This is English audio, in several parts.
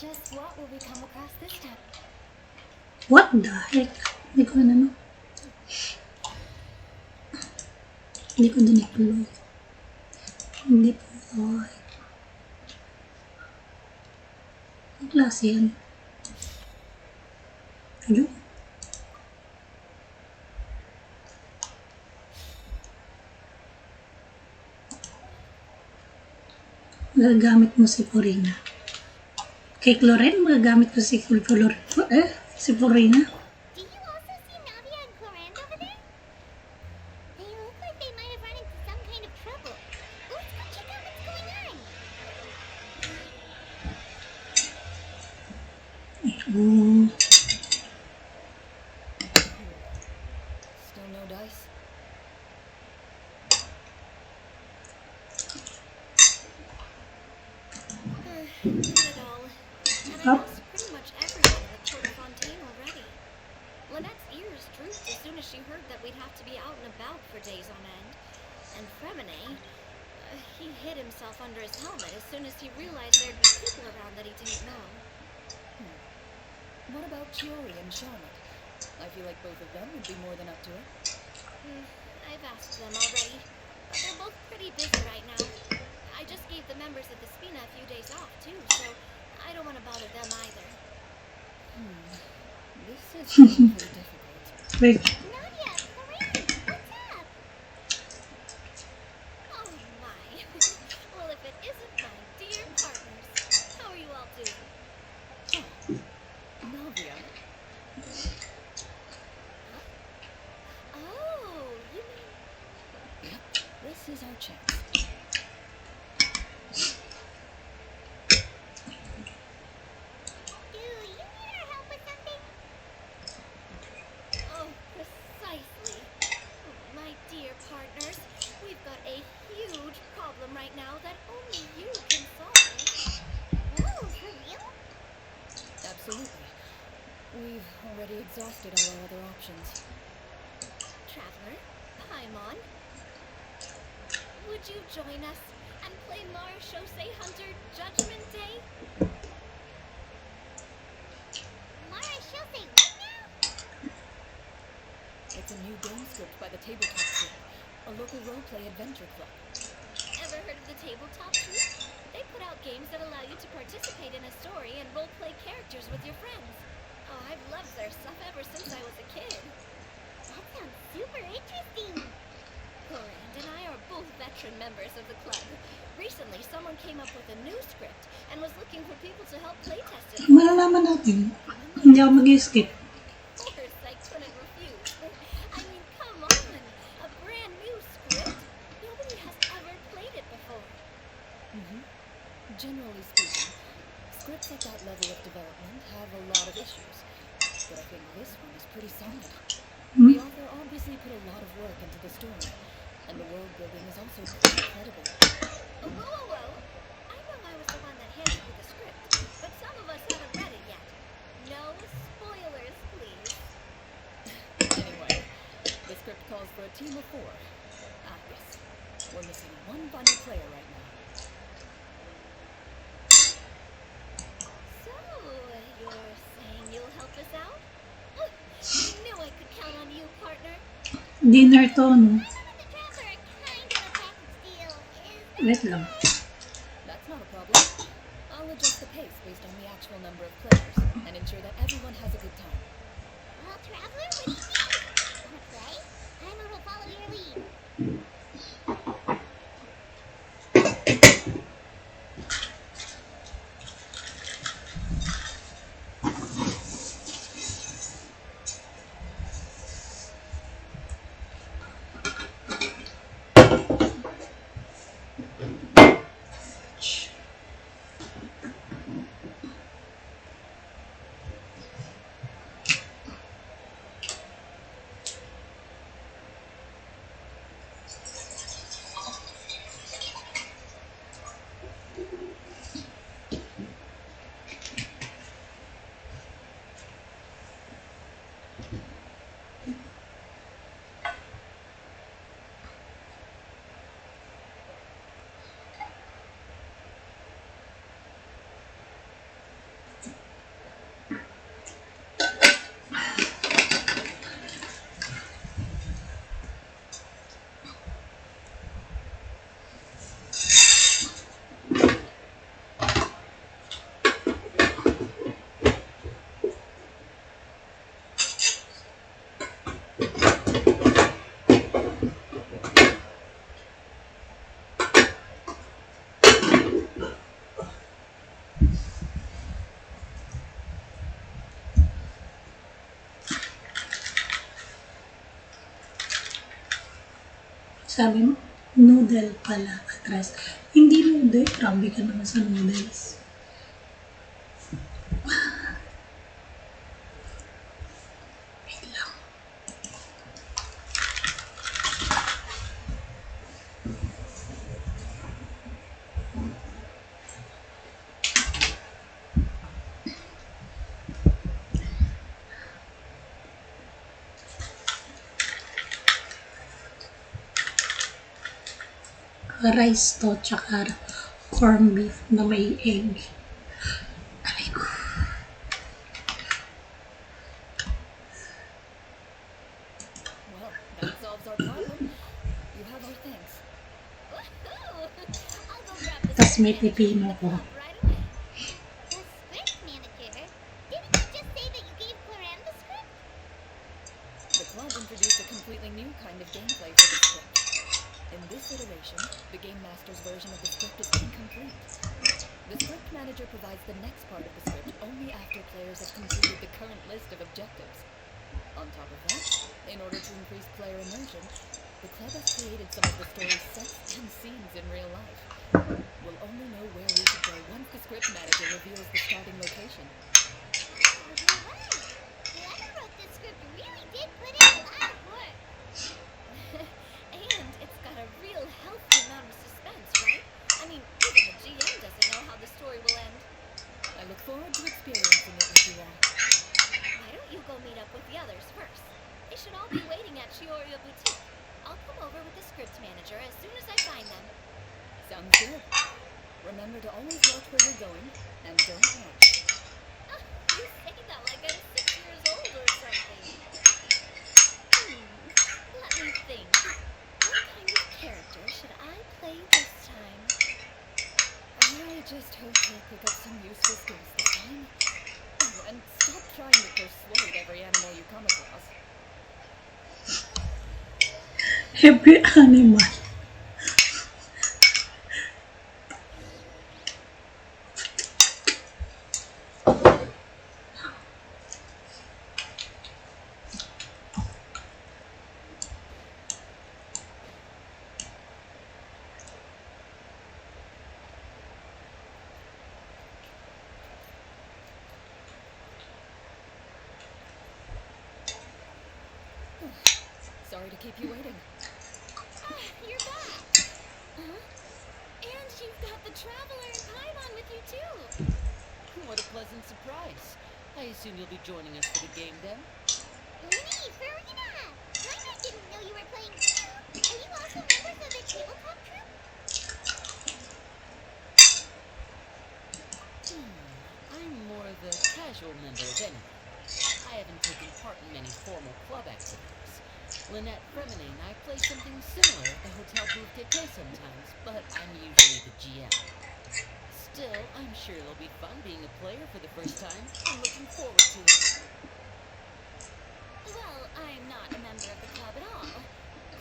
Just what will we come across this time? What the heck? Hindi ko na ano. Hindi ko diniploy. Hindi po. Ang klase yan. Ayun. Magagamit mo si Purina. Kay Clorinde, magagamit ko si Clorinde. Si Purina. Do you also see Navia and Clorinde over there? They look like they might have run into some kind of trouble. Let's go check out what's going on. Still no dice? Not at all. And I Up. lost pretty much everyone in the Court of Fontaine already. Lynette's ears drooped as soon as she heard that we'd have to be out and about for days on end. And Fremine, he hid himself under his helmet as soon as he realized there'd be people around that he didn't know. What about Chiori and Charlotte? I feel like both of them would be more than up to it. I've asked them already, but they're both pretty busy right now. I just gave the members of the Spina a few days off too, so I don't want to bother them either. This is getting pretty difficult. Wait. Nadia, Clorinde, what's up? Oh my. Well, if it isn't my dear partners, how are you all doing? Navia. Oh, you mean... Yep, this is our chance. Do you need our help with something? Oh, precisely. My dear partners, we've got a huge problem right now that only you can solve. Oh, for real? Absolutely. We've already exhausted all our other options. Traveler, Paimon, would you join us and play Mara Shosei Hunter Judgment Day? Mara Shosei what now? It's a new game script by the Tabletop Group, a local roleplay adventure club. Ever heard of the Tabletop Group? They put out games that allow you to participate in a story and roleplay characters with your friends. Oh, I've loved their stuff ever since I was a kid. That sounds super interesting. Clorinde and I are both veteran members of the club. Recently, someone came up with a new script and was looking for people to help playtest it. Malalaman natin. Hindi ako mag-skip. Of course, I couldn't refuse. I mean, come on. A brand new script? Nobody has ever played it before. Generally speaking, scripts at that level of development have a lot of issues, but I think this one is pretty solid. The author obviously put a lot of work into the story, and the world building is also quite incredible. Whoa. I know I was the one that handed you the script, but some of us haven't read it yet. No spoilers, please. Anyway, the script calls for a team of 4. Yes. We're missing one final player right now. So, you're saying you'll help us out? I knew I could count on you, partner. Dinner to, no? The Traveler kind of a package deal, is Wait lang. That's not a problem. I'll adjust the pace based on the actual number of players, and ensure that everyone has a good time. Well, Traveler, what do you think? Wanna play? I'm gonna follow your lead. Sabi mo, noodle pala at rice. Hindi noodle. Grabe ka naman sa noodles. Wait lang. Rice to, tsaka corned beef na may egg. Aray ko. Well, that solves our problem. You have our thanks. Woohoo! I'll go grab the Tas script may manager pipino from the ko. club right away. The script manager? Didn't you just say that you gave Clorinde the script? The club introduced a completely new kind of gameplay for the script. In this iteration, the Game Master's version of the script is incomplete. The script manager provides the next part of the script only after players have completed the current list of objectives. On top of that, in order to increase player immersion, the club has created some of the story's sets and scenes in real life. We'll only know where we should go once the script manager reveals the starting location. Oh, you're right. Whoever wrote this script really did put in a lot of work. And it's got a real healthy amount of suspense, right? I mean, even the GM doesn't know how the story will end. I look forward to experiencing it with you all. Why don't you go meet up with the others first? They should all be waiting at Chiorio Boutique. I'll come over with the script manager as soon as I find them. Sounds good. Remember to always watch where you're going, and don't rush. You say that like I'm 6 years old or something. Let me think. What kind of character should I play this time? I just hope you'll pick up some useful skills this time. Oh, and stop trying to persuade every animal you come across. Every animal. Sorry to keep you waiting. You're back. Huh? And you've got the Traveler and Paimon with you too. What a pleasant surprise. I assume you'll be joining us for the game then? Me, Farina! I didn't know you were playing too. Are you also members of the tabletop troupe? I'm more of a casual member of anything. I haven't taken part in many formal club activities. Lynette, Fremine, and I play something similar at the Hotel Boutique sometimes, but I'm usually the GM. Still, I'm sure it'll be fun being a player for the first time. I'm looking forward to it. Well, I'm not a member of the club at all.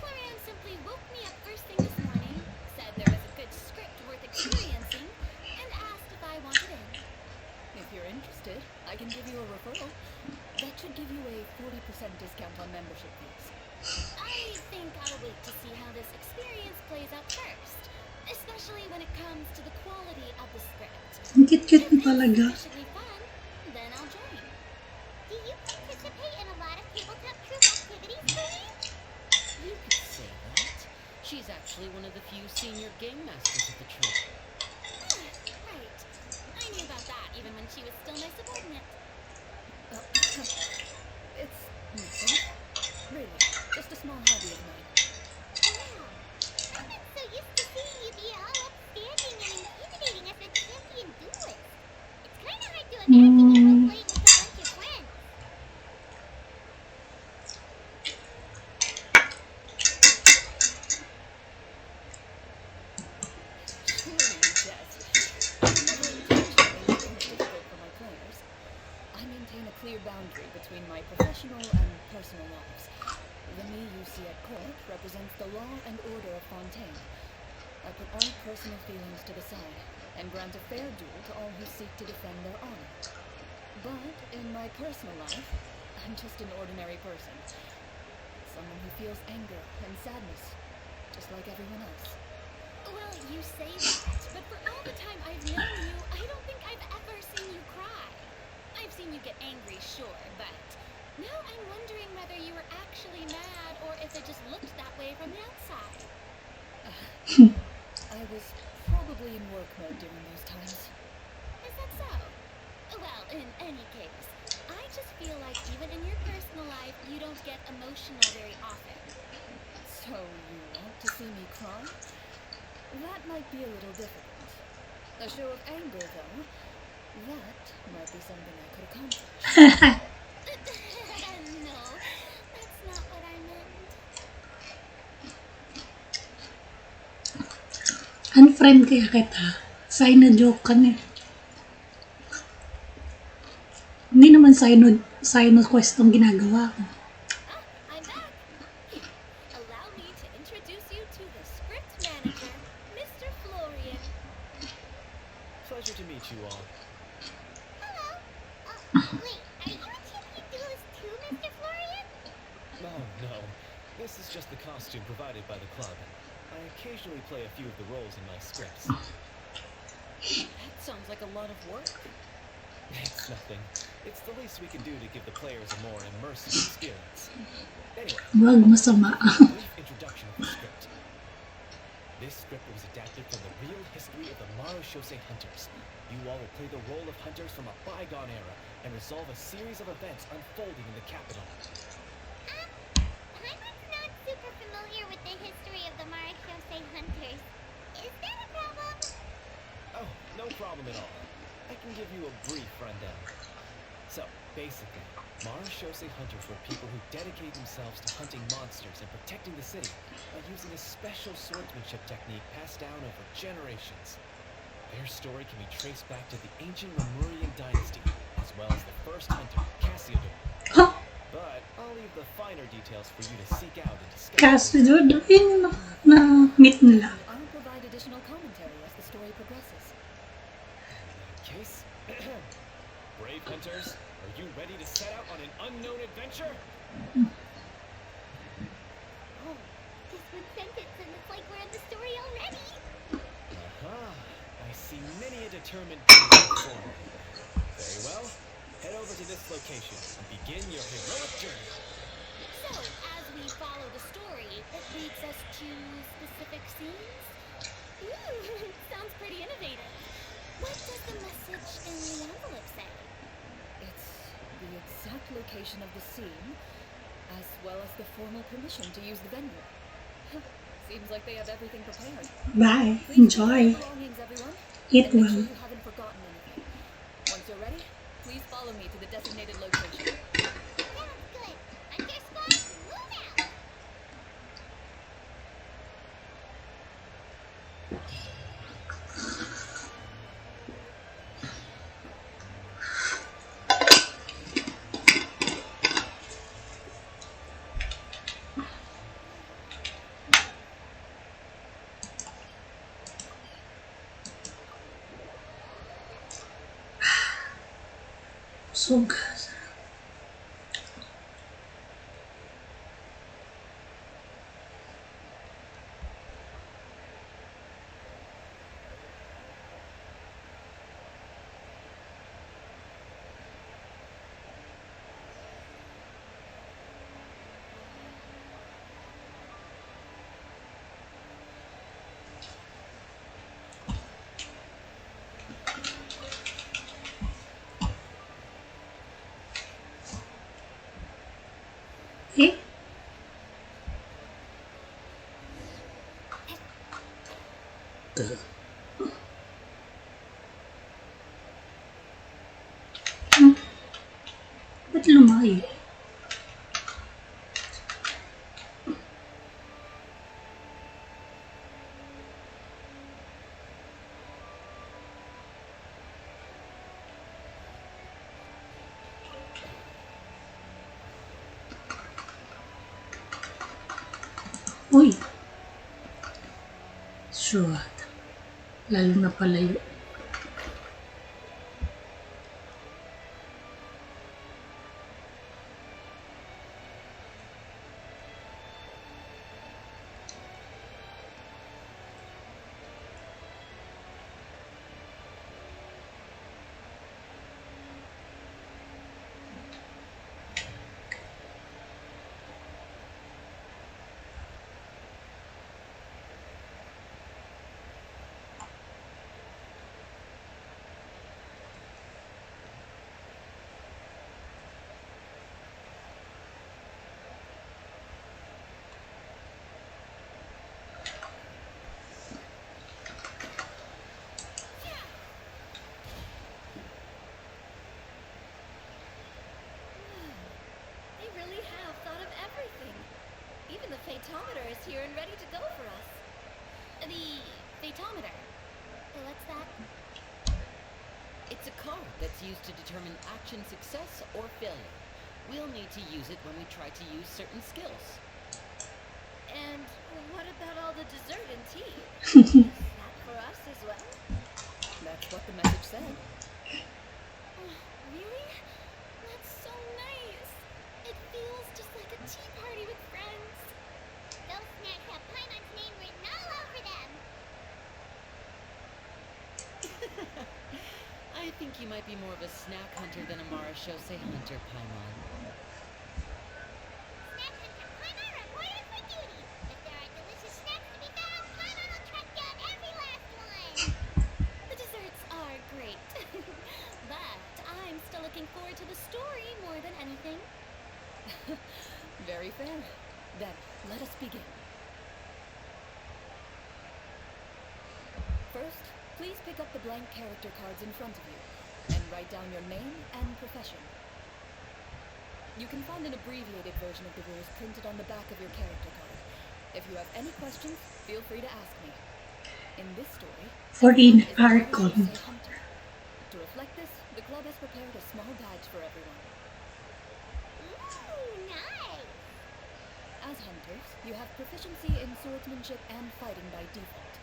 Clorinde simply woke me up first thing this morning, said there was a good script worth experiencing, and asked if I wanted in. If you're interested, I can give you a referral. That should give you a 40% discount on membership fees. I think I'll wait to see how this experience plays out first, especially when it comes to the quality of the script. Ang cute-cute If mo it's talaga. sufficiently fun, then I'll join. Do you participate in a lot of tabletop troupe activities, Clorinde? You could say that. She's actually one of the few senior game masters of the troupe. Right. I knew about that even when she was still my subordinate. It's nothing. Really, just a small hobby of mine. Wow. I've been so used to seeing you be all upstanding and intimidating as a champion duelist. It's kind of hard to imagine you role-playing with a bunch of friends. Surely you jest. I've never intentionally made things difficult for my players. I maintain a clear boundary between my professional and personal lives. The me you see at court represents the law and order of Fontaine. I put all personal feelings to the side and grant a fair duel to all who seek to defend their honor. But in my personal life, I'm just an ordinary person. Someone who feels anger and sadness, just just like everyone else. Well, you say that, but for all the time I've known you, I don't think I've ever seen you cry. I've seen you get angry, sure, but now I'm wondering whether you were actually mad or if it just looked that way from the outside. I was probably in work mode during those times. Is that so? Well, in any case, I just feel like even in your personal life, you don't get emotional very often. So you want to see me cry? That might be a little difficult. A show of anger, though, that might be something I could accomplish. No, that's not what I meant. Unfriend kaya kita. Sino-joke ka na. Hindi naman sino-quest tong ginagawa ko. Ah, I'm back. Here, allow me to introduce you to the script manager, Mr. Florian. Pleasure to meet you all. Hello. Wait, are you a champion duelist too, Mr. Florian? Oh no, this is just the costume provided by the club. I occasionally play a few of the roles in my scripts. That sounds like a lot of work. It's nothing. It's the least we can do to give the players a more immersive experience. Anyway, Wag masama. a brief introduction of the script. This script was adapted from the real history of the Marashose Hunters. You all will play the role of hunters from a bygone era and resolve a series of events unfolding in the capital. Paimon's not super familiar with the history of the Marashose Hunters. Is that a problem? Oh, no problem at all. I can give you a brief rundown. So, basically, Marashose Hunters were people who dedicated themselves to hunting monsters and protecting the city by using a special swordsmanship technique passed down over generations. Their story can be traced back to the ancient Lemurian dynasty, as well as the first hunter, Cassiodor. Ha! But I'll leave the finer details for you to seek out and discover. Kasi doon yung na-meet nila. I'll provide additional commentary as the story progresses. Case? Brave hunters, are you ready to set out on an unknown adventure? Oh, just one sentence and it's like we're in the story already. Aha, I see many a determined before me. Very well, head over to this location and begin your heroic journey. So, as we follow the story, it leads us to specific scenes? Ooh, sounds pretty innovative. What does the message in the envelope say? It's the exact location of the scene, as well as the formal permission to use the venue. Seems like they have everything prepared. Bye. Please take Enjoy. your belongings, everyone. Eat And make sure well. you haven't forgotten anything. Once you're ready, please follow me to the designated location. Sounds good. Hunter Squad, move out. Busog. Eh? Ba't lumayo? Uy. Sure. Lalo na palayo. here and ready to go for us. The Fatometer. What's that? It's a card that's used to determine action success or failure. We'll need to use it when we try to use certain skills. And what about all the dessert and tea? Is that for us as well? That's what the message said. Really? That's so nice. It feels just like a tea party with friends. Those snacks have Paimon's name written all over them. I think you might be more of a snack hunter than a Marashose hunter, Paimon. Snack hunter Paimon reported for duty. If there are delicious snacks to be found, Paimon will track down every last one. The desserts are great. But I'm still looking forward to the story more than anything. Very fair. Then, let us begin. First, please pick up the blank character cards in front of you and write down your name and profession. You can find an abbreviated version of the rules printed on the back of your character card. If you have any questions, feel free to ask me. In this story, Florine everyone is a Archon. Marashose hunter. To reflect this, the club has prepared a small badge for everyone. Ooh, nice. As hunters, you have proficiency in swordsmanship and fighting by default,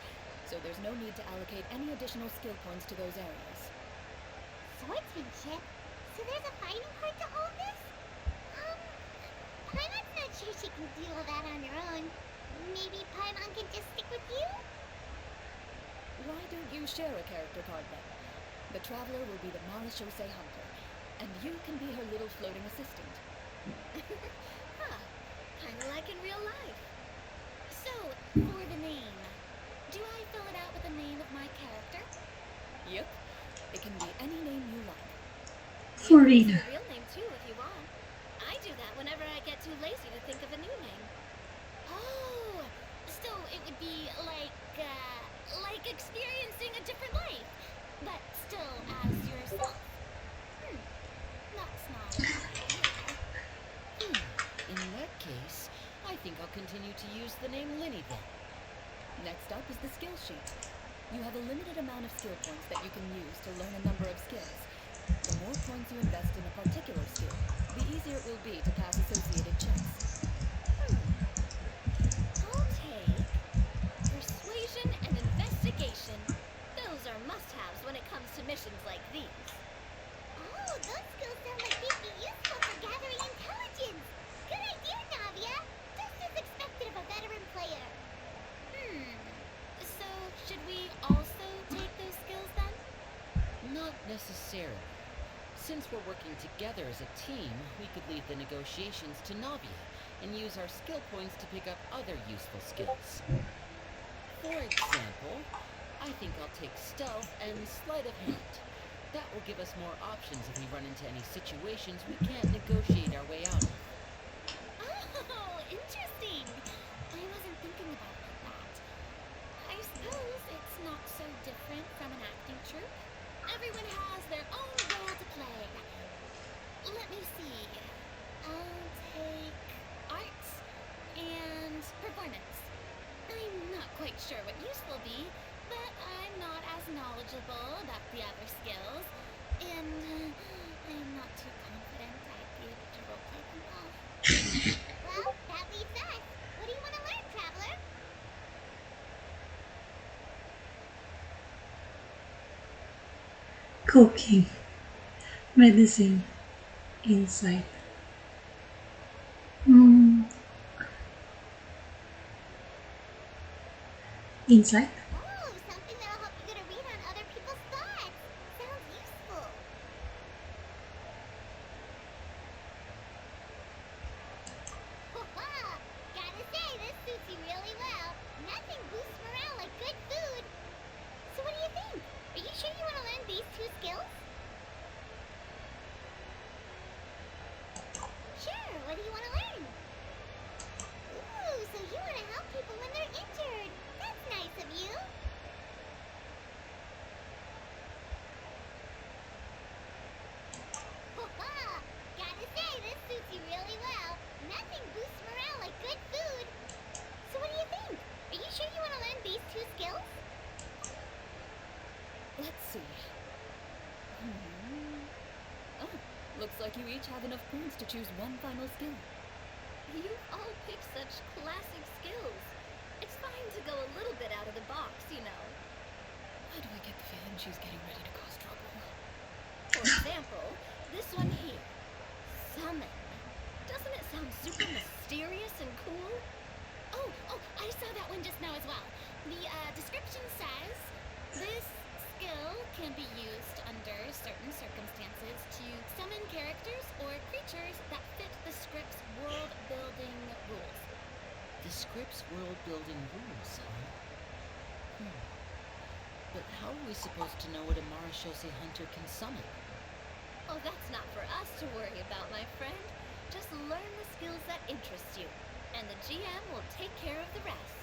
so there's no need to allocate any additional skill points to those areas. Swordsmanship? So there's a fighting part to all this? Paimon's not sure she can do all that on her own. Maybe Paimon can just stick with you? Why don't you share a character card then? The Traveler will be the Marashose hunter, and you can be her little floating assistant. Huh. Kinda like in real life. So, for the name, do I fill it out with the name of my character? Yep, it can be any name you like. Florine. Use your real name too if you want. I do that whenever I get too lazy to think of a new name. Oh, so it would be like experiencing a different life, but still as yourself. That's not a bad idea. In that case, I think I'll continue to use the name Linny then. Next up is the skill sheet. You have a limited amount of skill points that you can use to learn a number of skills. The more points you invest in a particular skill, the easier it will be to pass associated checks. I'll take persuasion and investigation. Those are must-haves when it comes to missions like these. Oh, those skills sound like they'd be useful for gathering intelligence. Good idea, Navia. Just as expected of a veteran player. So should we also take those skills then? Not necessarily. Since we're working together as a team, we could leave the negotiations to Navia and use our skill points to pick up other useful skills. For example, I think I'll take stealth and sleight of hand. That will give us more options if we run into any situations we can't negotiate our way out of. Oh, interesting. I wasn't thinking about it like that. I suppose it's not so different from an acting troupe. Everyone has their own role to play. Let me see. I'll take arts and performance. I'm not quite sure what use will be, but I'm not as knowledgeable about the other skills, and I'm not too confident I'd be able to roleplay them all. Well, that leaves us. What do you want to learn, Traveler? Cooking. Medicine. Insight. Insight. Oh, something that'll help you get a read on other people's thoughts. Sounds useful. Gotta say, this suits you really well. Nothing boosts morale like good food. So what do you think? Are you sure you want to learn these two skills? Sure, what do you want to learn? Ooh, so you want to help people when they're injured. That's nice of you. like you each have enough points to choose one final skill. You all pick such classic skills. It's fine to go a little bit out of the box, you know. Why do I get the feeling she's getting ready to cause trouble? For example, this one here. Summon. Doesn't it sound super mysterious and cool? Oh, I saw that one just now as well. The description says this skill can be used under certain circumstances to summon characters or creatures that fit the script's world-building rules. The script's world-building rules, huh? But how are we supposed to know what a Marashose hunter can summon? Oh, that's not for us to worry about, my friend. Just learn the skills that interest you, and the GM will take care of the rest.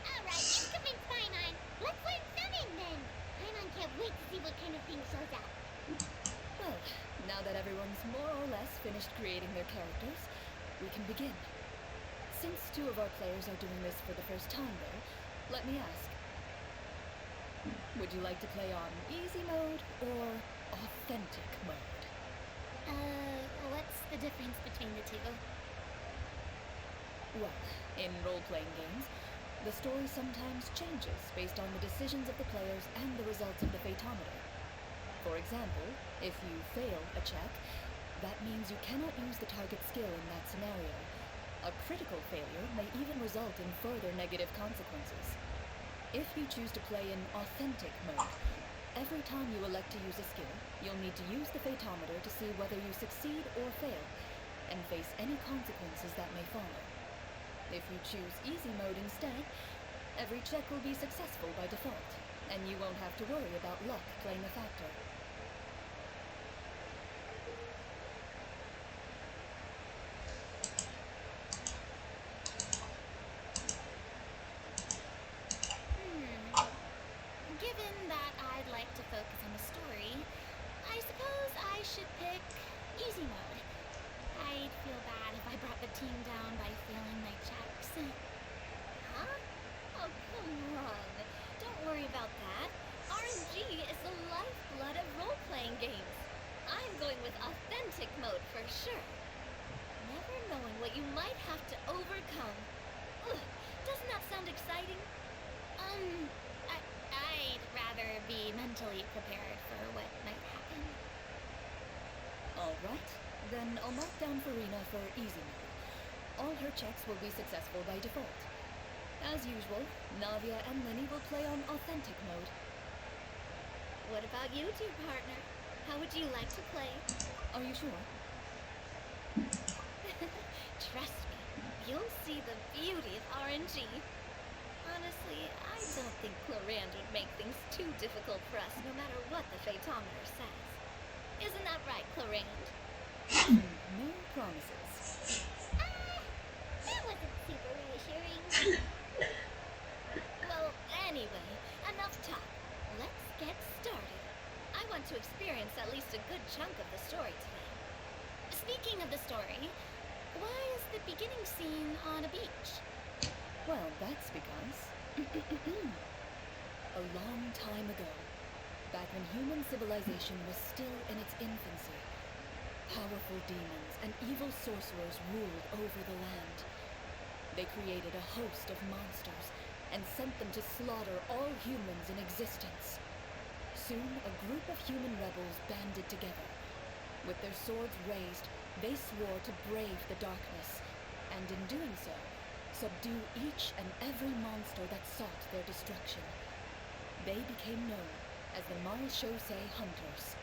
Alright, let's convince Paimon. Let's learn summon then. Paimon can't wait to see what kind of thing shows up. Well, now that everyone's more or less finished creating their characters, we can begin. Since two of our players are doing this for the first time, though, let me ask. Would you like to play on easy mode or authentic mode? What's the difference between the two? Well, in role-playing games, the story sometimes changes based on the decisions of the players and the results of the Fatometer. For example, if you fail a check, that means you cannot use the target skill in that scenario. A critical failure may even result in further negative consequences. If you choose to play in authentic mode, every time you elect to use a skill, you'll need to use the Fatometer to see whether you succeed or fail, and face any consequences that may follow. If you choose easy mode instead, every check will be successful by default, and you won't have to worry about luck playing a factor. Given that I'd like to focus on the story, I suppose I should pick easy mode. I'd feel bad if I brought the team down by failing my checks. Huh? Oh, come on. Don't worry about that. RNG is the lifeblood of role-playing games. I'm going with authentic mode for sure. Never knowing what you might have to overcome. Ugh, doesn't that sound exciting? I'd rather be mentally prepared for what might happen. Alright, then I'll mark down Farina for easy mode. All her checks will be successful by default. As usual, Navia and Lenny will play on authentic mode. What about you two, partner? How would you like to play? Are you sure? Trust me, you'll see the beauty of RNG. Honestly, I don't think Clorinde would make things too difficult for us no matter what the Fatometer says. Isn't that right, Clorinde? No promises. That wasn't super reassuring. Well, anyway, enough talk. Let's get started. I want to experience at least a good chunk of the story today. Speaking of the story, why is the beginning scene on a beach? Well, that's because... a long time ago, back when human civilization was still in its infancy, powerful demons and evil sorcerers ruled over the land. They created a host of monsters and sent them to slaughter all humans in existence. Soon, a group of human rebels banded together. With their swords raised, they swore to brave the darkness, and in doing so, subdue each and every monster that sought their destruction. They became known as the Marashose Hunters.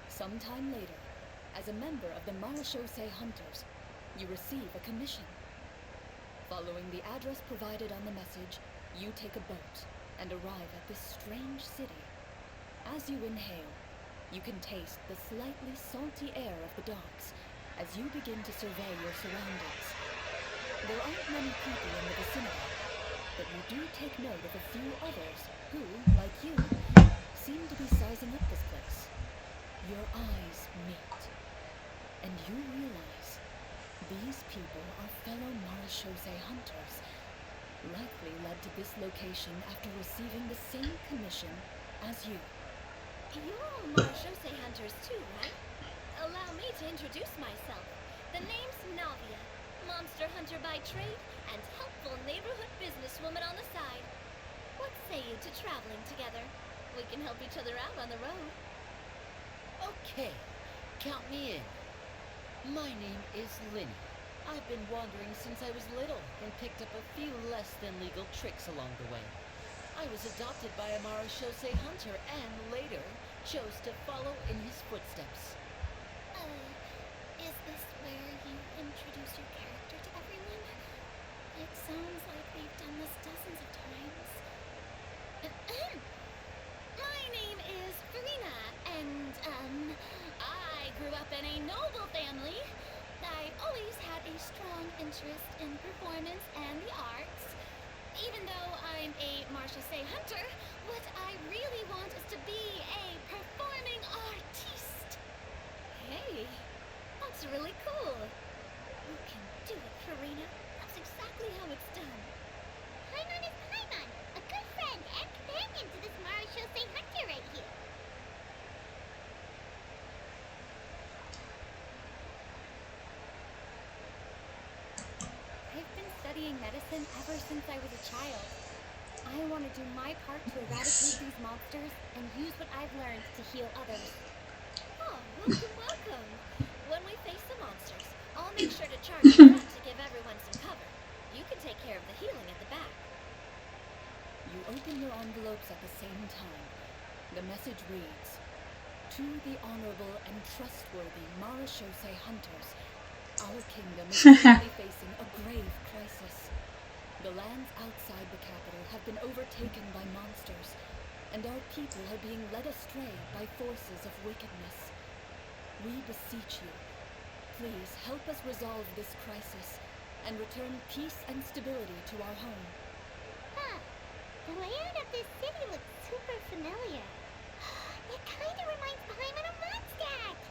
Sometime later, As a member of the Marechaussee Hunters, you receive a commission. Following the address provided on the message, you take a boat and arrive at this strange city. As you inhale, you can taste the slightly salty air of the docks as you begin to survey your surroundings. There aren't many people in the vicinity, but you do take note of a few others who, like you, seem to be sizing up this place. Your eyes meet, and you realize these people are fellow Marechaussee hunters, likely led to this location after receiving the same commission as you. You're all Marechaussee hunters too, right? Allow me to introduce myself. The name's Navia, monster hunter by trade and helpful neighborhood businesswoman on the side. What say you to traveling together? We can help each other out on the road. Okay, count me in. My name is Linny. I've been wandering since I was little and picked up a few less than legal tricks along the way. I was adopted by a Marechaussee hunter and later chose to follow in his footsteps. Is this where you introduce your character to everyone? It sounds like they've done this dozens of times. My name is Farina, and, I grew up in a noble family. I always had a strong interest in performance and the arts. Even though I'm a Marechaussee hunter, what I really want is to be a performing artiste. Hey, that's really cool. You can do it, Farina. That's exactly how it's done. Paimon is Paimon, a good friend and companion to this Marechaussee hunter right here. I've been studying medicine ever since I was a child. I want to do my part to eradicate these monsters and use what I've learned to heal others. Oh, welcome, welcome. When we face the monsters, I'll make sure to charge up front to give everyone some cover. You can take care of the healing at the back. You open your envelopes at the same time. The message reads, "To the honorable and trustworthy Marechaussee hunters, our kingdom is currently facing a grave crisis. The lands outside the capital have been overtaken by monsters, and our people are being led astray by forces of wickedness. We beseech you, please help us resolve this crisis and return peace and stability to our home." Huh. The layout of this city looks super familiar. It kind of reminds Paimon of Mondstadt.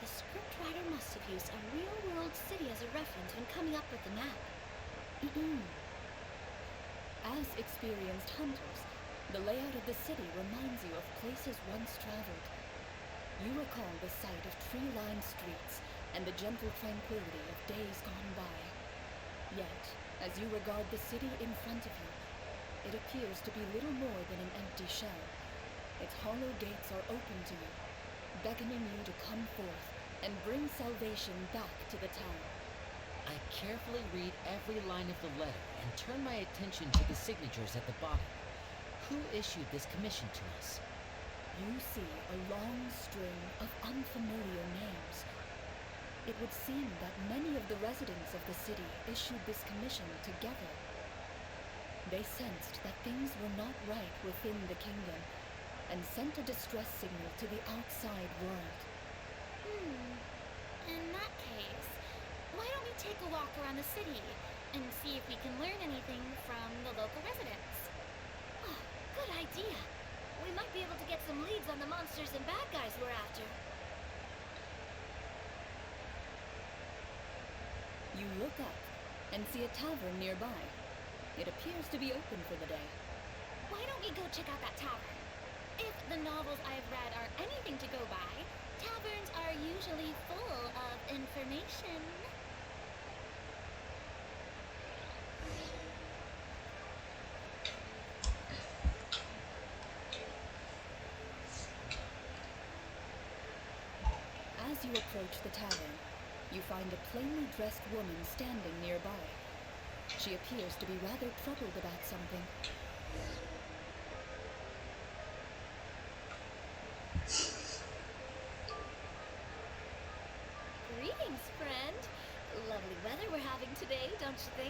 The scriptwriter must have used a real-world city as a reference when coming up with the map. As experienced hunters, the layout of the city reminds you of places once traveled. You recall the sight of tree-lined streets and the gentle tranquility of days gone by. Yet, as you regard the city in front of you, it appears to be little more than an empty shell. Its hollow gates are open to you, beckoning you to come forth and bring salvation back to the town. I carefully read every line of the letter and turn my attention to the signatures at the bottom. Who issued this commission to us? You see a long string of unfamiliar names. It would seem that many of the residents of the city issued this commission together. They sensed that things were not right within the kingdom and sent a distress signal to the outside world. In that case, why don't we take a walk around the city and see if we can learn anything from the local residents? Oh, good idea. We might be able to get some leads on the monsters and bad guys we're after. You look up and see a tavern nearby. It appears to be open for the day. Why don't we go check out that tavern? If the novels I've read are anything to go by, taverns are usually full of information. As you approach the tavern, you find a plainly dressed woman standing nearby. She appears to be rather troubled about something. Greetings, friend. Lovely weather we're having today, don't you think?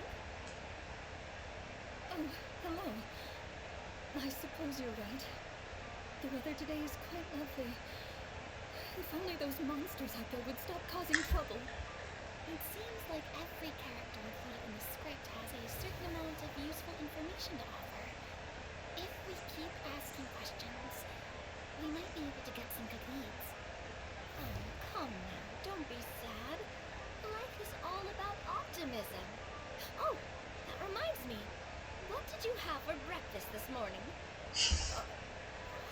Oh, hello. I suppose you're right. The weather today is quite lovely. If only those monsters out there would stop causing trouble. It seems like every character included in the script has a certain amount of useful information to offer. If we keep asking questions, we might be able to get some good leads. Oh, come now, don't be sad. Life is all about optimism. Oh, that reminds me. What did you have for breakfast this morning?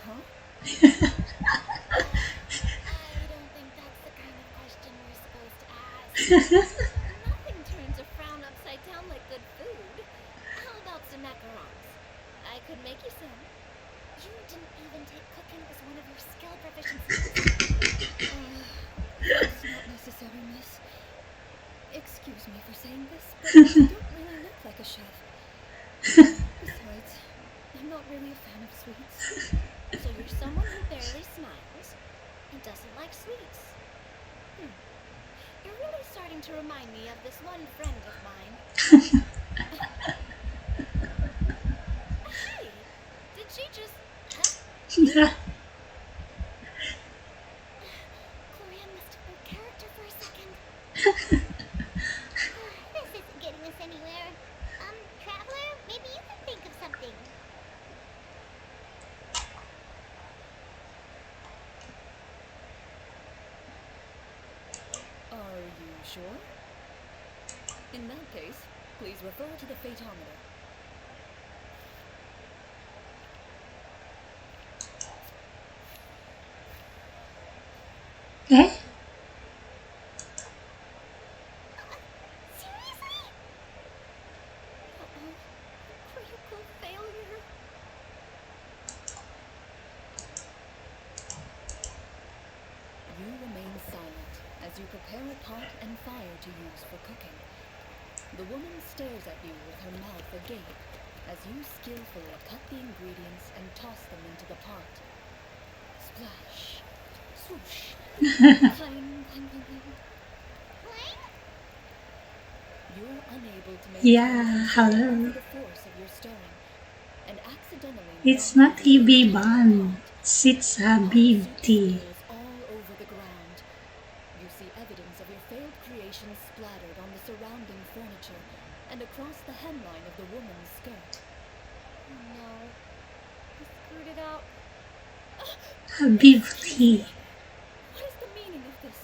Huh? I don't think that's the kind of question we're supposed to ask. Nothing turns a frown upside down like good food. How about some macarons? I could make you some. You didn't even take cooking as one of your skill proficiencies. It's not necessary, miss. Excuse me for saying this, but you don't really look like a chef. Besides, I'm not really a fan of sweets. So you're someone who barely smiles and doesn't like sweets. You're really starting to remind me of this one friend of mine. Hey, did she just... Clorinde must have broke character for a second. This isn't getting us anywhere. Traveler, maybe you can think of something. Are you sure? In that case, please refer to the phaetometer. Eh? Seriously? Uh-oh, critical failure. You remain silent as you prepare a pot and fire to use for cooking. The woman stares at you with her mouth agape as you skillfully cut the ingredients and toss them into the pot. Splash, swoosh, clang, clang, clang, clang. Clang? You're unable to make Yeah, hello. the force of your stirring, and accidentally It's knock not the EB lid ban. off. It's Habib Soup tea. spills all over the ground. You see evidence of your failed creation splattered on the surrounding furniture and across the hemline of the woman's skirt. Oh no, I screwed it up. Habib tea. What is the meaning of this?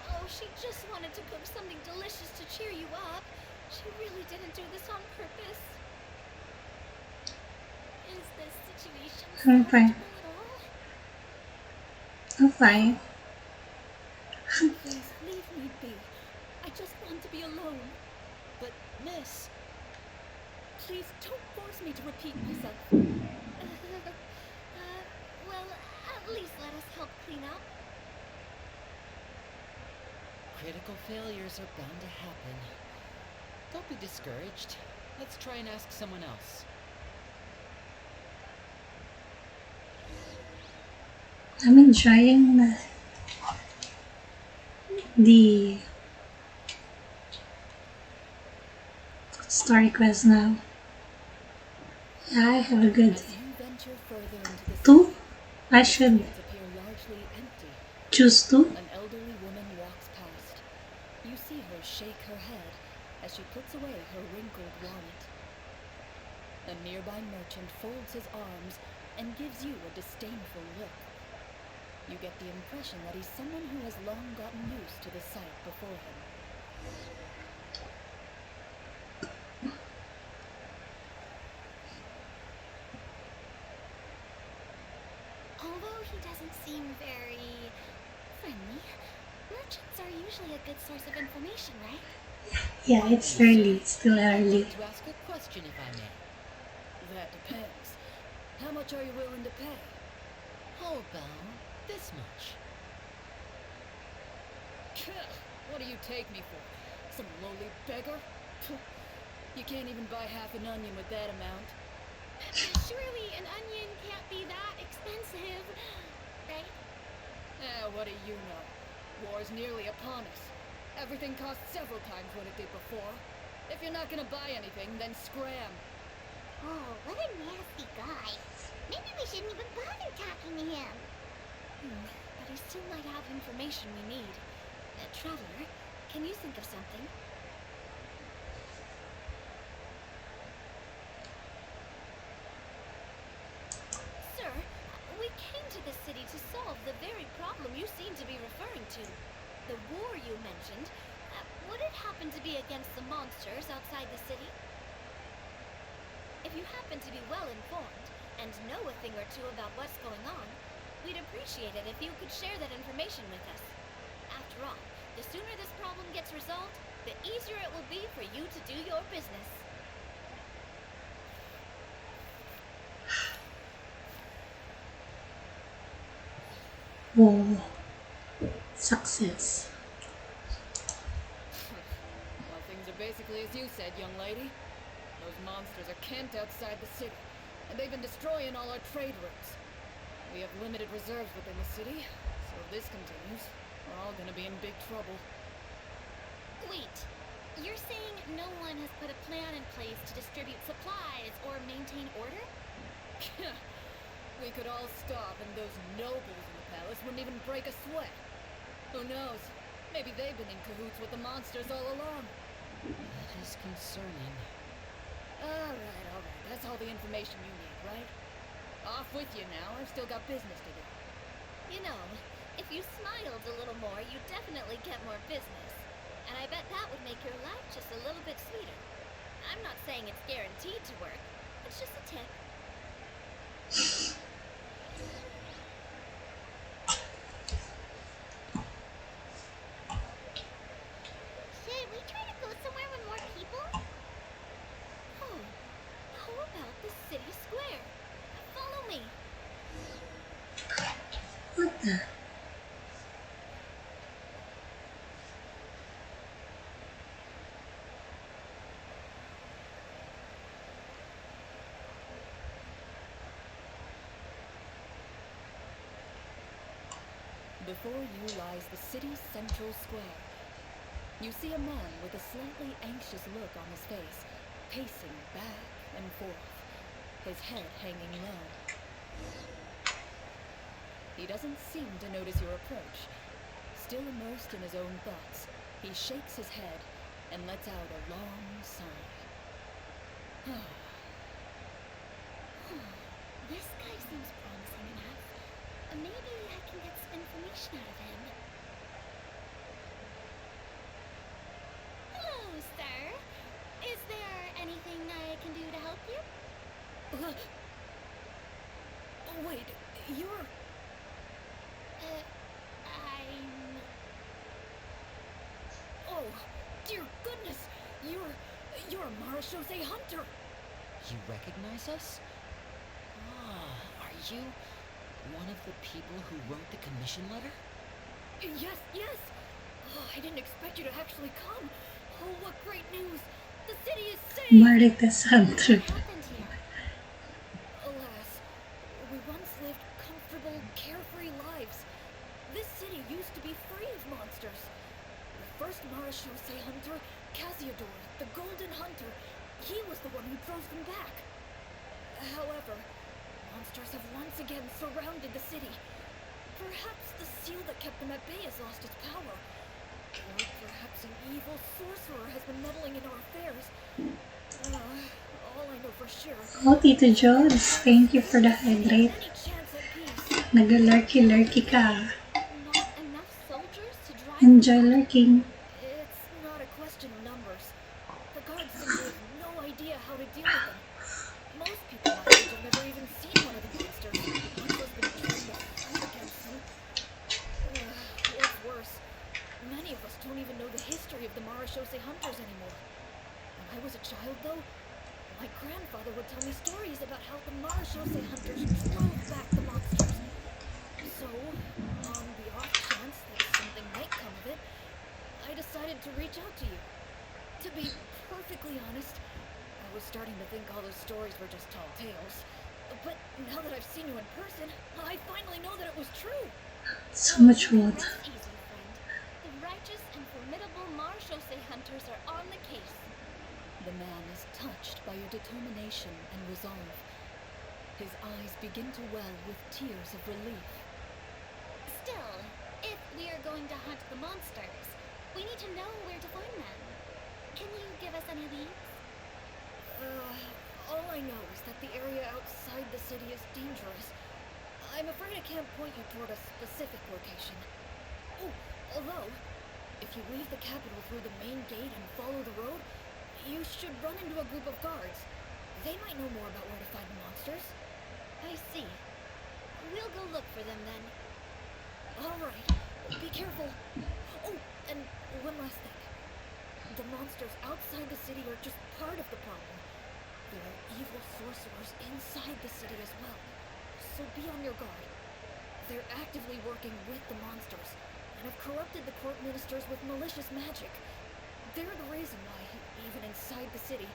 Oh, she just wanted to cook something delicious to cheer you up. She really didn't do this on purpose. Is this situation I'm fine. salvageable at all? I'm fine. Please leave me be. I just want to be alone. But, miss, Please don't force me to repeat myself. Well, at least let us help clean up. critical failures are bound to happen. Don't be discouraged. Let's try and ask someone else. I'm enjoying the story quest now. Yeah, I have a good As you venture further into the two. I should streets appear largely empty. choose two. An elderly woman walks past. You see her shake her head as she puts away her wrinkled wallet. A nearby merchant folds his arms and gives you a disdainful look. You get the impression that he's someone who has long gotten used to the sight before him. Although he doesn't seem very friendly, merchants are usually a good source of information, right? Yeah, it's early. It's still I'd early. like to ask a question, if I may. That depends. How much are you willing to pay? How about this much? What do you take me for? Some lowly beggar? You can't even buy half an onion with that amount. Surely an onion can't be that expensive, right? What do you know? War's nearly upon us. Everything costs several times what it did before. If you're not gonna buy anything, then scram. Oh, what a nasty guy. Maybe we shouldn't even bother talking to him. But he still might have information we need. Traveler, can you think of something? Sir, we came to this city to solve the very problem you seem to be referring to. The war you mentioned, would it happen to be against the monsters outside the city? If you happen to be well informed and know a thing or two about what's going on, we'd appreciate it if you could share that information with us. After all, the sooner this problem gets resolved, the easier it will be for you to do your business. Wow. Success. Well, things are basically as you said, young lady. Those monsters are camped outside the city, and they've been destroying all our trade routes. We have limited reserves within the city, so if this continues, we're all gonna be in big trouble. Wait, you're saying no one has put a plan in place to distribute supplies or maintain order? We could all stop, and those nobles in the palace wouldn't even break a sweat. Who knows? Maybe they've been in cahoots with the monsters all along. That is concerning. Alright. That's all the information you need, right? Off with you now. I've still got business to do. You know, if you smiled a little more, you'd definitely get more business. And I bet that would make your life just a little bit sweeter. I'm not saying it's guaranteed to work. It's just a tip. Should we try to go somewhere with more people? Oh, how about the city square? Follow me. What the? Before you lies the city's central square. You see a man with a slightly anxious look on his face, pacing back and forth, his head hanging low. He doesn't seem to notice your approach. Still immersed in his own thoughts, he shakes his head and lets out a long sigh. This guy seems promising enough. Maybe I can get some information out of him. Hello, sir. Is there anything I can do to help you? Oh, wait, you're... I'm... Oh, dear goodness! You're a Marashose hunter! You recognize us? Ah, are you one of the people who wrote the commission letter? Yes! Oh, I didn't expect you to actually come. Oh, what great news! The city is saved! Marites Hunter. What happened here? Alas, we once lived comfortable, carefree lives. This city used to be free of monsters. The first Marashose hunter, Casiodor, the Golden Hunter, he was the one who drove them back. However, monsters have once again surrounded the city. Perhaps the seal that kept them at bay has lost its power. Or perhaps an evil sorcerer has been meddling in our affairs. All I know for sure... Oh, Tito Jones, thank you for the hydrate. Any chance at peace? Nag-lurky-lurky ka. Not enough soldiers to drive. Enjoy lurking. It's not a question of numbers. The guards simply have no idea how to deal with them. Most people my age have never even seen one of the monsters, much less been trained to fight against them. What's worse, many of us don't even know the history of the Marashose hunters anymore. When I was a child, though, my grandfather would tell me stories about how the Marashose hunters drove back the monsters. So, on the off chance that something might come of it, I decided to reach out to you. To be perfectly honest, I was starting to think all those stories were just tall tales. But now that I've seen you in person, I finally know that it was true. So Oh, much you can water. rest easy, friend. The righteous and formidable Marshose hunters are on the case. The man is touched by your determination and resolve. His eyes begin to well with tears of relief. Still, if we are going to hunt the monsters, we need to know where to find them. Can you give us any leads? All I know is that the area outside the city is dangerous. I'm afraid I can't point you toward a specific location. Oh, although, if you leave the capital through the main gate and follow the road, you should run into a group of guards. They might know more about where to find the monsters. I see. We'll go look for them then. All right, be careful. Oh, and one last thing. The monsters outside the city are just part of the problem. There are evil sorcerers inside the city as well, so be on your guard. They're actively working with the monsters, and have corrupted the court ministers with malicious magic. They're the reason why, even inside the city,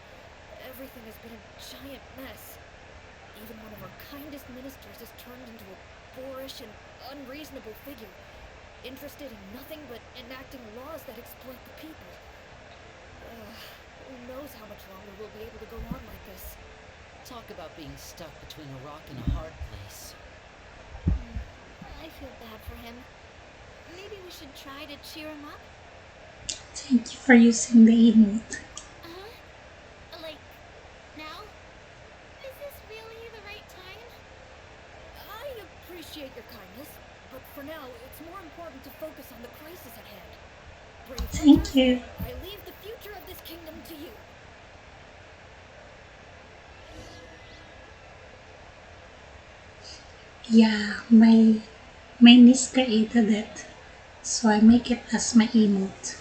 everything has been a giant mess. Even one of our kindest ministers has turned into a boorish and unreasonable figure, interested in nothing but enacting laws that exploit the people. Who knows how much longer we'll be able to go on like this. Talk about being stuck between a rock and a hard place. I feel bad for him. Maybe we should try to cheer him up? Thank you for using the emote. Uh-huh. Like, now? Is this really the right time? I appreciate your kindness, but for now, it's more important to focus on the crisis at hand. Brave Thank hunters, you. I leave the future of this kingdom to you. Yeah, my niece created it, so I make it as my emote.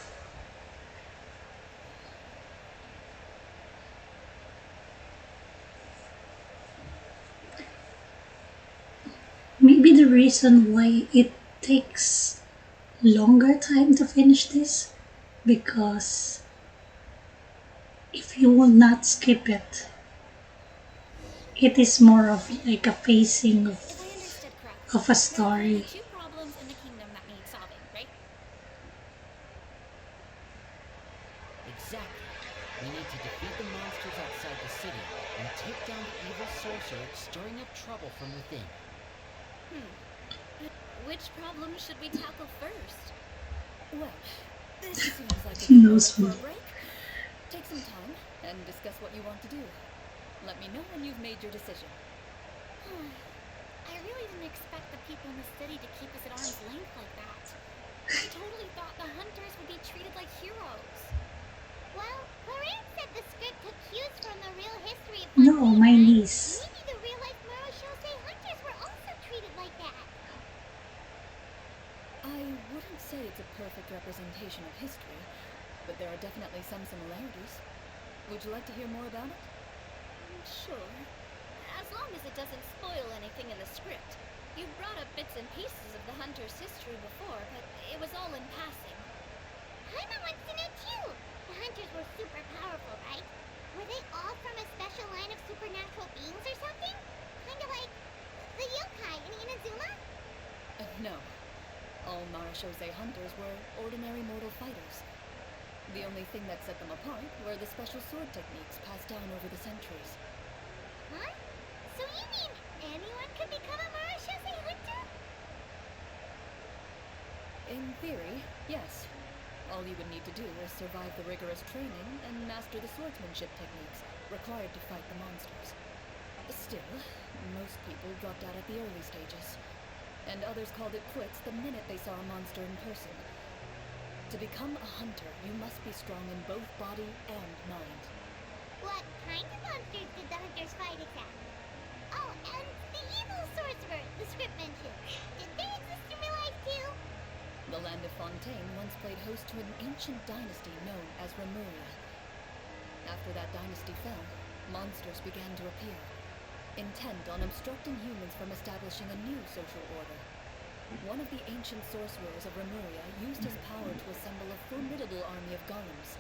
Maybe the reason why it takes longer time to finish this, because if you will not skip it, it is more of like a pacing If I understood correctly, of a there are story. only two problems in the kingdom that need solving, right? Exactly. We need to defeat the monsters outside the city and take down the evil sorcerer stirring up trouble from within. Which problem should we tackle first? Well, this seems like a He good knows moment for me. a break. Take some time and discuss what you want to do. Let me know when you've made your decision. I really didn't expect the people in the city to keep us at arm's length like that. I totally thought the hunters would be treated like heroes. Well, Clorinde said the script took cues from the real history of No, hunting, my right? niece. Maybe the real-life Marshose hunters were also treated like that. I wouldn't say it's a perfect representation of history, but there are definitely some similarities. Would you like to hear more about it? Sure. As long as it doesn't spoil anything in the script. You brought up bits and pieces of the hunter's history before, but it was all in passing. Paimon wants to know too. The hunters were super powerful, right? Were they all from a special line of supernatural beings or something? Kind of like the yokai in Inazuma? No. All Marashose hunters were ordinary mortal fighters. The only thing that set them apart were the special sword techniques passed down over the centuries. Huh? So you mean anyone could become a Marashose hunter? In theory, yes. All you would need to do is survive the rigorous training and master the swordsmanship techniques required to fight the monsters. Still, most people dropped out at the early stages, and others called it quits the minute they saw a monster in person. To become a hunter, you must be strong in both body and mind. What kind of monsters did the hunters fight exactly? Oh, and the evil sorcerer the script mentioned. Did they exist in real life too? The land of Fontaine once played host to an ancient dynasty known as Remuria. After that dynasty fell, monsters began to appear, intent on obstructing humans from establishing a new social order. One of the ancient sorcerers of Remuria used his power to assemble a formidable army of golems.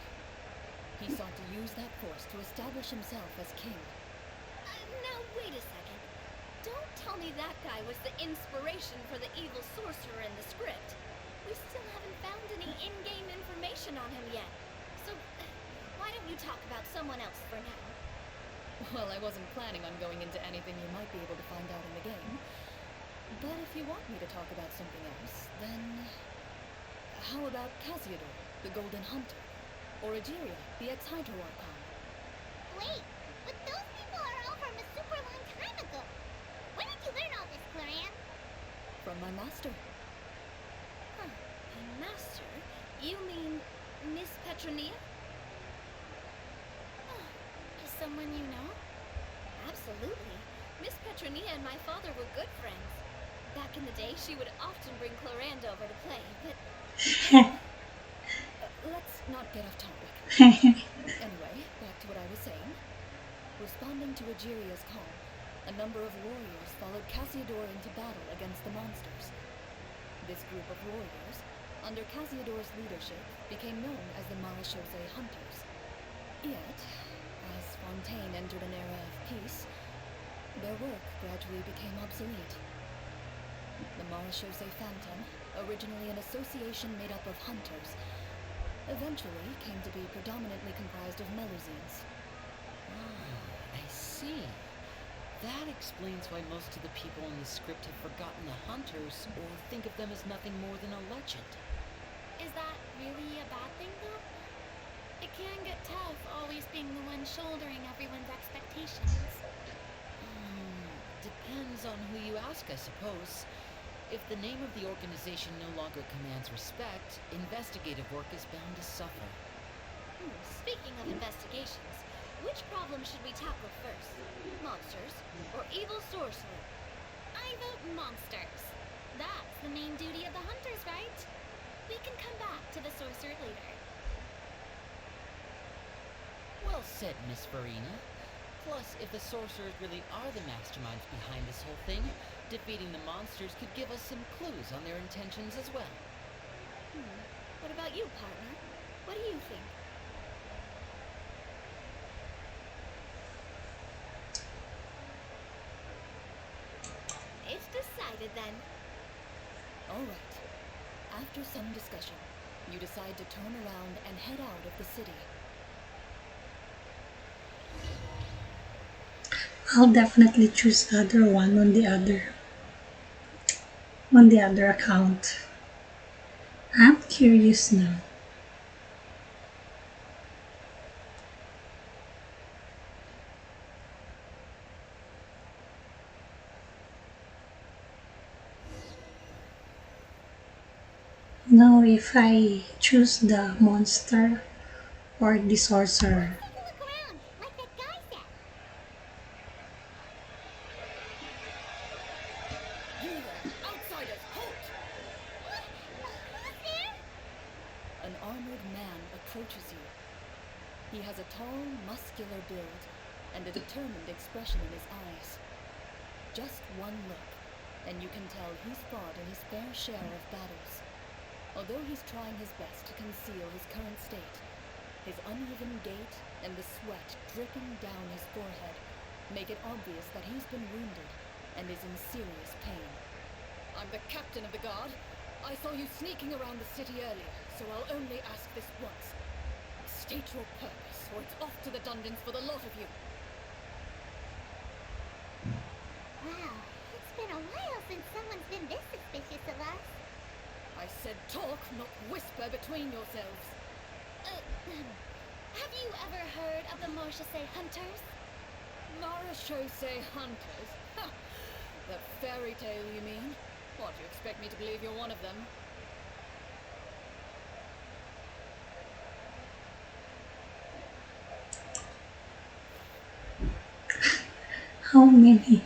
He sought to use that force to establish himself as king. Now, wait a second. Don't tell me that guy was the inspiration for the evil sorcerer in the script. We still haven't found any in-game information on him yet. So, why don't you talk about someone else for now? Well, I wasn't planning on going into anything you might be able to find out in the game. But if you want me to talk about something else, then... how about Casiodor, the Golden Hunter? Or Egeria, the ex-Hydro Archon? Wait, but those people are all from a super long time ago. When did you learn all this, Clorinde? From my master. Huh. A master? You mean Miss Petronia? Oh, is someone you know? Absolutely. Miss Petronia and my father were good friends. Back in the day, she would often bring Clorinde over to play, but Let's not get off topic. Anyway, back to what I was saying. Responding to Egeria's call, a number of warriors followed Casiodor into battle against the monsters. This group of warriors, under Casiodor's leadership, became known as the Marechaussee Hunters. Yet, as Fontaine entered an era of peace, their work gradually became obsolete. The Marechaussee Phantom, originally an association made up of hunters, eventually came to be predominantly comprised of Melusines. I see. That explains why most of the people in the script have forgotten the hunters or think of them as nothing more than a legend. Is that really a bad thing, though? It can get tough always being the one shouldering everyone's expectations. Depends on who you ask, I suppose. If the name of the organization no longer commands respect, investigative work is bound to suffer. Speaking of investigations, which problem should we tackle first? Monsters or evil sorcerer? I vote monsters. That's the main duty of the hunters, right? We can come back to the sorcerer later. Well said, Miss Farina. Plus, if the sorcerers really are the masterminds behind this whole thing, defeating the monsters could give us some clues on their intentions as well. What about you, partner? What do you think? It's decided then. Alright. After some discussion, you decide to turn around and head out of the city. I'll definitely choose the other one on the other account. I'm curious now. Now if I choose the monster or the sorcerer. Take a look around, like that guy said. You there, outsiders, halt! Who's there? An armored man approaches you. He has a tall, muscular build and a determined expression in his eyes. Just one look, and you can tell he's fought in his fair share of battles. Although he's trying his best to conceal his current state, his uneven gait and the sweat dripping down his forehead make it obvious that he's been wounded and is in serious pain. I'm the captain of the guard. I saw you sneaking around the city earlier, so I'll only ask this once. State your purpose, or it's off to the dungeons for the lot of you. Wow, it's been a while since someone's been this suspicious of us. I said talk, not whisper between yourselves. Have you ever heard of the Marechaussee Hunters? Marechaussee Hunters? Ha! That fairy tale, you mean? What, do you expect me to believe you're one of them? How many?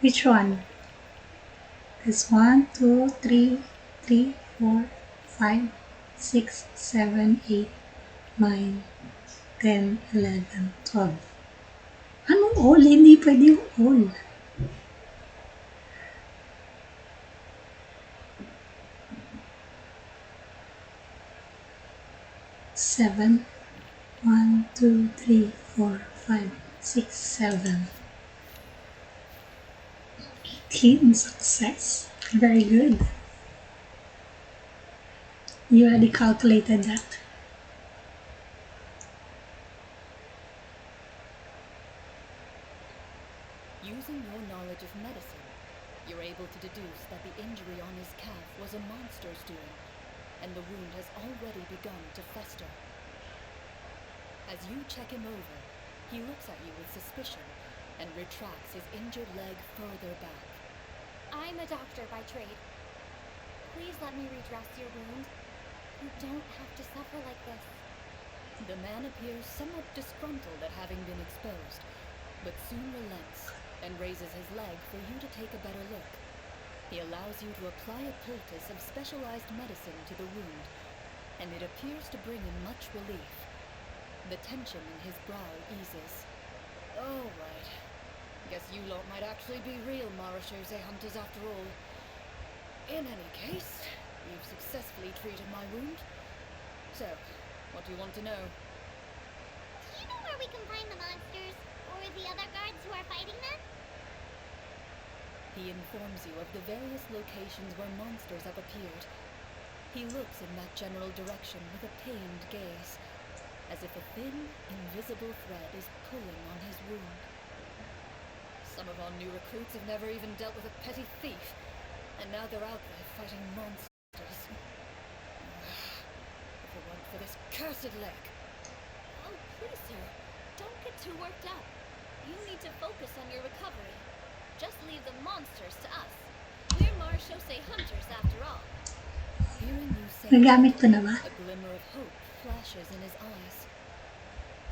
Which one? This 1, 2, 3, 3, 4, 5, 6, 7, 8, 9, 10, 11, 12. Anong all? Hindi pwede yung all. 7, 1, 2, 3, 4, 5, 6, 7. Team success. Very good. You already calculated that. Using your knowledge of medicine, you're able to deduce that the injury on his calf was a monster's doing, and the wound has already begun to fester. As you check him over, he looks at you with suspicion and retracts his injured leg further back. I'm a doctor by trade. Please let me redress your wound. You don't have to suffer like this. The man appears somewhat disgruntled at having been exposed, but soon relents and raises his leg for you to take a better look. He allows you to apply a poultice of specialized medicine to the wound, and it appears to bring him much relief. The tension in his brow eases. Oh, right. Guess you lot might actually be real Marechaussee hunters after all. In any case, you've successfully treated my wound. So, what do you want to know? Do you know where we can find the monsters? Or the other guards who are fighting them? He informs you of the various locations where monsters have appeared. He looks in that general direction with a pained gaze, as if a thin, invisible thread is pulling on his wound. Some of our new recruits have never even dealt with a petty thief, and now they're out there fighting monsters. If it weren't for this cursed leg. Oh, please, sir. Don't get too worked up. You need to focus on your recovery. Just leave the monsters to us. We're Marechaussee hunters after all. Hearing you say Nagamit ko na ba? a glimmer of hope flashes in his eyes.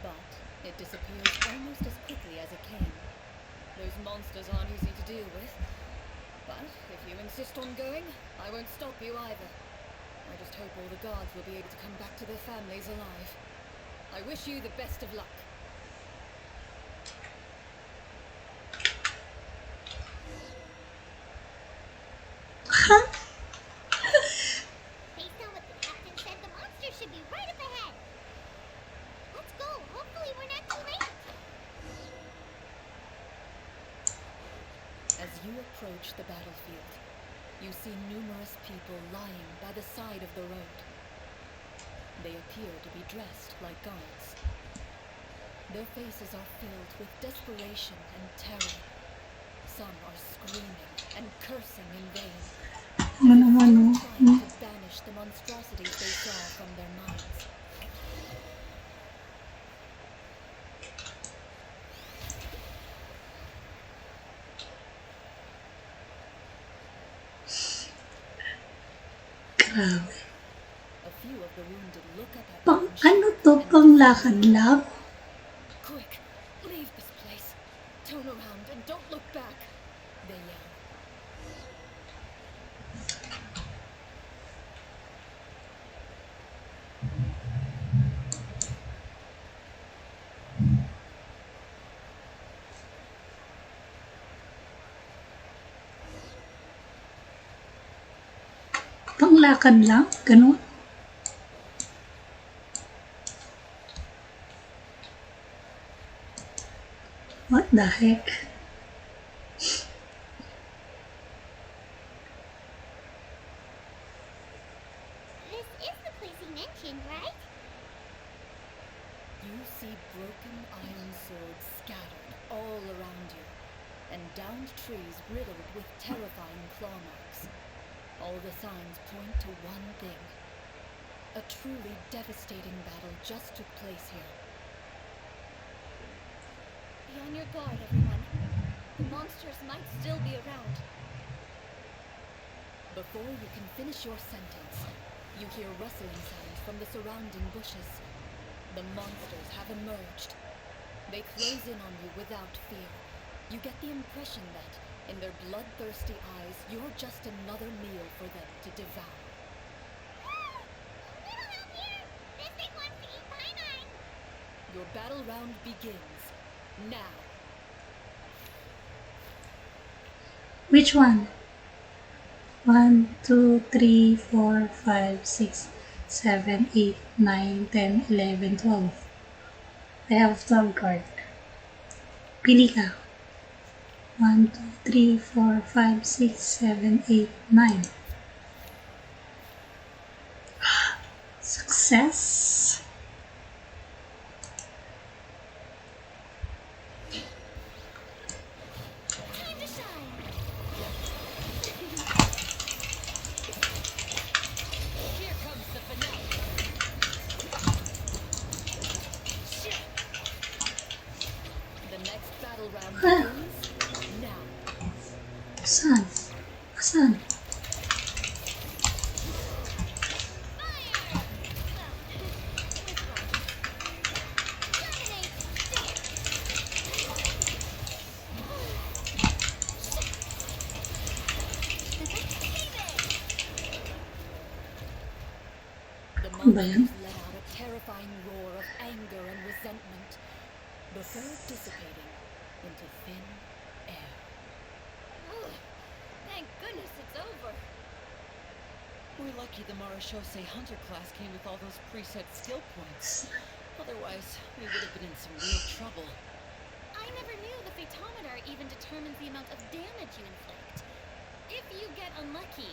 But it disappears almost as quickly as it came. Those monsters aren't easy to deal with. But if you insist on going, I won't stop you either. I just hope all the guards will be able to come back to their families alive. I wish you the best of luck. Based on what the captain said, the monster should be right up ahead. Let's go. Hopefully we're not too late. As you approach the battlefield, you see numerous people lying by the side of the road. They appear to be dressed like guards. Their faces are filled with desperation and terror. Some are screaming and cursing in vain, Ano naman, no? trying to banish the monstrosities they saw from their minds. Grabe. A few of the wounded look up at Pang you in shock ano to? and Pang lakad lang? Quick, leave this place. Turn around and don't look back, they yell. Pang lakad lang? Ganun? What the heck? This is the place he mentioned, right? You see broken iron swords scattered all around you, and downed trees riddled with terrifying claw marks. All the signs point to one thing. A truly devastating battle just took place here. Be on your guard, everyone. The monsters might still be around. Before you can finish your sentence, you hear rustling sounds from the surrounding bushes. The monsters have emerged. They close in on you without fear. You get the impression that, in their bloodthirsty eyes, you're just another meal for them to devour. Little help here. This thing wants to eat Paimon. Your battle round begins now. Which one? 1, 2, 3, 4, 5, 6, 7, 8, 9, 10, 11, 12. I have 12 cards. Pili ka. 1, 2, 3, 4, 5, 6, 7, 8, 9. Success! Time to shine. Here comes the finale. Shit. The next battle round Ah, begins now. saan? Asan? Fire! Well, with one. Dominate. There. Payback. The Ano ba yan? monsters let out a terrifying roar of anger and resentment before dissipating into thin air. Ugh. Thank goodness it's over. We're lucky the Marashose Hunter class came with all those preset skill points. Otherwise, we would have been in some real trouble. I never knew the photometer even determines the amount of damage you inflict. If you get unlucky,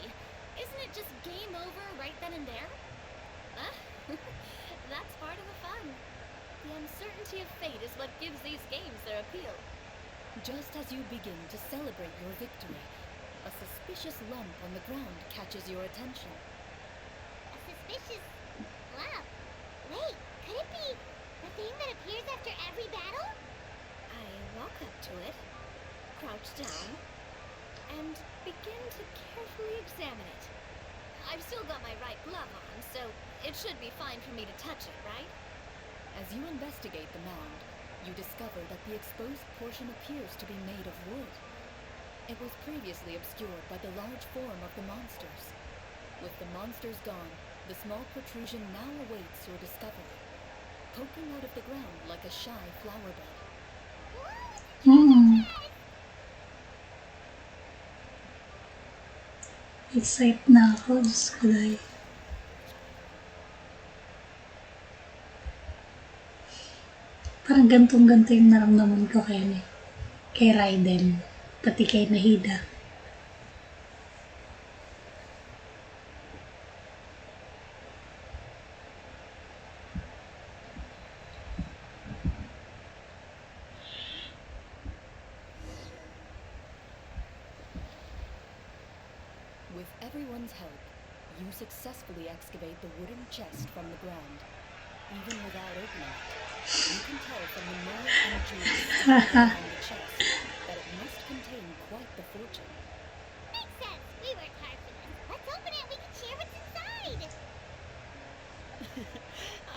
isn't it just game over right then and there? Huh? That's part of the fun. The uncertainty of fate is what gives these games their appeal. Just as you begin to celebrate your victory, a suspicious lump on the ground catches your attention. A suspicious lump. Wait, could it be the thing that appears after every battle? I walk up to it, crouch down, and begin to carefully examine it. I've still got my right glove on, so it should be fine for me to touch it, right? As you investigate the mound, you discover that the exposed portion appears to be made of wood. It was previously obscured by the large form of the monsters. With the monsters gone, the small protrusion now awaits your discovery, poking out of the ground like a shy flower bed. Hmm. Excited na ako. Diyos ko dahil. Parang gantong-ganto yung naramdaman ko kay Raiden, pati kay Nahida. With everyone's help, you successfully excavate the wooden chest from the ground. Even without opening it, you can tell from the mineral energy behind the chest that it must contain quite the fortune. Makes sense. We worked hard for this. Let's open it. We can share what's inside.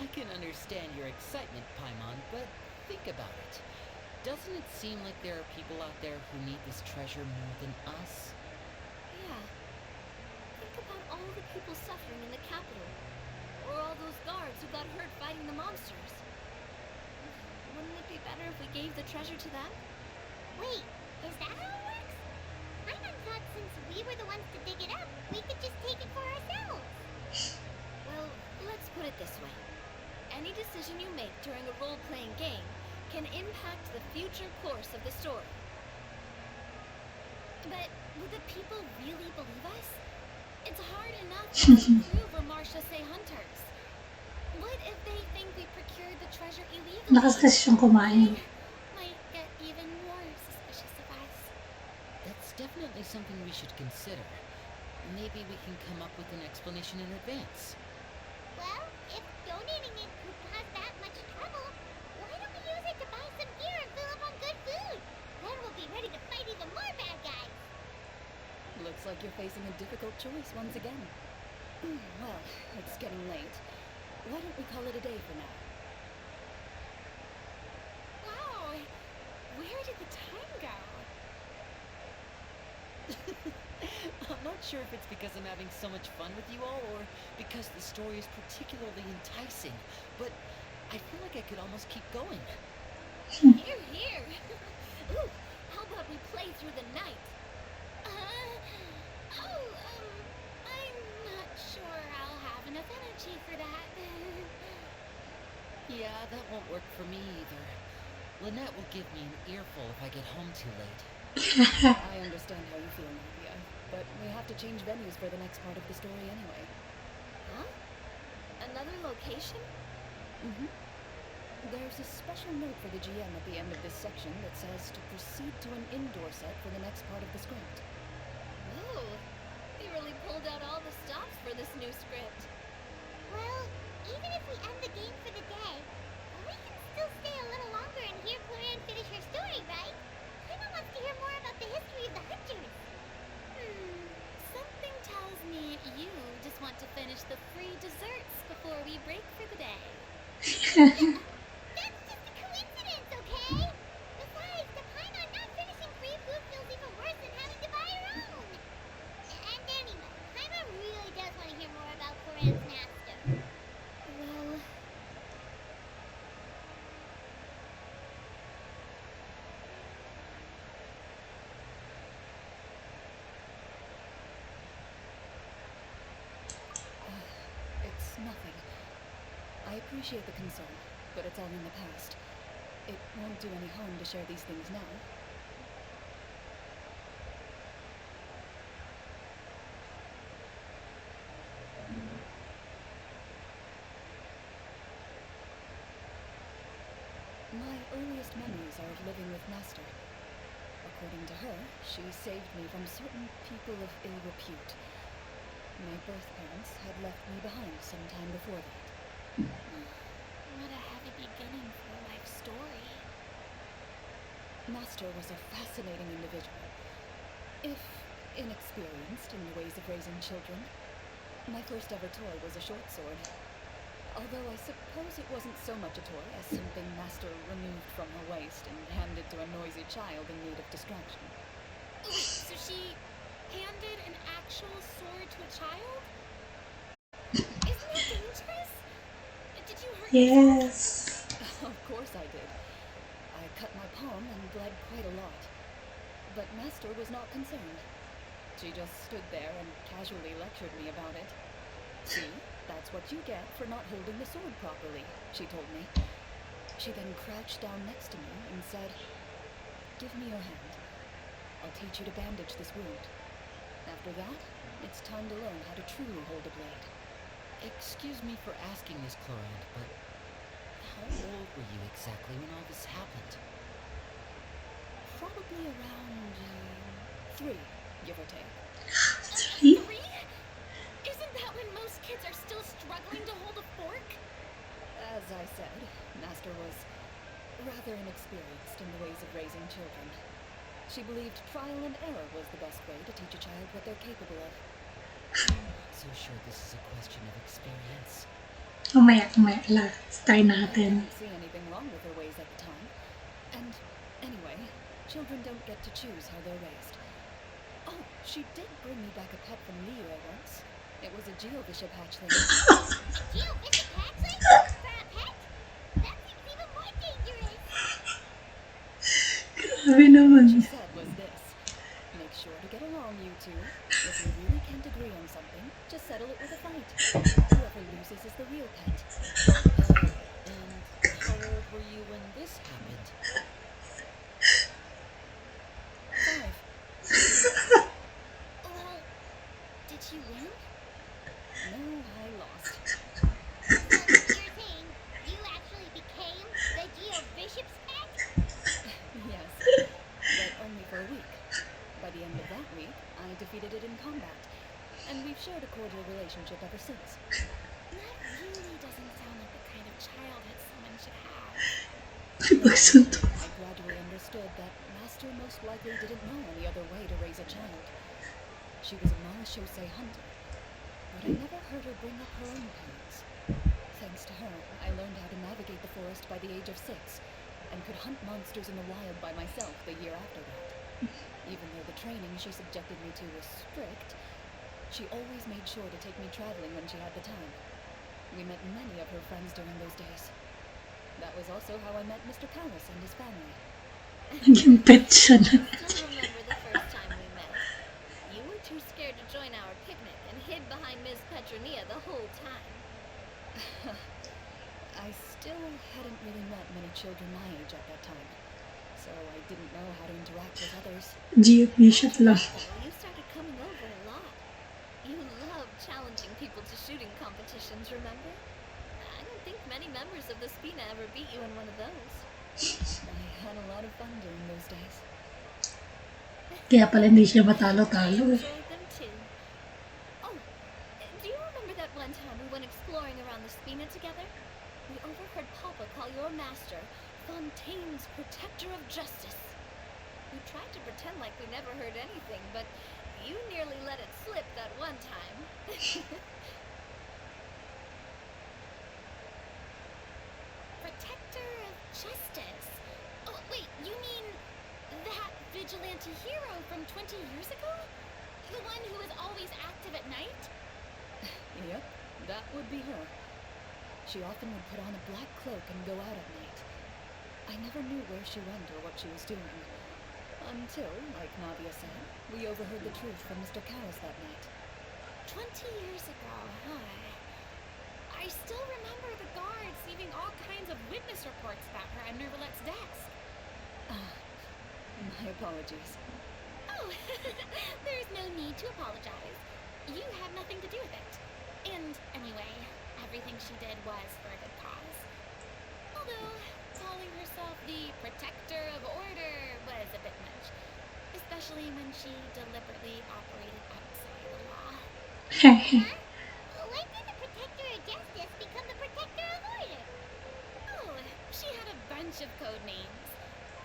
I can understand your excitement, Paimon, but think about it. Doesn't it seem like there are people out there who need this treasure more than us? Yeah. Think about all the people suffering in the capital. Or all those guards who got hurt fighting the monsters. Wouldn't it be better if we gave the treasure to them? Wait, is that how it works? Paimon thought since we were the ones to dig it up, we could just take it for ourselves. Well, let's put it this way. Any decision you make during a role-playing game can impact the future course of the story. But would the people really believe us? It's hard enough to prove we're Marshase hunters. What if they think we procured the treasure illegally? Lakas kasi siyang kumain. Might get even more suspicious of us. That's definitely something we should consider. Maybe we can come up with an explanation in advance. Well, if donating it could cause that much trouble, why don't we use it to buy some gear and fill up on good food? Then we'll be ready to fight even more bad guys. Looks like you're facing a difficult choice once again. Well, it's getting late. Why don't we call it a day for now? Wow, where did the time go? I'm not sure if it's because I'm having so much fun with you all or because the story is particularly enticing, but I feel like I could almost keep going. Here, here. Ooh, how about we play through the night? I'm not sure I'll have enough energy for that. Yeah, that won't work for me either. Lynette will give me an earful if I get home too late. I understand how you feel, Nadia, but we have to change venues for the next part of the story anyway. Huh? Another location? Mm-hmm. There's a special note for the GM at the end of this section that says to proceed to an indoor set for the next part of the script. Whoa. They really pulled out all the stops for this new script. Well, even if we end the game for the day, we can still stay a little longer and hear Clorinde finish her story, right? Paimon wants to hear more about the history of the hunters. Something tells me you just want to finish the free desserts before we break for the day. That's just a coincidence, okay? Besides, the Paimon not finishing free food feels even worse than having to buy her own. And anyway, Paimon really does want to hear more about Clorinde's master. Well, It's nothing. I appreciate the concern, but it's all in the past. It won't do any harm to share these things now. My earliest memories are of living with Master. According to her, she saved me from certain people of ill repute. My birth parents had left me behind some time before that. what a heavy beginning for a life story. Master was a fascinating individual. If inexperienced in the ways of raising children, my first ever toy was a short sword. Although I suppose it wasn't so much a toy as something Master removed from her waist and handed to a noisy child in need of distraction. Oh, wait, so she handed an actual sword to a child? Isn't that dangerous? Did you hurt yourself? Yes. Of course I did. I cut my palm and bled quite a lot. But Master was not concerned. She just stood there and casually lectured me about it. See, that's what you get for not holding the sword properly, she told me. She then crouched down next to me and said, "Give me your hand. I'll teach you to bandage this wound. After that, it's time to learn how to truly hold a blade." Excuse me for asking this, Clorinde, but how old were you exactly when all this happened? Probably around 3, give or take. 3? 3? Isn't that when most kids are still struggling to hold a fork? As I said, Master was rather inexperienced in the ways of raising children. She believed trial and error was the best way to teach a child what they're capable of. I'm not so sure this is a question of experience. Kumaya lang. Try I natin. didn't see anything wrong with her ways at the time. And anyway, children don't get to choose how they're raised. Oh, she did bring me back a pet from Leo once. It was a geobishop hatchling. Geobishop hatchling? For a pet? That seems even more dangerous. Grabe What she naman. said was this: make sure to get along, you two. If you really can't agree on something, just settle it with a fight. Whoever loses is the real pet. And how old were you when this happened? 5. Well, did you win? No, I lost. So you're saying you actually became the Geobishop's pet? Yes, but only for a week. By the end of that week, I defeated it in combat, and we've shared a cordial relationship ever since. That really doesn't sound like the kind of childhood someone should have. Pagsunto. I gradually understood that Master most likely didn't know any other way to raise a child. She was a marechaussee hunter, but I never heard her bring up her own parents. Thanks to her, I learned how to navigate the forest by the age of 6, and could hunt monsters in the wild by myself the year after that. Even though the training she subjected me to was strict, she always made sure to take me traveling when she had the time. We met many of her friends during those days. That was also how I met Mr. Callis and his family. Naging pet siya na. Still remember the first time we met. You were too scared to join our picnic and hid behind Ms. Petronia the whole time. I still hadn't really met many children my age at that time. didn't know how to interact with others. GFB shot lang. You started coming over a lot. You love challenging people to shooting competitions, remember? I don't think many members of the Spina ever beat you in one of those. I had a lot of fun during those days. Kaya pala hindi siya matalo-talo eh. Enjoyed them too. Oh, do you remember that one time we went exploring around the Spina together? We overheard Papa call your master Fontaine's protector of justice. We tried to pretend like we never heard anything, but you nearly let it slip that one time. Protector of justice. Oh, wait, you mean that vigilante hero from 20 years ago? The one who was always active at night? Yep, that would be her. She often would put on a black cloak and go out at night. I never knew where she went or what she was doing. Until, like Navia said, we overheard the truth from Mr. Cowles that night. 20 years ago, huh? I still remember the guards leaving all kinds of witness reports about her on Nervalette's desk. My apologies. Oh, there's no need to apologize. You had nothing to do with it. And anyway, everything she did was for a good cause. Although, calling herself the protector of order was a bit much. Especially when she deliberately operated outside the law. Hehe. When did the protector of justice become the protector of order? Oh, she had a bunch of code names.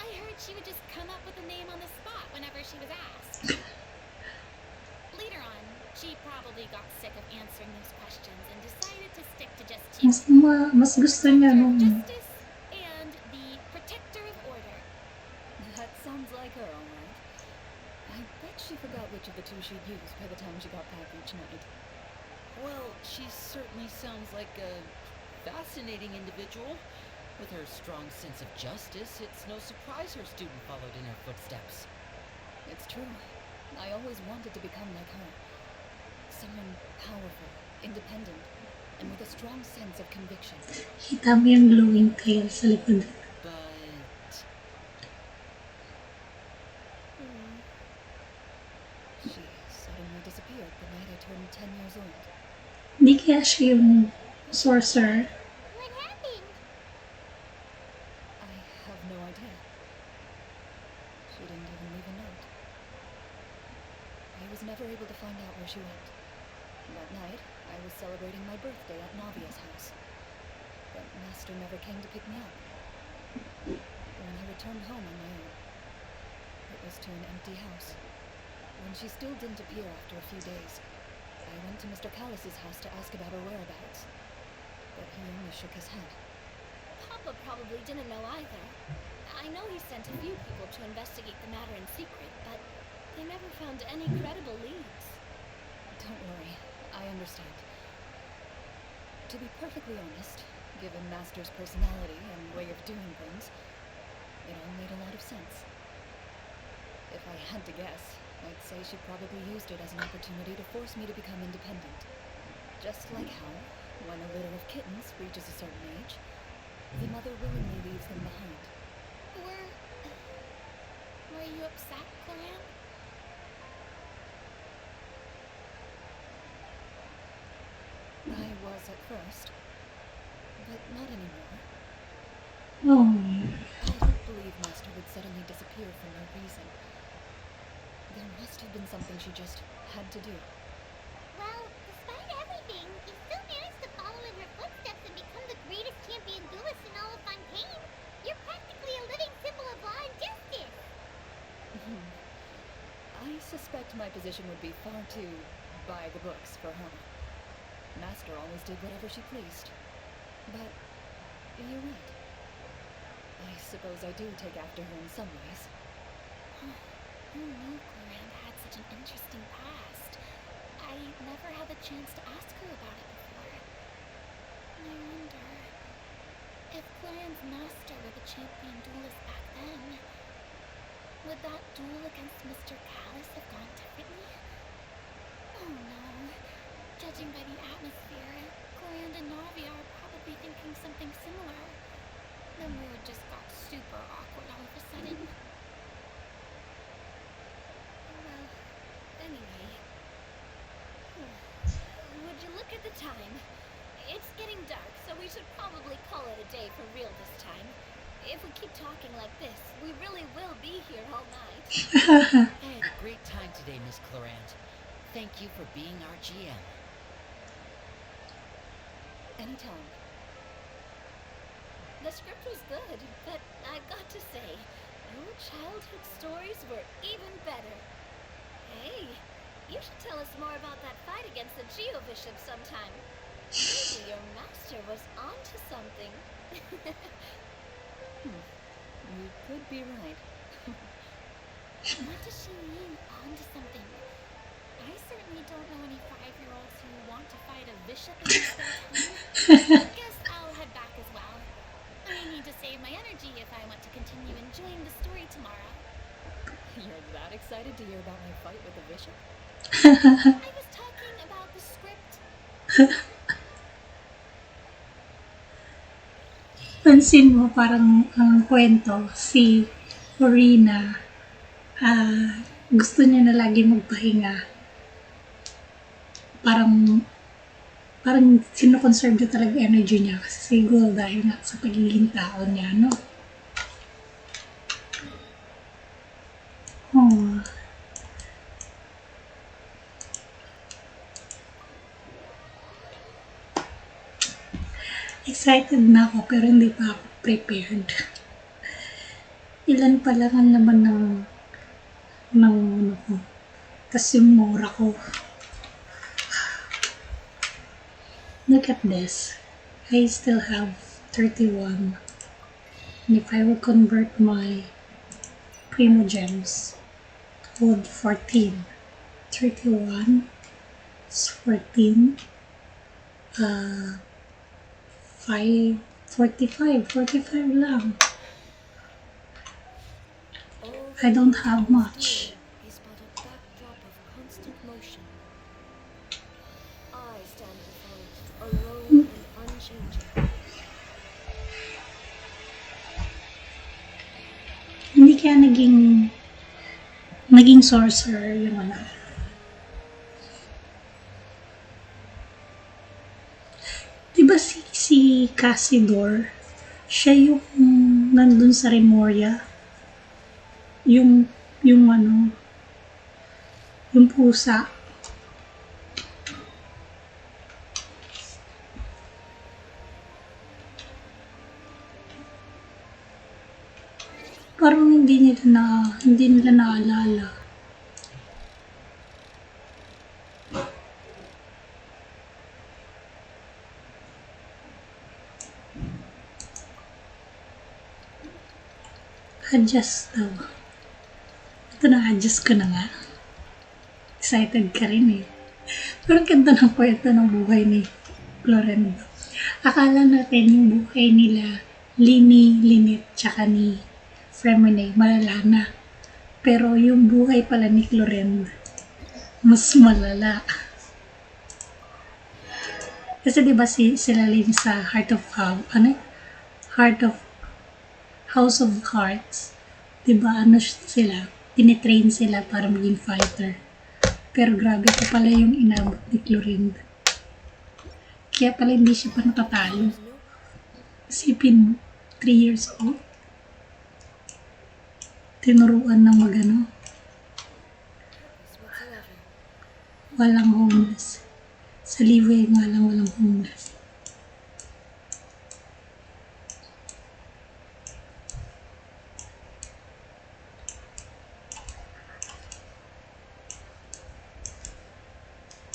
I heard she would just come up with a name on the spot whenever she was asked. Later on, she probably got sick of answering those questions and decided to stick to just two. Mas gusto niya Protector of nung justice and the protector of order. That sounds like her, all right. I bet she forgot which of the two she'd use by the time she got back each night. Well, she certainly sounds like a fascinating individual. With her strong sense of justice, it's no surprise her student followed in her footsteps. It's true. I always wanted to become like her. Someone powerful, independent, and with a strong sense of conviction. kita mo yung glowing tail sa likod. But She suddenly disappeared the night I turned 10 years old. Hindi kaya siya yung sorcerer. What happened? I have no idea. She didn't even leave a note. I was never able to find out where she went. That night, I was celebrating my birthday at Navia's house. But Master never came to pick me up. When I returned home on my own, it was to an empty house. When she still didn't appear after a few days, I went to Mr. Callus's house to ask about her whereabouts. But he only shook his head. Papa probably didn't know either. I know he sent a few people to investigate the matter in secret, but they never found any credible leads. Don't worry, I understand. To be perfectly honest, given Master's personality and way of doing things, it all made a lot of sense. If I had to guess, I'd say she probably used it as an opportunity to force me to become independent. Just like how, when a litter of kittens reaches a certain age, the mother willingly leaves them behind. Were you upset, Clorinde? I was at first, but not anymore. Oh. I don't believe Master would suddenly disappear for no reason. There must have been something she just had to do. Well, despite everything, you still managed to follow in her footsteps and become the greatest champion duelist in all of Fontaine. You're practically a living symbol of law and justice. I suspect my position would be far too by the books for her. Master always did whatever she pleased. But you're right. I suppose I do take after her in some ways. Who knew Clorinde had such an interesting past? I never had the chance to ask her about it before. I wonder if Clorinde's master were the champion duelist back then. Would that duel against Mr. Callus have gone differently? Oh no. Judging by the atmosphere, Clorinde and Navia are probably thinking something similar. The mood just got super awkward all of a sudden. day for real this time. If we keep talking like this, we really will be here all night. I had a great time today, Miss Clorinde. Thank you for being our GM. Anytime. The script was good, but I got to say, your childhood stories were even better. Hey, you should tell us more about that fight against the Geo-Bishop sometime. Maybe your master was onto something. You could be right. What does she mean, onto something? I certainly don't know any 5-year-olds who want to fight a bishop in their spare time. Guess I'll head back as well. I need to save my energy if I want to continue enjoying the story tomorrow. You're that excited to hear about my fight with the bishop? I was talking about the script. Pansin mo parang ang kwento si Corina, gusto niya na lagi magpahinga. Parang sinoconserve niya talaga energy niya kasi siguro dahil nga sa pagiging tao niya, no? Oh. Excited na ako pero hindi pa ako prepared. Ilan pa lang ang laman ng ano ko. Tas yung mura ko. Look at this. I still have 31. And if I will convert my Primo Gems to hold 14. 31 is 14. 45 lang. I don't have much. Is but a backdrop of constant motion. I stand before it, alone and unchanging. Hindi kaya naging sorcerer yung ano. Diba si Cassidor, siya yung nandun sa Remoria, yung ano, yung pusa. Parang hindi nila naalala. Adjust daw. Ito na-adjust ko na nga. Excited ka rin eh. Pero ang ganda ng kwento ng buhay ni Clorinde. Akala natin yung buhay nila Lini, Linit, tsaka ni Fremine, malala na. Pero yung buhay pala ni Clorinde, mas malala. Kasi diba sila Lin sa House of Hearts, diba sila, tinitrain sila para maging fighter. Pero grabe ko pala yung inabot ni Clorinde. Kaya pala hindi siya pa natatalo. Isipin mo, 3 years old. Tinuruan ng magano. Walang homeless. Sa Liwe nga lang walang homeless.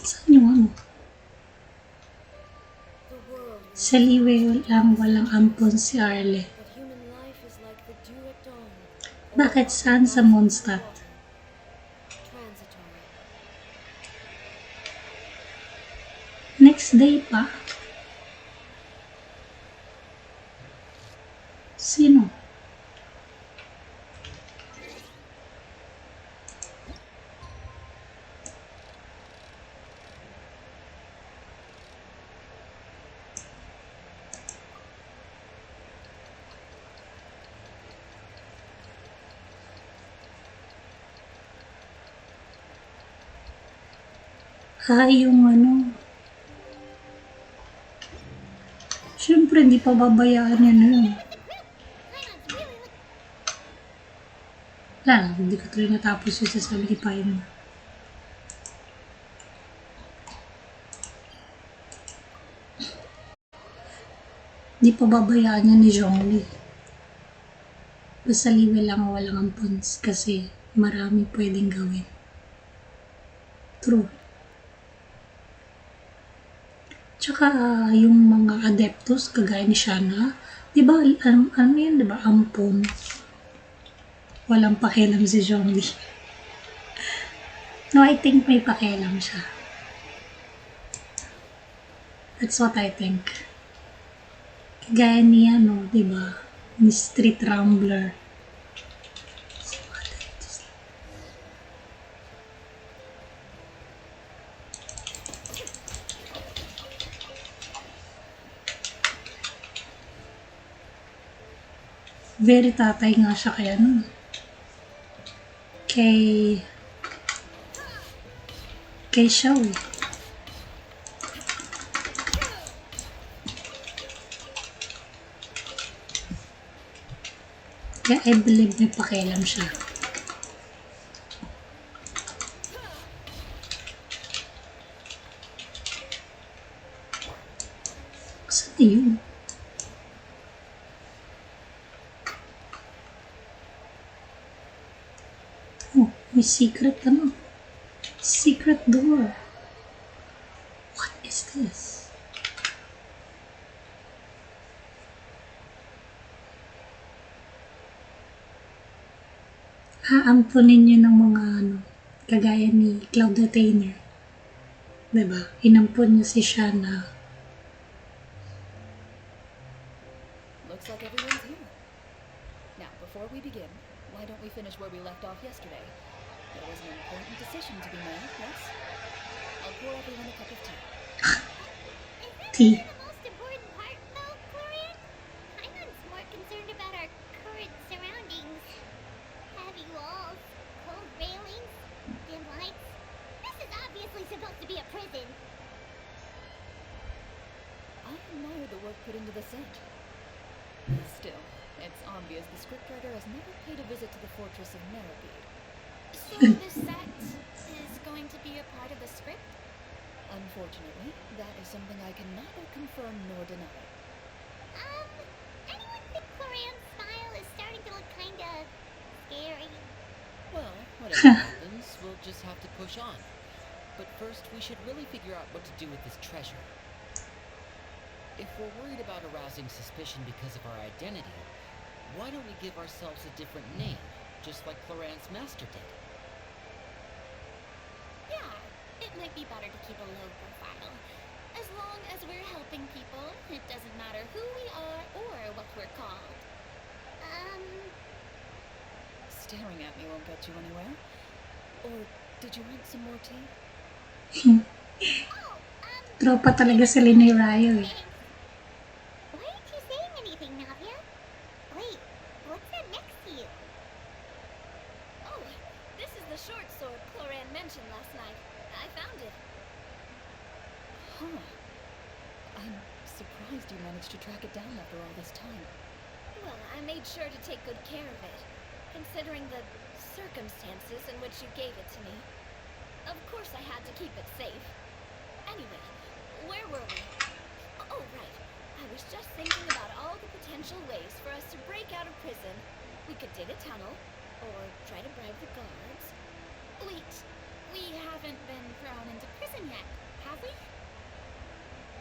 Saan yung ano? Sa Liwe lang walang ampon si Arle. But human life is like the dew at dawn. Bakit saan sa Mondstadt? Transitory. Next day pa? Sino? Yung ano. Siyempre, hindi pa babayaan yan yun. Paimon's really look. Wala lang, hindi ko tuloy natapos yung sasabi ni Paimon. Hindi pa babayaan yan ni Zhongli. Basta liwe lang walang ampons kasi marami pwedeng gawin. True. Tsaka yung mga adeptos kagaya ni Shanna, di ba, ano yan, di ba, ampon. Walang pakialam si Zhongli. No, I think may pakialam siya. That's what I think. Kagaya ni ano, di ba, ni Street Rambler. Very tatay nga siya kaya nun. Kay Xiao eh. Kaya I believe may pakialam siya. Saan na yun? Oh, may secret ano? Secret door. What is this? Haampunin niyo ng mga ano, kagaya ni Cloud Retainer. Diba? Inampun niya si Shanna. Looks like everyone's here. Now, before we begin, why don't we finish where we left off yesterday? There was an important decision to be made, yes? I'll pour everyone a cup of tea. Tea. The most important part, though, Clorinde? Paimon's more concerned about our current surroundings. Heavy walls, cold railings, dim lights. This is obviously supposed to be a prison. I admire the work put into the set. Still, it's obvious the scriptwriter has never paid a visit to the fortress of Meribid. So this set is going to be a part of the script? Unfortunately, that is something I can neither confirm nor deny. Anyone think Clorinde's smile is starting to look kinda scary? Well, whatever happens, we'll just have to push on. But first, we should really figure out what to do with this treasure. If we're worried about arousing suspicion because of our identity, why don't we give ourselves a different name, just like Clorinde's master did? Yeah, it might be better to keep a low profile. As long as we're helping people, it doesn't matter who we are or what we're called. Staring at me won't get you anywhere. Or did you want some more tea? Tropa talaga sila ni Ryo eh. Why aren't you saying anything, Navia? Wait, what's that next to you? Oh, this is the short sword Clorinde mentioned last night. I found it. Huh. I'm surprised you managed to track it down after all this time. Well, I made sure to take good care of it, considering the circumstances in which you gave it to me. Of course I had to keep it safe. Anyway, where were we? Oh, right. I was just thinking about all the potential ways for us to break out of prison. We could dig a tunnel, or try to bribe the guards. Wait, we haven't been thrown into prison yet, have we?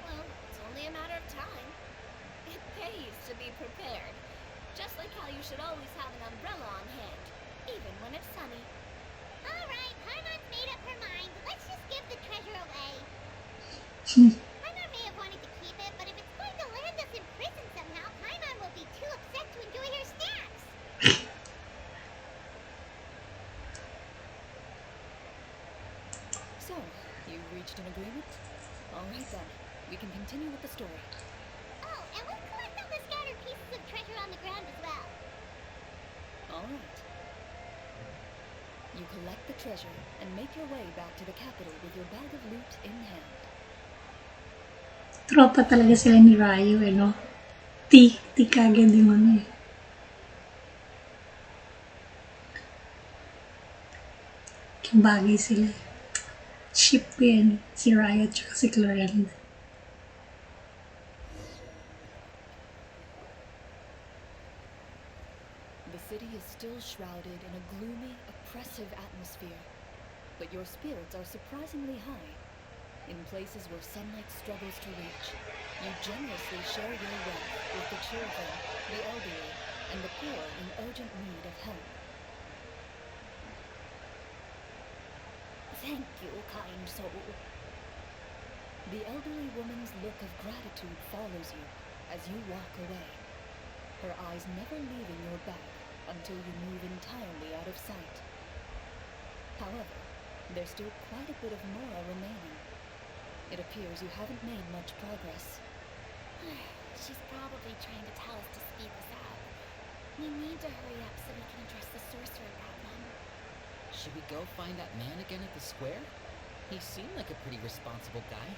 Well, it's only a matter of time. It pays to be prepared. Just like how you should always have an umbrella on hand, even when it's sunny. Alright, Paimon's made up her mind. Let's just give the treasure away. Paimon may have wanted to keep it, but if it's going to land us in prison somehow, Paimon will be too upset to enjoy her snacks. So, you reached an agreement? Alright then, we can continue with the story. Oh, and we'll collect all the scattered pieces of treasure on the ground as well. Alright. You collect the treasure and make your way back to the capital with your bag of loot in hand. Tropa talaga sila ni Ryo eh, no? T kagad yung ano eh. Bagay sila eh. Ship ko yan. Si Riot tsaka si Clorinde. The city is still shrouded in a gloomy, oppressive atmosphere, but your spirits are surprisingly high. In places where sunlight struggles to reach, you generously share your wealth with the children, the elderly, and the poor in urgent need of help. Thank you, kind soul. The elderly woman's look of gratitude follows you as you walk away, her eyes never leaving your back until you move entirely out of sight. However, there's still quite a bit of Mora remaining. It appears you haven't made much progress. She's probably trying to tell us to speed this up. We need to hurry up so we can address the sorcerer problem. Should we go find that man again at the square? He seemed like a pretty responsible guy.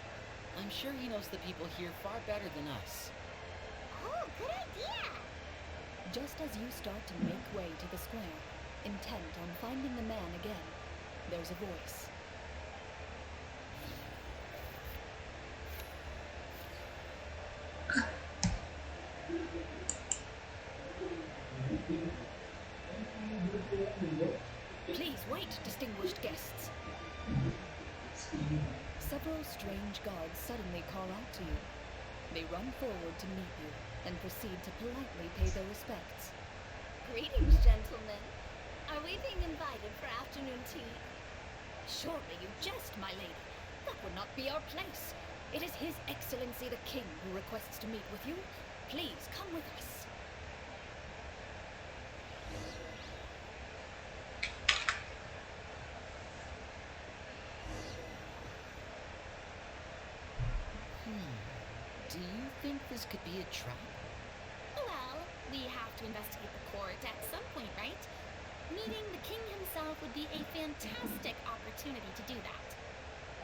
I'm sure he knows the people here far better than us. Oh, good idea! Just as you start to make way to the square, intent on finding the man again, there's a voice. Please wait, distinguished guests. Several strange guards suddenly call out to you. They run forward to meet you and proceed to politely pay their respects. Greetings, gentlemen. Are we being invited for afternoon tea? Surely you jest, my lady. That would not be our place. It is His Excellency the King who requests to meet with you. Please come with us. Do you think this could be a trap? Well, we have to investigate the court at some point, right? Meeting the king himself would be a fantastic opportunity to do that.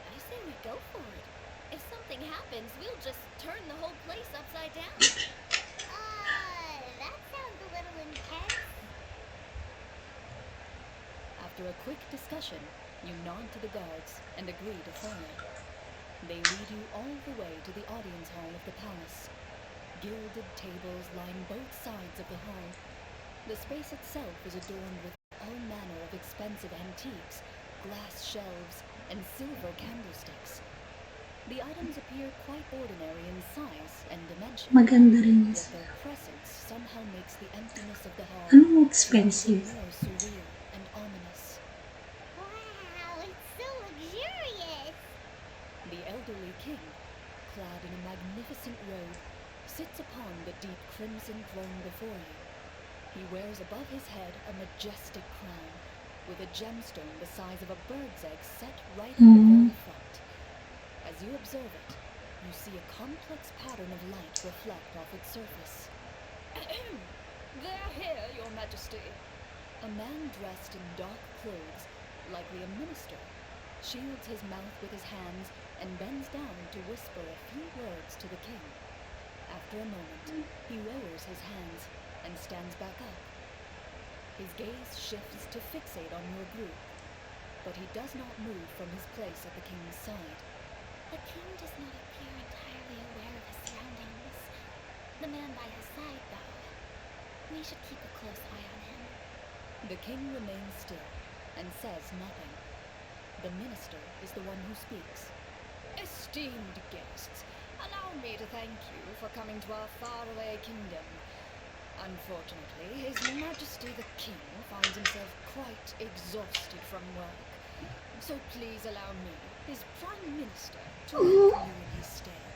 I say we go for it. If something happens, we'll just turn the whole place upside down. That sounds a little intense. After a quick discussion, you nod to the guards and agree to follow. They lead you all the way to the audience hall of the palace. Gilded tables line both sides of the hall. The space itself is adorned with all manner of expensive antiques, glass shelves, and silver candlesticks. The items appear quite ordinary in size and dimension, Maganda rin yet yun. their presence somehow makes the emptiness of the hall Anong expensive? more surreal and ominous. Wow, it's so luxurious. The elderly king, clad in a magnificent robe, sits upon the deep crimson throne before you. He wears above his head a majestic crown, with a gemstone the size of a bird's egg set right at the very front. As you observe it, you see a complex pattern of light reflect off its surface. They're here, Your Majesty. A man dressed in dark clothes, likely a minister, shields his mouth with his hands and bends down to whisper a few words to the king. After a moment, he lowers his hands and stands back up. His gaze shifts to fixate on your group, but he does not move from his place at the king's side. The king does not appear entirely aware of his surroundings. The man by his side, though. We should keep a close eye on him. The king remains still and says nothing. The minister is the one who speaks. Esteemed guests, allow me to thank you for coming to our faraway kingdom. Unfortunately, His Majesty the King finds himself quite exhausted from work. So please allow me, his Prime Minister, to welcome you in his stead.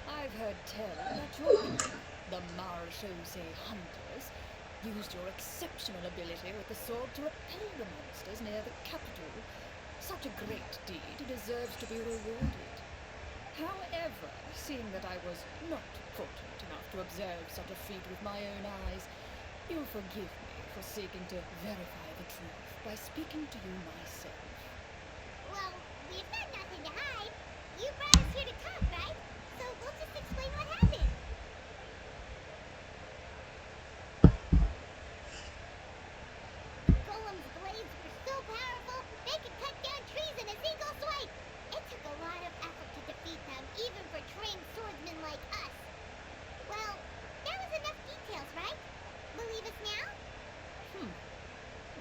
I've heard tell that your people, the Marechaussee Hunters, used your exceptional ability with the sword to repel the monsters near the capital. Such a great deed deserves to be rewarded. However, seeing that I was not fortunate enough to observe such a feat with my own eyes, you'll forgive me for seeking to verify the truth by speaking to you myself. Well, we've got nothing to hide. You brought us here to talk, right? So we'll just explain what happened. right? Believe us now?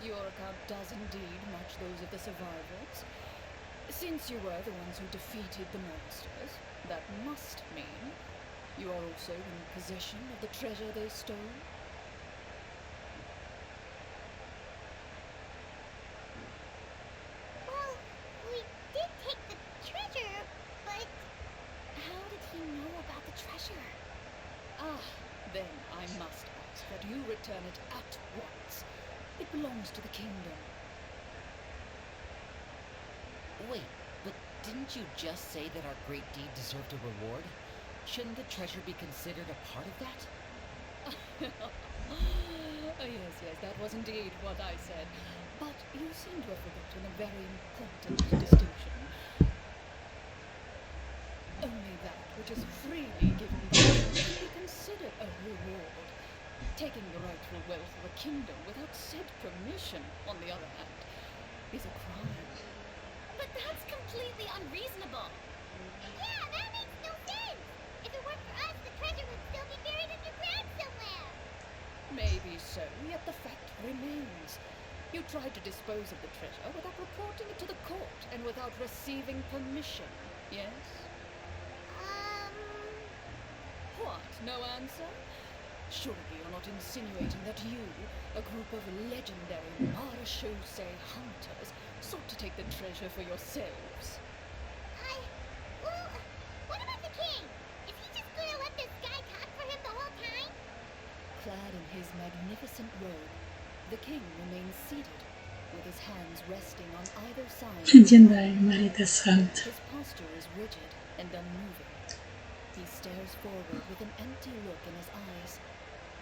Your account does indeed match those of the survivors. Since you were the ones who defeated the monsters, that must mean you are also in possession of the treasure they stole. Well, we did take the treasure, but how did he know about the treasure? Then I must ask that you return it at once. It belongs to the kingdom. Wait, but didn't you just say that our great deed deserved a reward? Shouldn't the treasure be considered a part of that? Yes, that was indeed what I said. But you seem to have forgotten a very important distinction. Only that which is freely given to you can be considered a reward. Taking the rightful wealth of a kingdom without said permission, on the other hand, is a crime. But that's completely unreasonable. Yeah, that makes no sense! If it weren't for us, the treasure would still be buried underground somewhere! Maybe so, yet the fact remains. You tried to dispose of the treasure without reporting it to the court and without receiving permission, yes? What, no answer? Surely you're not insinuating that you, a group of legendary Marechaussee hunters, sought to take the treasure for yourselves? Well, what about the king? Is he just gonna let this guy talk for him the whole time? Clad in his magnificent robe, the king remains seated, with his hands resting on either side. Legendary Maritas Hunt. His posture is rigid and unmoving. He stares forward with an empty look in his eyes,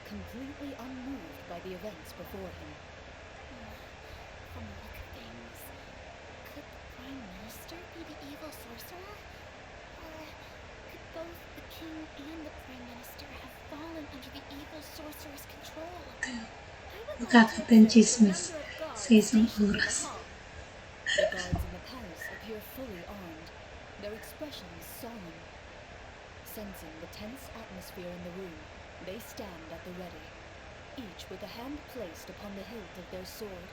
completely unmoved by the events before him. From the look of things, could the Prime Minister be the evil sorcerer? Or could both the King and the Prime Minister have fallen under the evil sorcerer's control? Nakakaten chismis sa isang oras. The guards in the palace appear fully armed, their expressions solemn. Sensing the tense atmosphere in the room, they stand at the ready, each with a hand placed upon the hilt of their sword,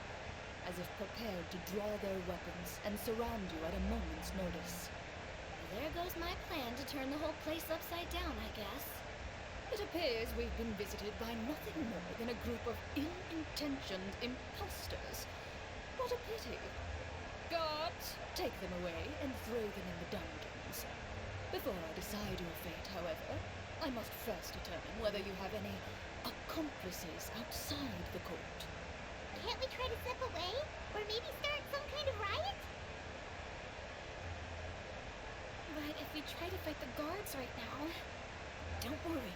as if prepared to draw their weapons and surround you at a moment's notice. There goes my plan to turn the whole place upside down, I guess. It appears we've been visited by nothing more than a group of ill-intentioned imposters. What a pity. Guards, take them away and throw them in the dungeons. Before I decide your fate, however, I must first determine whether you have any accomplices outside the court. Can't we try to slip away? Or maybe start some kind of riot? But if we try to fight the guards right now... Don't worry.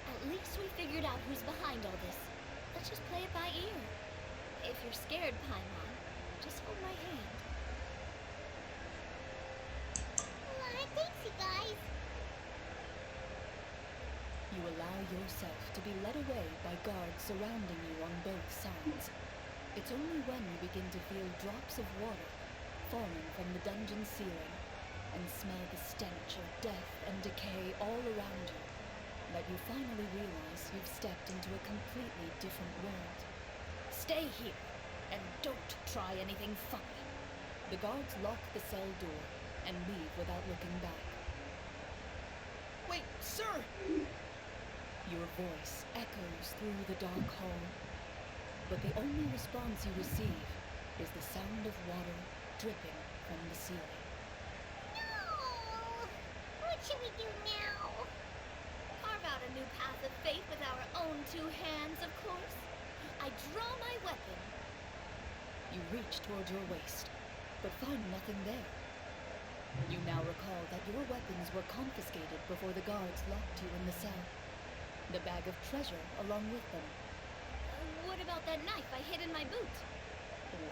At least we figured out who's behind all this. Let's just play it by ear. If you're scared, Paimon, just hold my hand. Thanks, you guys. You allow yourself to be led away by guards surrounding you on both sides. It's only when you begin to feel drops of water falling from the dungeon ceiling and smell the stench of death and decay all around you that you finally realize you've stepped into a completely different world. Stay here, and don't try anything funny. The guards lock the cell door and leave without looking back. Wait, sir! Your voice echoes through the dark hall, but the only response you receive is the sound of water dripping from the ceiling. No! What should we do now? Carve out a new path of faith with our own two hands, of course. I draw my weapon. You reach toward your waist, but find nothing there. You now recall that your weapons were confiscated before the guards locked you in the cell. The bag of treasure along with them. What about that knife I hid in my boot?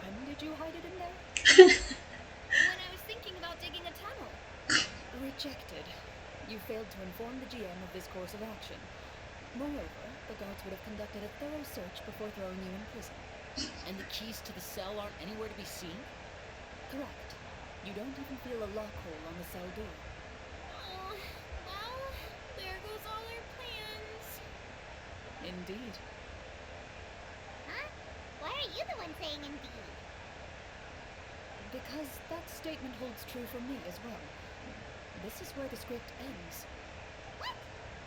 When did you hide it in there? When I was thinking about digging a tunnel. Rejected. You failed to inform the GM of this course of action. Moreover, the guards would have conducted a thorough search before throwing you in prison. And the keys to the cell aren't anywhere to be seen? Correct. You don't even feel a lock hole on the cell door. Oh, well, there goes all our plans. Indeed. Huh? Why are you the one saying indeed? Because that statement holds true for me as well. This is where the script ends. What?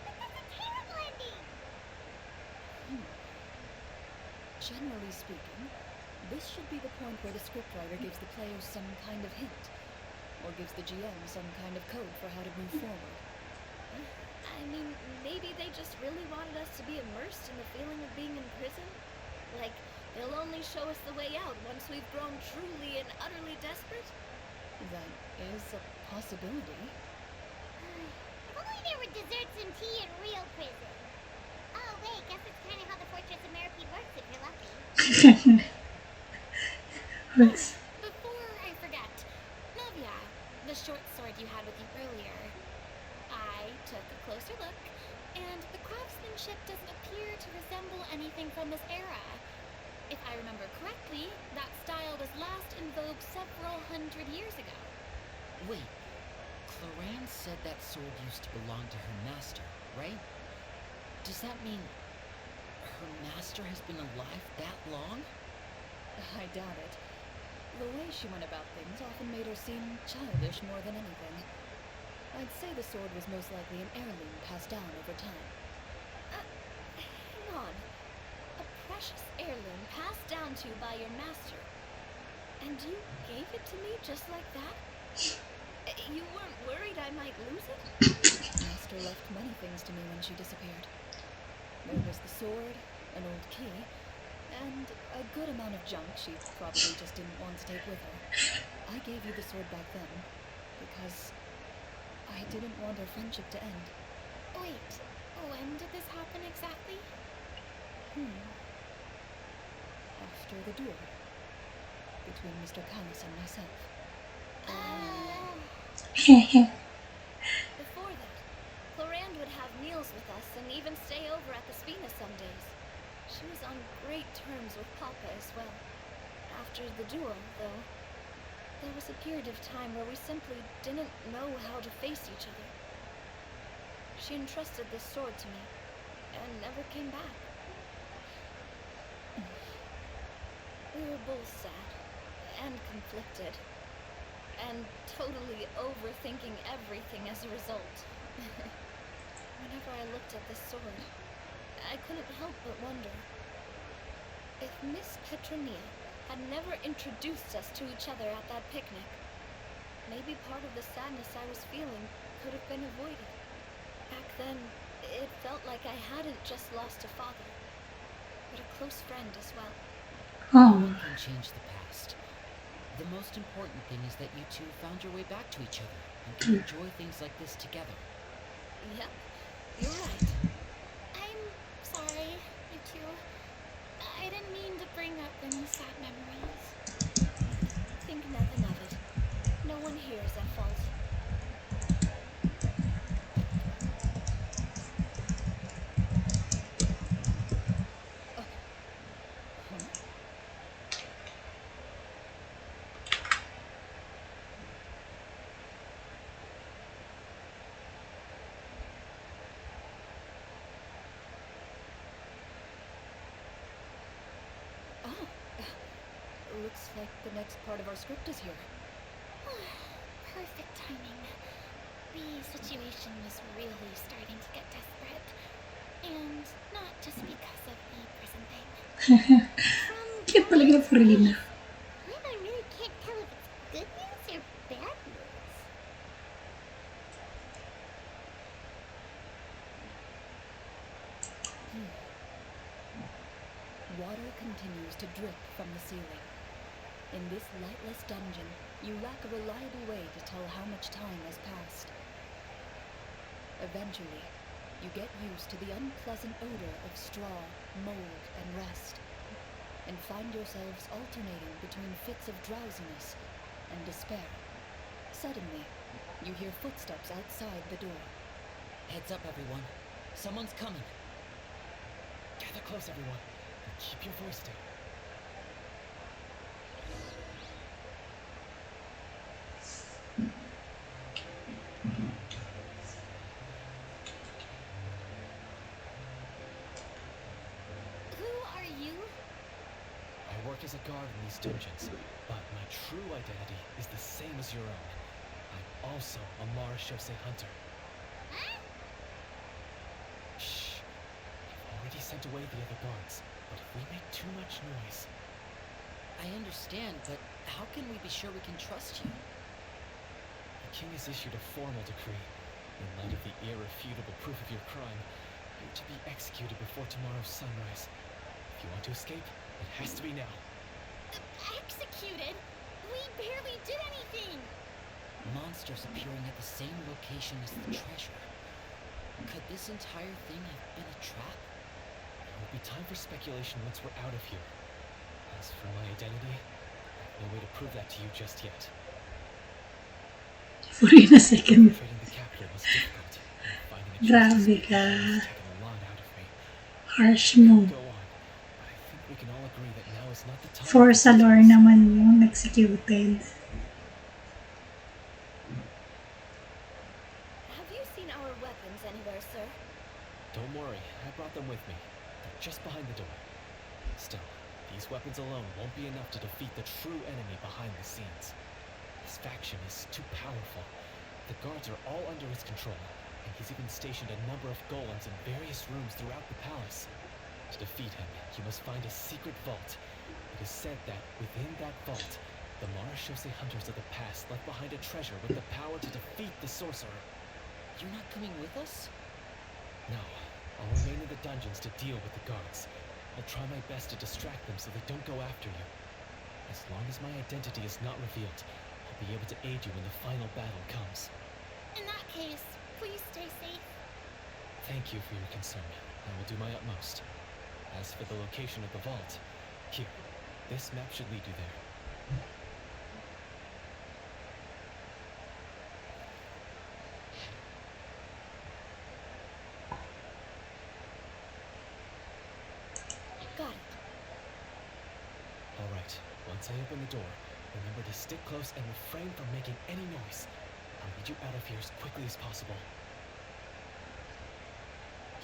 But that's a terrible ending! Generally speaking, this should be the point where the scriptwriter gives the players some kind of hint, or gives the GM some kind of code for how to move forward. I mean, maybe they just really wanted us to be immersed in the feeling of being in prison. Like, they'll only show us the way out once we've grown truly and utterly desperate. That is a possibility. If only there were desserts and tea in real prison. Oh wait, guess it's kind of how the Fortress of Mirapede works if you're lucky. Yes. Before I forget, Navia, the short sword you had with you earlier, I took a closer look, and the craftsmanship doesn't appear to resemble anything from this era. If I remember correctly, that style was last in vogue several hundred years ago. Wait, Clorinde said that sword used to belong to her master, right? Does that mean her master has been alive that long? I doubt it. The way she went about things often made her seem childish more than anything. I'd say the sword was most likely an heirloom passed down over time. Hang on. A precious heirloom passed down to you by your master. And you gave it to me just like that? You weren't worried I might lose it? Master left many things to me when she disappeared. There was the sword, an old key, and a good amount of junk she probably just didn't want to take with her. I gave you the sword back then because I didn't want our friendship to end. Wait, when did this happen exactly? After the duel between Mr. Callis and myself. Before that, Clorinde would have meals with us and even stay over at the Spina some days. She was on great terms with Papa as well. After the duel, though, there was a period of time where we simply didn't know how to face each other. She entrusted this sword to me, and never came back. We were both sad, and conflicted, and totally overthinking everything as a result. Whenever I looked at this sword, I couldn't help but wonder if Miss Petronia had never introduced us to each other at that picnic. Maybe part of the sadness I was feeling could have been avoided. Back then, it felt like I hadn't just lost a father, but a close friend as well. No one can change the past. The most important thing is that you two found your way back to each other and can enjoy things like this together. Yep, you're right. I'm sorry, you two. I didn't mean to bring up any sad memories. Think nothing of it. No one here is at fault. Looks like the next part of our script is here. Perfect timing. The situation was really starting to get desperate. And not just because of the prison thing. Cute talaga na Farina. I really can't tell if it's good news or bad news. Water continues to drip from the ceiling. In this lightless dungeon, you lack a reliable way to tell how much time has passed. Eventually, you get used to the unpleasant odor of straw, mold, and rust, and find yourselves alternating between fits of drowsiness and despair. Suddenly, you hear footsteps outside the door. Heads up, everyone. Someone's coming. Gather close, everyone, and keep your voice down. as a guard in these dungeons, but my true identity is the same as your own. I'm also a Marashose hunter. Huh? Shh. I've already sent away the other guards, but if we make too much noise... I understand, but how can we be sure we can trust you? The king has issued a formal decree. In light of the irrefutable proof of your crime, you're to be executed before tomorrow's sunrise. If you want to escape, it has to be now. Executed? We barely did anything! Monsters appearing at the same location as the treasure. Could this entire thing have been a trap? There will be time for speculation once we're out of here. As for my identity, I have no way to prove that to you just yet. For in a second. Trading the capital was difficult, and finding a Grabe chance to escape ka. has taken a lot out of me. Harsh mo. Go on, but I think we can all agree that now is not the time. For sa lore naman yung executed. Have you seen our weapons anywhere, sir? Don't worry, I brought them with me. They're just behind the door. Still, these weapons alone won't be enough to defeat the true enemy behind the scenes. His faction is too powerful. The guards are all under his control, and he's even stationed a number of golems in various rooms throughout the palace. To defeat him, you must find a secret vault. It is said that within that vault, the Marashose hunters of the past left behind a treasure with the power to defeat the sorcerer. You're not coming with us? No, I'll remain in the dungeons to deal with the guards. I'll try my best to distract them so they don't go after you. As long as my identity is not revealed, I'll be able to aid you when the final battle comes. In that case, please stay safe. Thank you for your concern. I will do my utmost. As for the location of the vault, here, this map should lead you there. Got it. All right, once I open the door, remember to stick close and refrain from making any noise. I'll lead you out of here as quickly as possible.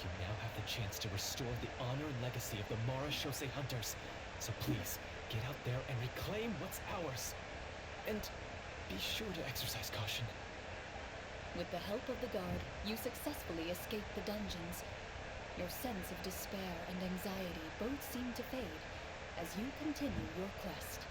You now have the chance to restore the honor and legacy of the Marashose hunters. So please, get out there and reclaim what's ours. And be sure to exercise caution. With the help of the guard, you successfully escape the dungeons. Your sense of despair and anxiety both seem to fade as you continue your quest.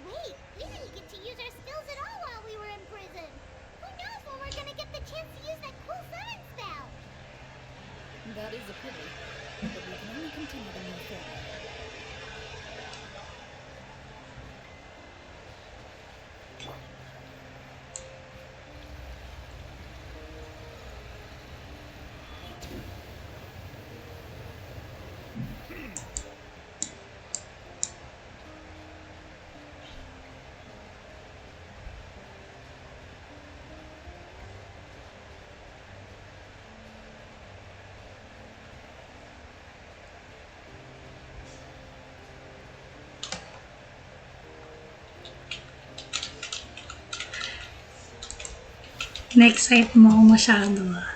Wait, we didn't get to use our skills at all while we were in prison. Who knows when we're gonna get the chance to use that cool summon spell? That is a pity, but we can only continue to move forward. Na-excite mo ako masyado ah.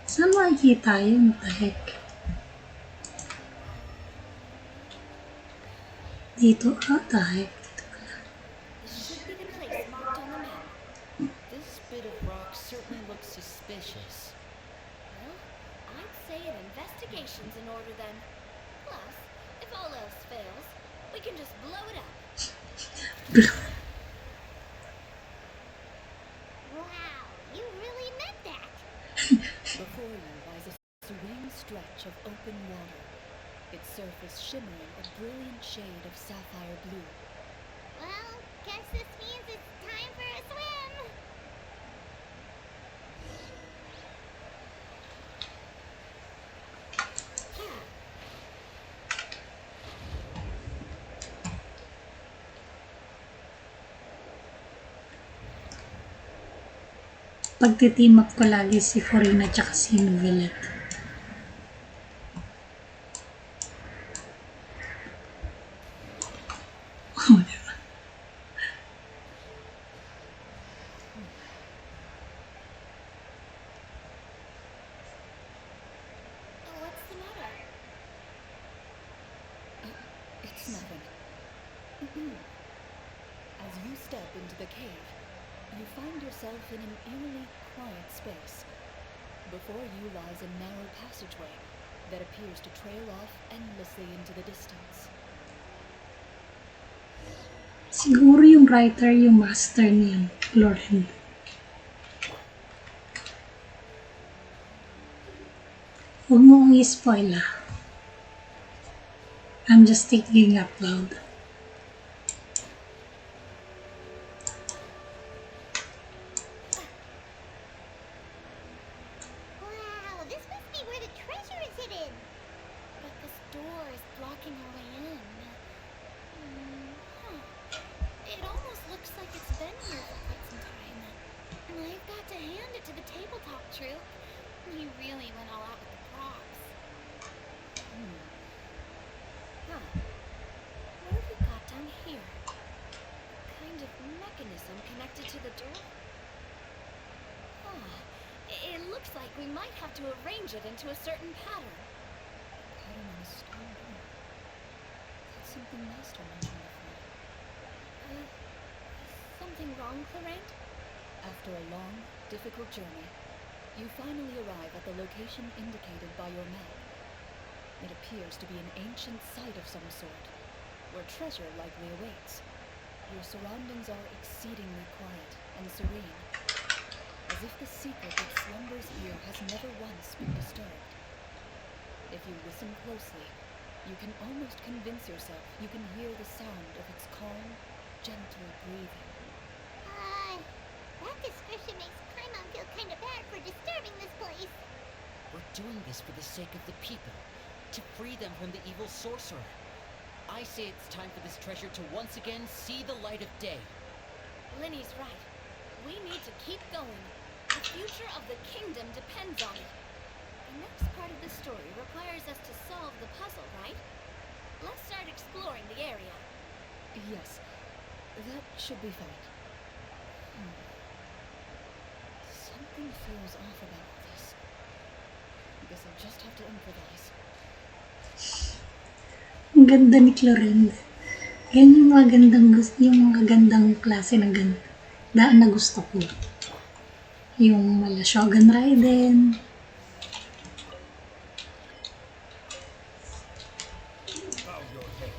Saan makikita yun? What the heck? Dito? What the heck? This should be the place marked on the map. This bit of rock certainly looks suspicious. Well, I'd say an investigation's in order then. Plus, if all else fails, we can just blow it up. Wow, you really meant that. Before you lies a serene stretch of open water, its surface shimmering a brilliant shade of sapphire blue. Well, guess this means it's time for a swim. pagtiteam up ko lagi si Corina tsaka si Novelette. Oh, diba? What's the matter? It's nothing. As you step into the cave, you find yourself in an eerily quiet space. Before you lies a narrow passageway that appears to trail off endlessly into the distance. Siguro yung writer yung master niyan, Clorinde. Huwag mo akong i-spoil ah. I'm just thinking out loud. Wow, this must be where the treasure is hidden. But this door is blocking our way in. Huh. It almost looks like it's been here for quite some time. I've got to hand it to the tabletop troupe. They really went all out with the props. Huh. What have we got down here? Kind of mechanism connected to the door? Huh. It looks like we might have to arrange it into a certain pattern. Pattern on a stone door. That's something Master mentioned before. Something wrong, Clorinde? After a long, difficult journey, you finally arrive at the location indicated by your map. It appears to be an ancient site of some sort, where treasure likely awaits. Your surroundings are exceedingly quiet and serene, as if the secret that slumbers here has never once been disturbed. If you listen closely, you can almost convince yourself you can hear the sound of its calm, gentle breathing. That description makes Paimon feel kind of bad for disturbing this place. We're doing this for the sake of the people, to free them from the evil sorcerer. I say it's time for this treasure to once again see the light of day. Linny's right. We need to keep going. The future of the kingdom depends on it. The next part of the story requires us to solve the puzzle, right? Let's start exploring the area. Yes, that should be fine. Something feels off about all this. I guess I'll just have to improvise. Ang ganda ni Clorinde. Yan yung mga gandang klase ng daan na gusto ko. Yung mala Shogun Raiden. Bow your head.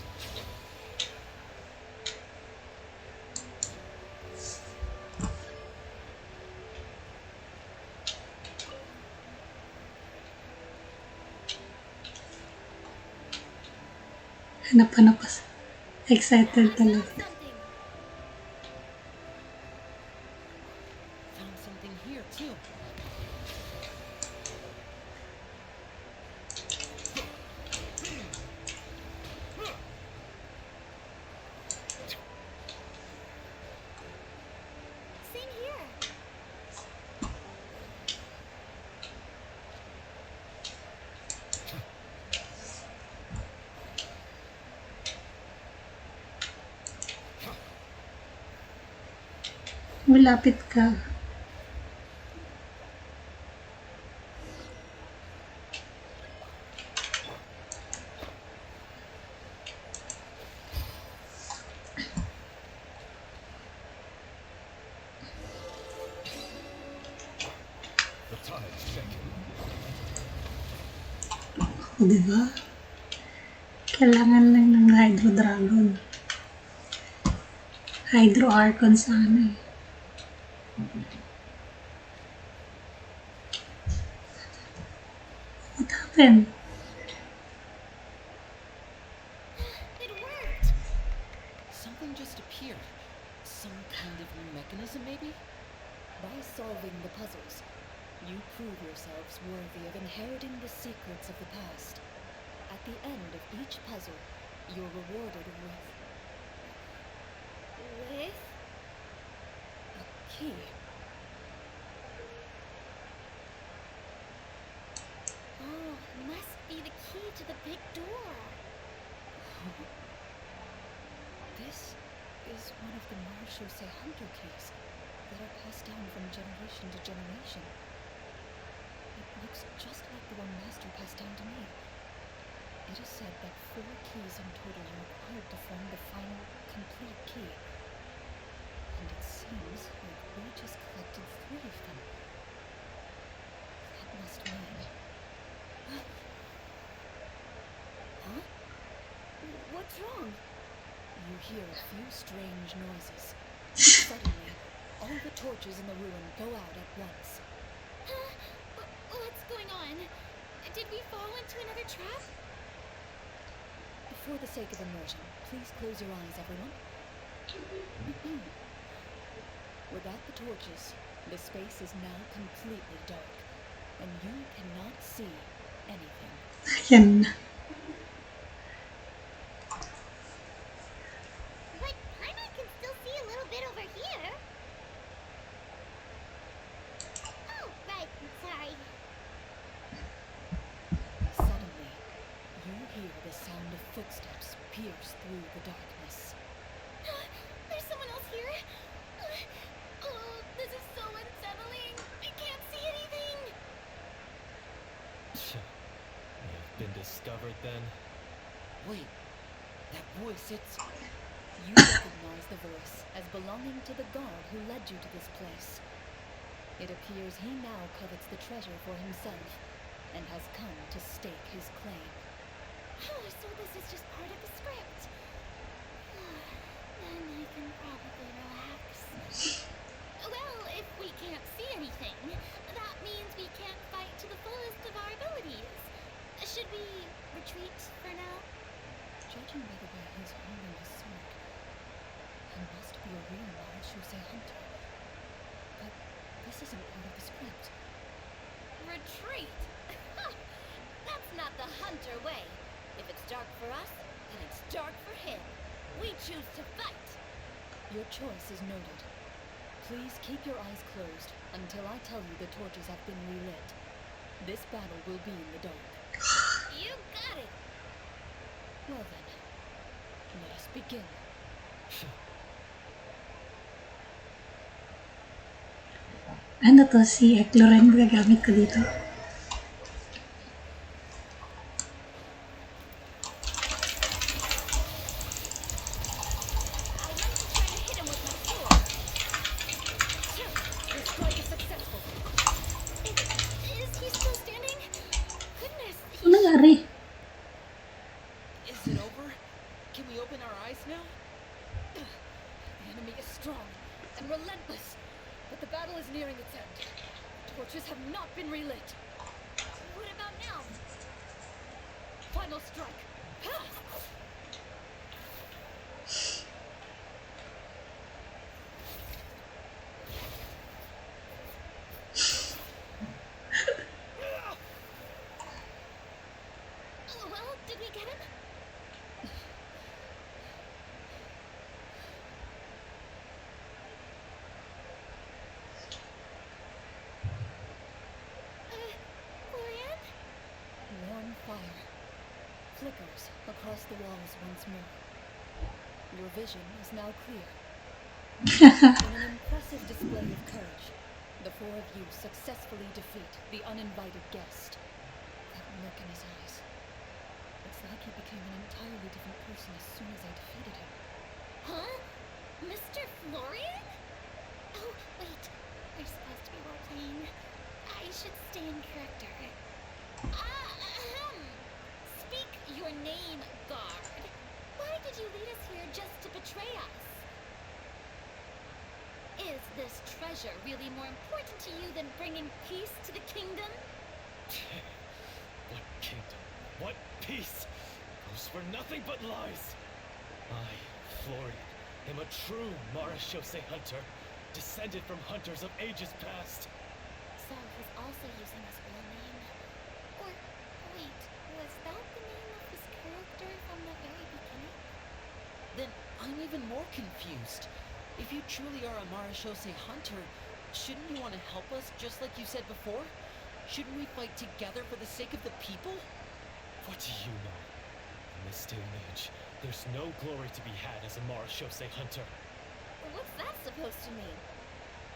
Hanap-hanap pa. Excited talaga. Something. Found something here too. Same here. Malapit ka. The tide's shaking. O, diba? Kailangan lang ng Hydro Dragon. Hydro Archon sana eh. What happened? It worked. Something just appeared. Some kind of mechanism, maybe? By solving the puzzles, you prove yourselves worthy of inheriting the secrets of the past. At the end of each puzzle, you're rewarded with With? a key. way to the big door. This is one of the Marechaussee Hunter keys that are passed down from generation to generation. It looks just like the one Master passed down to me. It is said that 4 keys in total are required to form the final, complete key. And it seems like we just collected 3 of them. That must mean... Huh? What's wrong? You hear a few strange noises. Suddenly, all the torches in the ruin go out at once. Huh? What's going on? Did we fall into another trap? For the sake of immersion, please close your eyes, everyone. Without the torches, the space is now completely dark, and you cannot see anything. Ayan. But Paimon can still see a little bit over here. Oh, right. Sorry. Suddenly, you hear the sound of footsteps pierce through the darkness. There's someone else here. Oh, this is so unsettling. I can't see anything. You've been discovered then? Wait, that voice, it's... You recognize the voice as belonging to the guard who led you to this place. It appears he now covets the treasure for himself and has come to stake his claim. Oh, so this is just part of the script. Then I can probably relax. Well, if we can't see anything, that means we can't fight to the fullest of our abilities. Should we retreat for now? Judging by the way he's holding his sword, he must be a real Marechaussee Hunter. But this isn't part of the script. Retreat? That's not the hunter way. If it's dark for us, then it's dark for him. We choose to fight. Your choice is noted. Please keep your eyes closed until I tell you the torches have been relit. This battle will be in the dark. You got it. Well then, let us begin. Ano to, si Clorinde gagamit ko dito. I meant to try to hit him with my sword. Your strike is successful. Is he still standing? Goodness, Ano nangyari? Is it over? Can we open our eyes now? The enemy is strong and relentless, but the battle is nearing its end. Torches have not been relit. what about now? Final strike. Well, did we get him? Clorinde? Warm fire flickers across the walls once more. Your vision is now clear. In an impressive display of courage, the 4 of you successfully defeat the uninvited guest. That look in his eyes. It's like he became an entirely different person as soon as I defeated him. Huh? Mr. Florian? Oh, wait. We're supposed to be role-playing. I should stay in character. Speak your name, guard. Why did you lead us here just to betray us? Is this treasure really more important to you than bringing peace to the kingdom? What kingdom? What peace? Those were nothing but lies. I, Florian, am a true Marechaussee Hunter, descended from hunters of ages past. So he's also using his real name. Or, wait, was that the name of his character from the very beginning? Then I'm even more confused. If you truly are a Marechaussee Hunter, shouldn't you want to help us just like you said before? Shouldn't we fight together for the sake of the people? What do you know? In this day and age, there's no glory to be had as a Marashose hunter. What's that supposed to mean?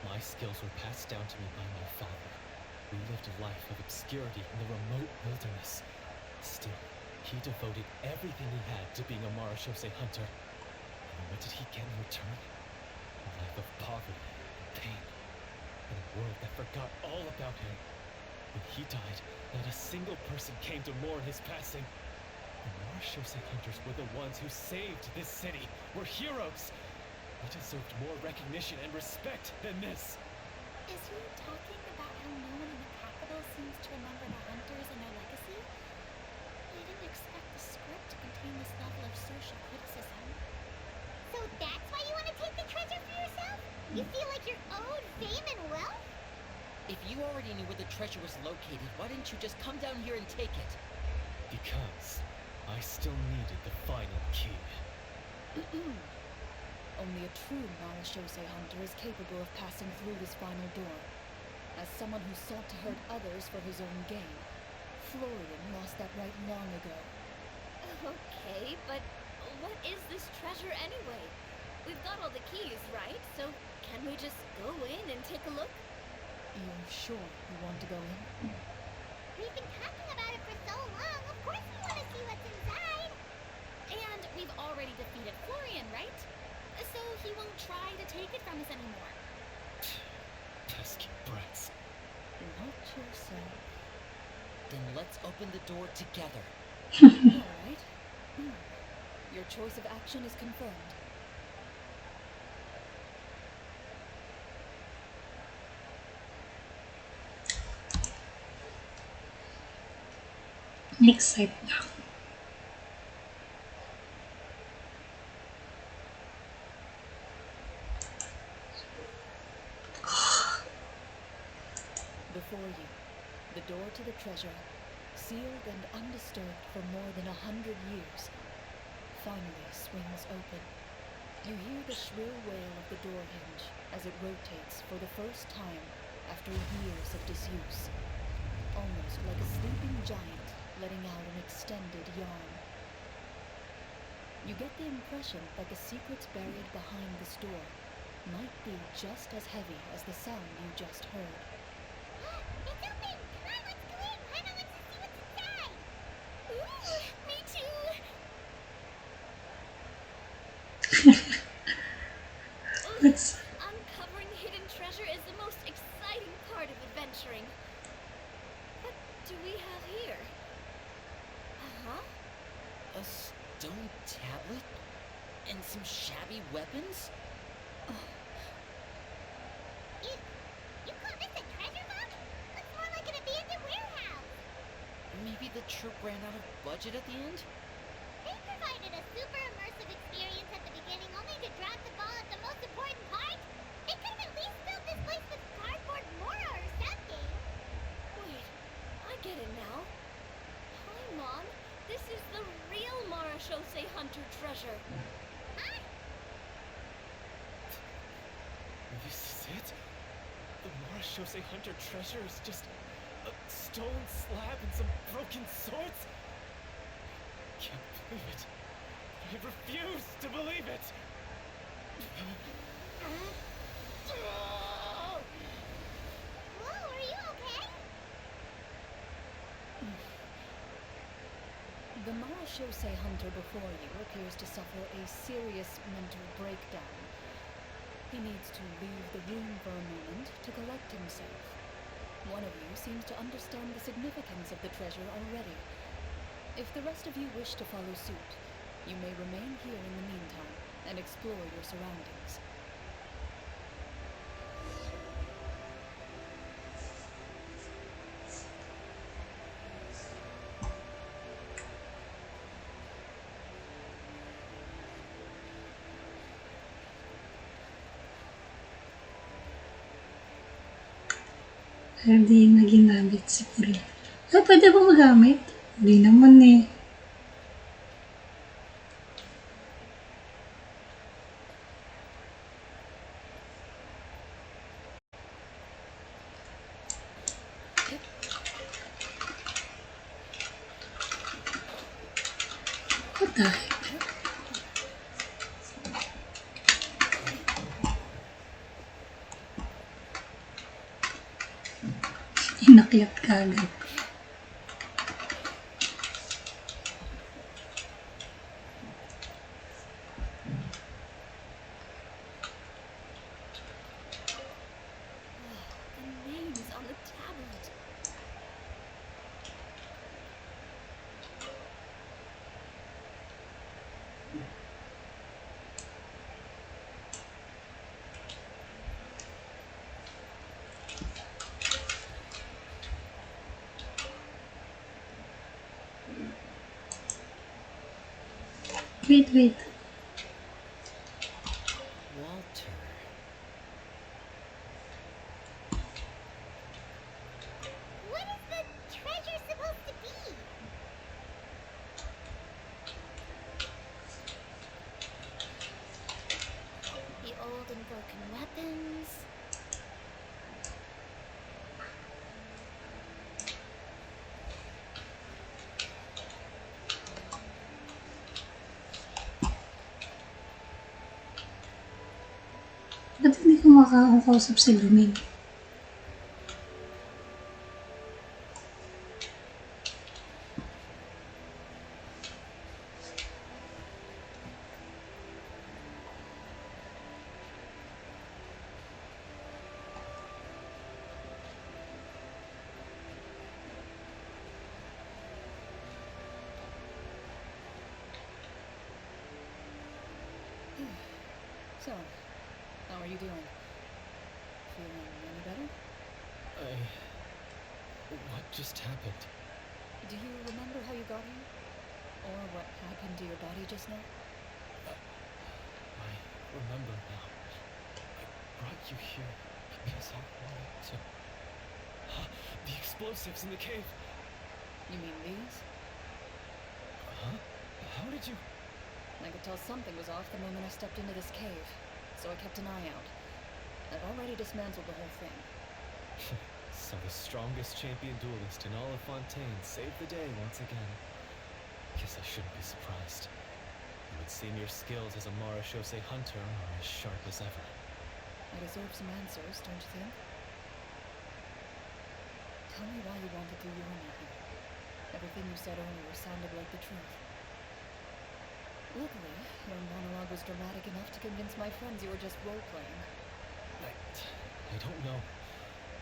My skills were passed down to me by my father. We lived a life of obscurity in the remote wilderness. Still, he devoted everything he had to being a Marashose hunter. And what did he get in return? A life of poverty and pain. In a world that forgot all about him. When he died, not a single person came to mourn his passing. The Marashose hunters were the ones who saved this city, were heroes. They deserved more recognition and respect than this. Is he talking about how no one in the capital seems to remember the hunters and their legacy? I didn't expect the script to contain this level of social criticism. So that's why you want to take the treasure for yourself? You feel like you're owed fame and wealth? If you already knew where the treasure was located, why didn't you just come down here and take it? Because I still needed the final key. Only a true Marashose hunter is capable of passing through this final door. As someone who sought to hurt others for his own gain, Clorinde lost that right long ago. Okay, but what is this treasure anyway? We've got all the keys, right? So can we just go in and take a look? You're sure you want to go in? We've been talking about it for so long. Of course we want to see what's inside. And we've already defeated Florian, right? So he won't try to take it from us anymore. Pesky brats. Not yourself. Then let's open the door together. All right. Your choice of action is confirmed. Excited na. Before you, the door to the treasure, sealed and undisturbed for more than 100 years, finally swings open. You hear the shrill wail of the door hinge as it rotates for the first time after years of disuse. Almost like a sleeping giant letting out an extended yawn. You get the impression that the secrets buried behind this door might be just as heavy as the sound you just heard. It's open! Come on, let's go in! Hannah wants to see what's inside! Ooh, me too! Let's Uncovering hidden treasure is the most exciting part of adventuring. What do we have here? Uh-huh. A stone tablet? And some shabby weapons? You call this a treasure box? Looks more like an abandoned warehouse. Maybe the troop ran out of budget at the end? They provided a super immersive experience at the beginning only to drop the ball at the most important part. They could have at least filled this place with cardboard mora or something. Wait, I get it now. Hi, Mom. This is the real Marashose Hunter treasure. Huh? This is it? The Marashose hunter treasure is just a stone slab and some broken swords? I can't believe it. I refuse to believe it. Whoa, are you okay? The Marashose hunter before you appears to suffer a serious mental breakdown. He needs to leave the room for a moment to collect himself. One of you seems to understand the significance of the treasure already. If the rest of you wish to follow suit, you may remain here in the meantime and explore your surroundings. Hindi na ginamit si Clorinde. Ay, pwede ba magamit? Hindi naman eh. What the heck? Inakyat ka agad. The names on the tablet. Wait. Walter. What is the treasure supposed to be? The old and broken weapons. Ba't hindi ko makakausap si Luming? So, how are you doing? Feeling any better? What just happened? Do you remember how you got here? Or what happened to your body just now? I remember now. I brought you here because I wanted to... The explosives in the cave! You mean these? Huh? How did you... I could tell something was off the moment I stepped into this cave, so I kept an eye out. I've already dismantled the whole thing. So the strongest champion duelist in all of Fontaine saved the day once again. Guess I shouldn't be surprised. It would seem your skills as a Marechaussee hunter are as sharp as ever. I deserve some answers, don't you think? Tell me why you wanted to lure me here. Everything you said earlier sounded like the truth. Luckily, your monologue was dramatic enough to convince my friends you were just role-playing. I don't know.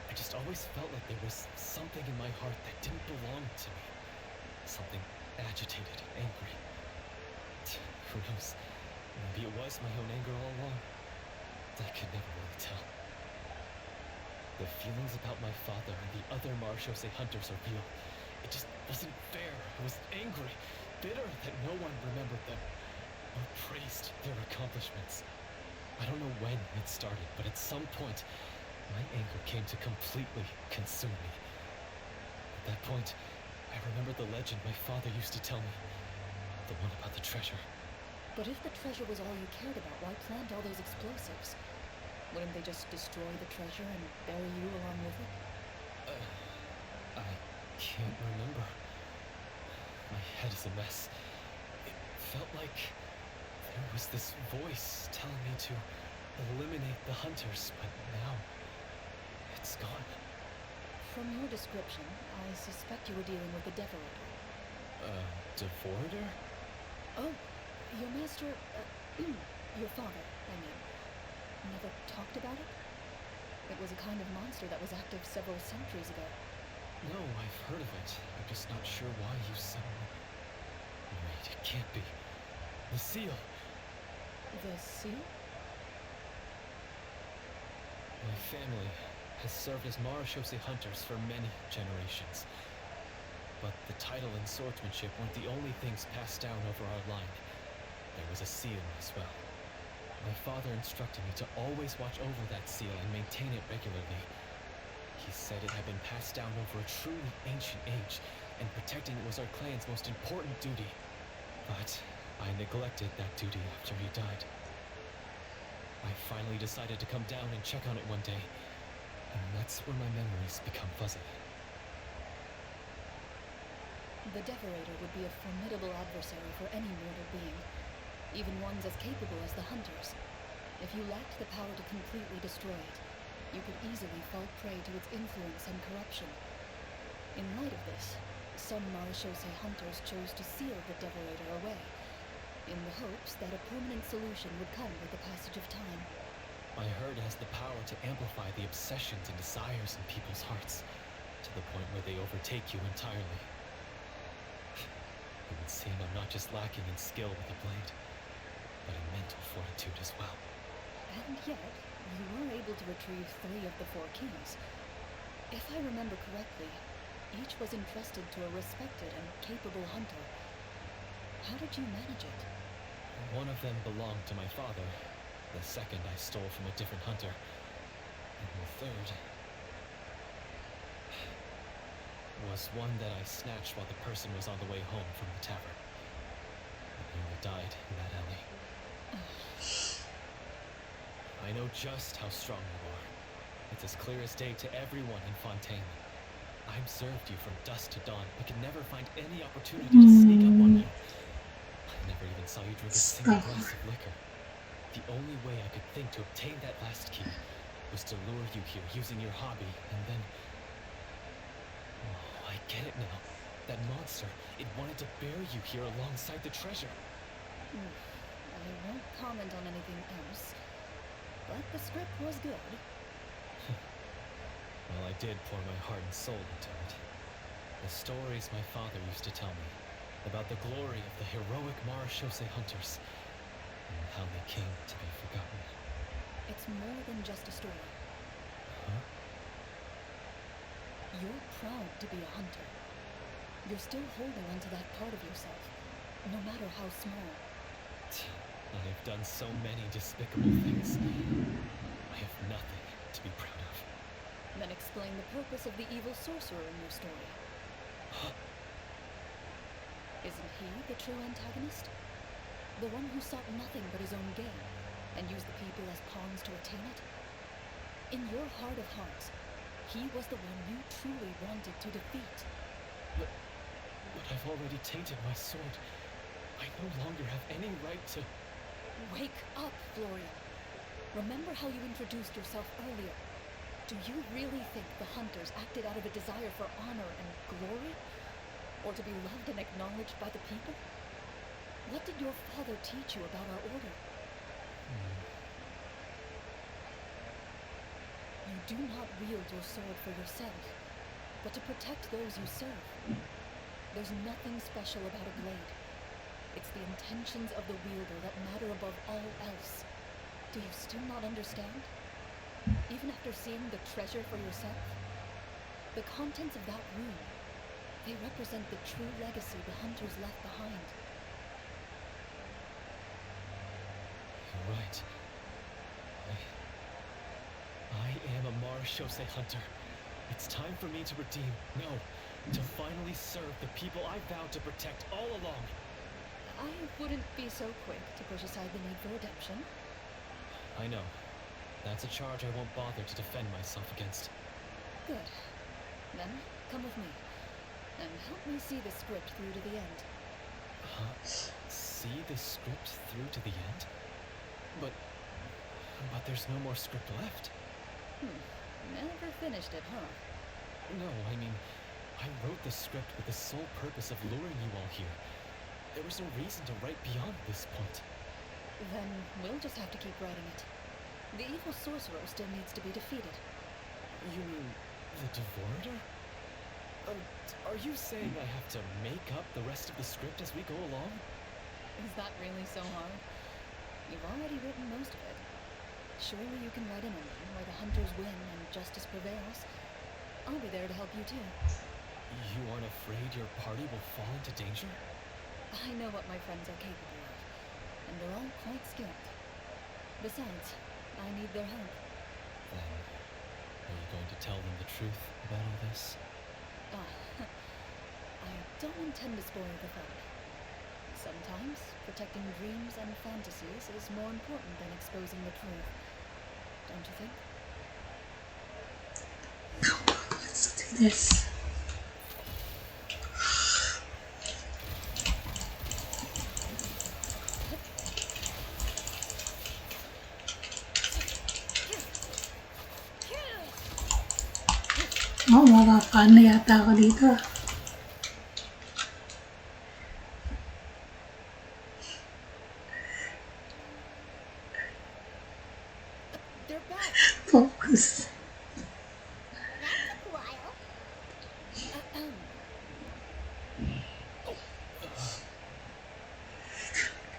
I just always felt like there was something in my heart that didn't belong to me. Something agitated, angry. Who knows? Maybe it was my own anger all along. I could never really tell. The feelings about my father and the other Marechaussee hunters are real. It just wasn't fair. I was angry, bitter that no one remembered them or praised their accomplishments. I don't know when it started, but at some point, my anger came to completely consume me. At that point, I remembered the legend my father used to tell me. The one about the treasure. But if the treasure was all you cared about, why plant all those explosives? Wouldn't they just destroy the treasure and bury you along with it? I can't remember. My head is a mess. It felt like there was this voice telling me to eliminate the hunters, but now it's gone. From your description, I suspect you were dealing with the Devorator. Devorator? Oh, your master, your father, I mean, never talked about it? It was a kind of monster that was active several centuries ago. No, I've heard of it. I'm just not sure why you suddenly... Wait, it can't be. The seal! The seal? My family has served as Marechaussee hunters for many generations. But the title and swordsmanship weren't the only things passed down over our line. There was a seal as well. My father instructed me to always watch over that seal and maintain it regularly. He said it had been passed down over a truly ancient age, and protecting it was our clan's most important duty. But I neglected that duty after he died. I finally decided to come down and check on it one day, and that's where my memories become fuzzy. The Decorator would be a formidable adversary for any mortal being, even ones as capable as the Hunters. If you lacked the power to completely destroy it, you could easily fall prey to its influence and corruption. In light of this, some Marechaussee Hunters chose to seal the Decorator away, in the hopes that a permanent solution would come with the passage of time. I heard it has the power to amplify the obsessions and desires in people's hearts, to the point where they overtake you entirely. It would seem I'm not just lacking in skill with the blade, but in mental fortitude as well. And yet, you were able to retrieve 3 of the 4 keys. If I remember correctly, each was entrusted to a respected and capable hunter. How did you manage it? One of them belonged to my father. The second I stole from a different hunter. And the third was one that I snatched while the person was on the way home from the tavern. I nearly died in that alley. I know just how strong you are. It's as clear as day to everyone in Fontaine. I've served you from dusk to dawn, but could never find any opportunity to sneak up on you. I never even saw you drink a single glass of liquor. The only way I could think to obtain that last key was to lure you here using your hobby, and then... Oh, I get it now. That monster, it wanted to bury you here alongside the treasure. I won't comment on anything else, but the script was good. Well, I did pour my heart and soul into it. The stories my father used to tell me about the glory of the heroic Marechaussee Hunters, and how they came to be forgotten. It's more than just a story. Huh? You're proud to be a hunter. You're still holding onto that part of yourself, no matter how small. I've done so many despicable things. I have nothing to be proud of. Then explain the purpose of the evil sorcerer in your story. Isn't he the true antagonist? The one who sought nothing but his own gain, and used the people as pawns to attain it? In your heart of hearts, he was the one you truly wanted to defeat. But I've already tainted my sword. I no longer have any right to... Wake up, Florian. Remember how you introduced yourself earlier. Do you really think the hunters acted out of a desire for honor and glory? Or to be loved and acknowledged by the people? What did your father teach you about our order? You do not wield your sword for yourself, but to protect those you serve. There's nothing special about a blade. It's the intentions of the wielder that matter above all else. Do you still not understand? Even after seeing the treasure for yourself? The contents of that room, they represent the true legacy the hunters left behind. You're right. I am a Marechaussee hunter. It's time for me to redeem, no, to finally serve the people I vowed to protect all along. I wouldn't be so quick to push aside the need for redemption. I know. That's a charge I won't bother to defend myself against. Good. Then, come with me. And help me see the script through to the end. See the script through to the end? But there's no more script left. Never finished it, huh? No, I mean, I wrote the script with the sole purpose of luring you all here. There was no reason to write beyond this point. Then we'll just have to keep writing it. The evil sorcerer still needs to be defeated. You mean the Devorator? Are you saying I have to make up the rest of the script as we go along? Is that really so hard? You've already written most of it. Surely you can write an ending where the hunters win and justice prevails. I'll be there to help you too. You aren't afraid your party will fall into danger? I know what my friends are capable of, and they're all quite skilled. Besides, I need their help. Then, are you going to tell them the truth about all this? I don't intend to spoil the fun. Sometimes, protecting dreams and fantasies is more important than exposing the truth. Don't you think? Come on, let's do this. Oh, mapapaan na yata ako dito. They're back. Focus. That took a while. Ahem.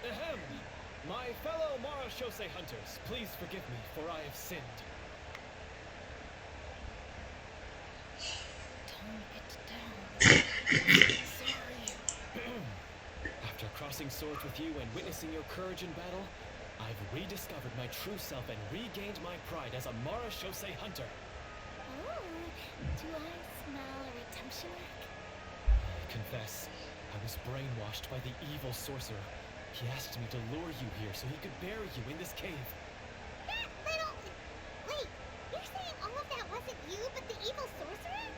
Ahem! My fellow Marashose hunters, please forgive me, for I have sinned. Tone it down. Sorry. After crossing swords with you and witnessing your courage in battle, I've rediscovered my true self and regained my pride as a Marashose hunter. Oh, do I smell a redemption arc? I confess, I was brainwashed by the evil sorcerer. He asked me to lure you here so he could bury you in this cave. That little... Wait, you're saying all of that wasn't you, but the evil sorcerer?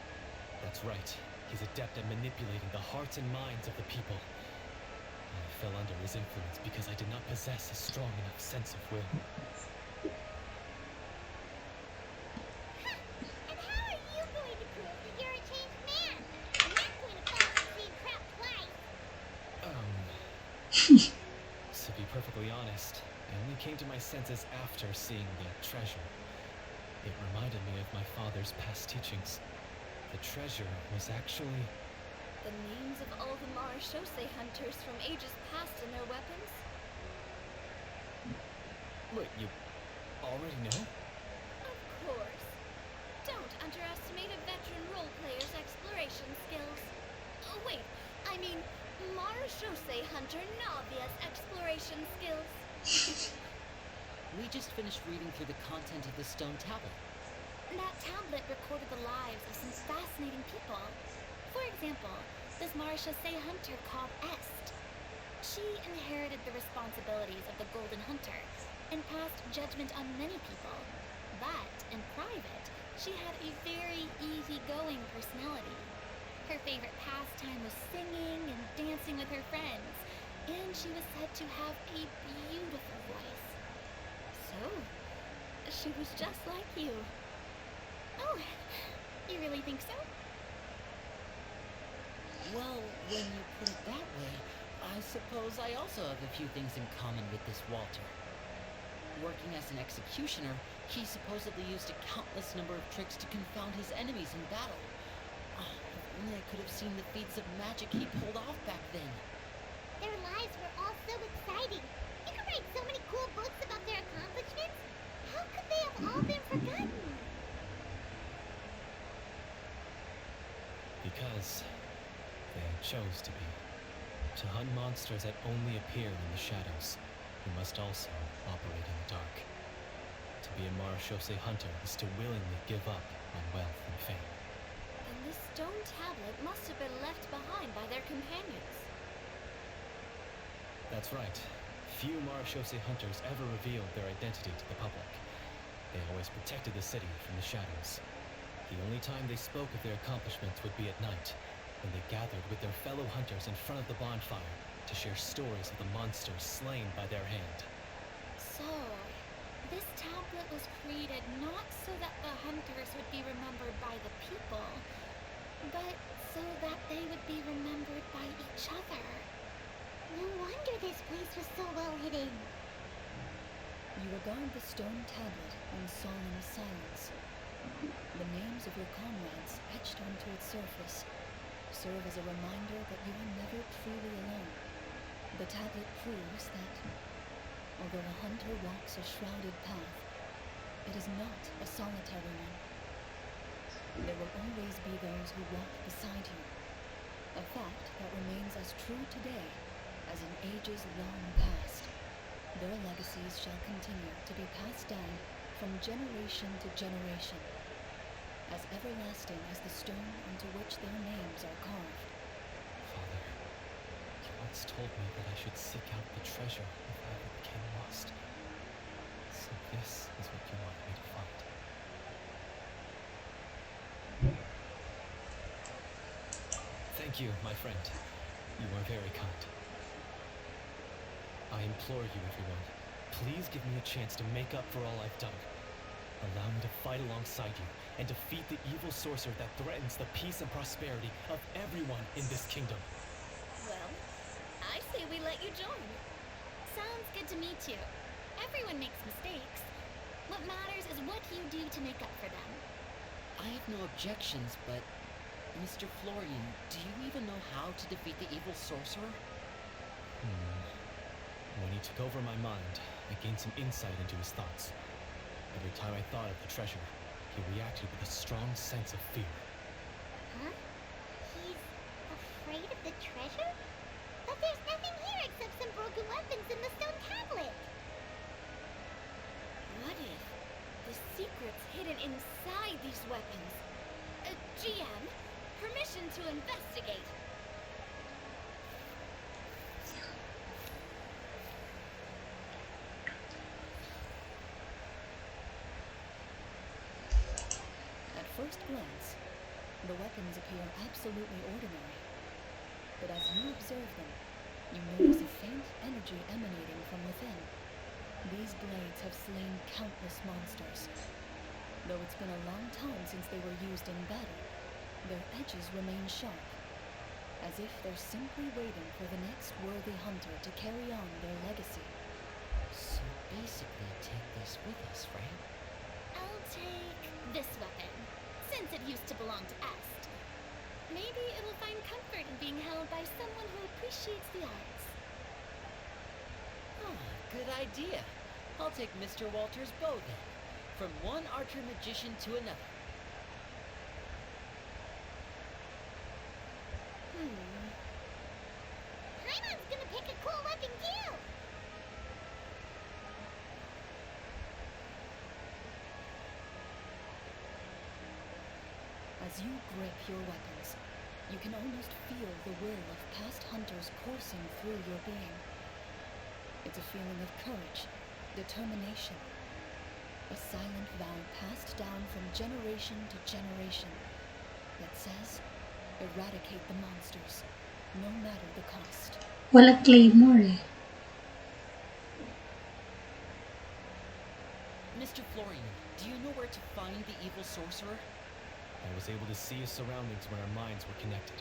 That's right. He's adept at manipulating the hearts and minds of the people. I fell under his influence because I did not possess a strong enough sense of will. And how are you going to prove that you're a changed man? I'm not going to fall for the same trap twice. To be perfectly honest, I only came to my senses after seeing the treasure. It reminded me of my father's past teachings. The treasure was actually... The names of all the Marashose hunters from ages past and their weapons? Wait, you already know? Of course. Don't underestimate a veteran role player's exploration skills. Oh, wait, I mean Marashose hunter novice exploration skills. We just finished reading through the content of the stone tablet. That tablet recorded the lives of some fascinating people. For example, this Marashose hunter called Est. She inherited the responsibilities of the Golden Hunter and passed judgment on many people. But in private, she had a very easygoing personality. Her favorite pastime was singing and dancing with her friends, and she was said to have a beautiful voice. So, she was just like you. Oh, you really think so? Well, when you put it that way, I suppose I also have a few things in common with this Walter. Working as an executioner, he supposedly used a countless number of tricks to confound his enemies in battle. Oh, if only I could have seen the feats of magic he pulled off back then. Their lives were all so exciting. You could write so many cool books about their accomplishments. How could they have all been forgotten? Because they chose to be. To hunt monsters that only appear in the shadows, you must also operate in the dark. To be a Marashose hunter is to willingly give up on wealth and fame. And this stone tablet must have been left behind by their companions. That's right. Few Marashose hunters ever revealed their identity to the public. They always protected the city from the shadows. The only time they spoke of their accomplishments would be at night, when they gathered with their fellow hunters in front of the bonfire to share stories of the monsters slain by their hand. So, this tablet was created not so that the hunters would be remembered by the people, but so that they would be remembered by each other. No wonder this place was so well hidden. You regard the stone tablet in solemn silence. The names of your comrades etched onto its surface serve as a reminder that you are never truly alone. The tablet proves that, although a hunter walks a shrouded path, it is not a solitary one. There will always be those who walk beside you, a fact that remains as true today as in ages long past. Their legacies shall continue to be passed down from generation to generation, as everlasting as the stone onto which their names are carved. Father, you once told me that I should seek out the treasure if I ever became lost. So this is what you want me to find. Thank you, my friend. You are very kind. I implore you, everyone, please give me a chance to make up for all I've done. Allow me to fight alongside you and defeat the evil sorcerer that threatens the peace and prosperity of everyone in this kingdom. Well, I say we let you join. Sounds good to me too. Everyone makes mistakes. What matters is what you do to make up for them. I have no objections, but Mr. Florian, do you even know how to defeat the evil sorcerer? When he took over my mind, I gained some insight into his thoughts. Every time I thought of the treasure, he reacted with a strong sense of fear. Huh? He's afraid of the treasure? But there's nothing here except some broken weapons in the stone tablet. What if the secret's hidden inside these weapons? GM, permission to investigate. At first glance, the weapons appear absolutely ordinary. But as you observe them, you notice a faint energy emanating from within. These blades have slain countless monsters. Though it's been a long time since they were used in battle, their edges remain sharp, as if they're simply waiting for the next worthy hunter to carry on their legacy. So basically, take this with us, right? I'll take this weapon, since it used to belong to Est. Maybe it'll find comfort in being held by someone who appreciates the arts. Oh, good idea. I'll take Mr. Walter's bow then. From one archer magician to another. Paimon's gonna pick a cool weapon too! As you grip your weapons, you can almost feel the will of past hunters coursing through your being. It's a feeling of courage, determination, a silent vow passed down from generation to generation that says, eradicate the monsters, no matter the cost. Wala claymore eh. Mr. Florian, do you know where to find the evil sorcerer? I was able to see his surroundings when our minds were connected.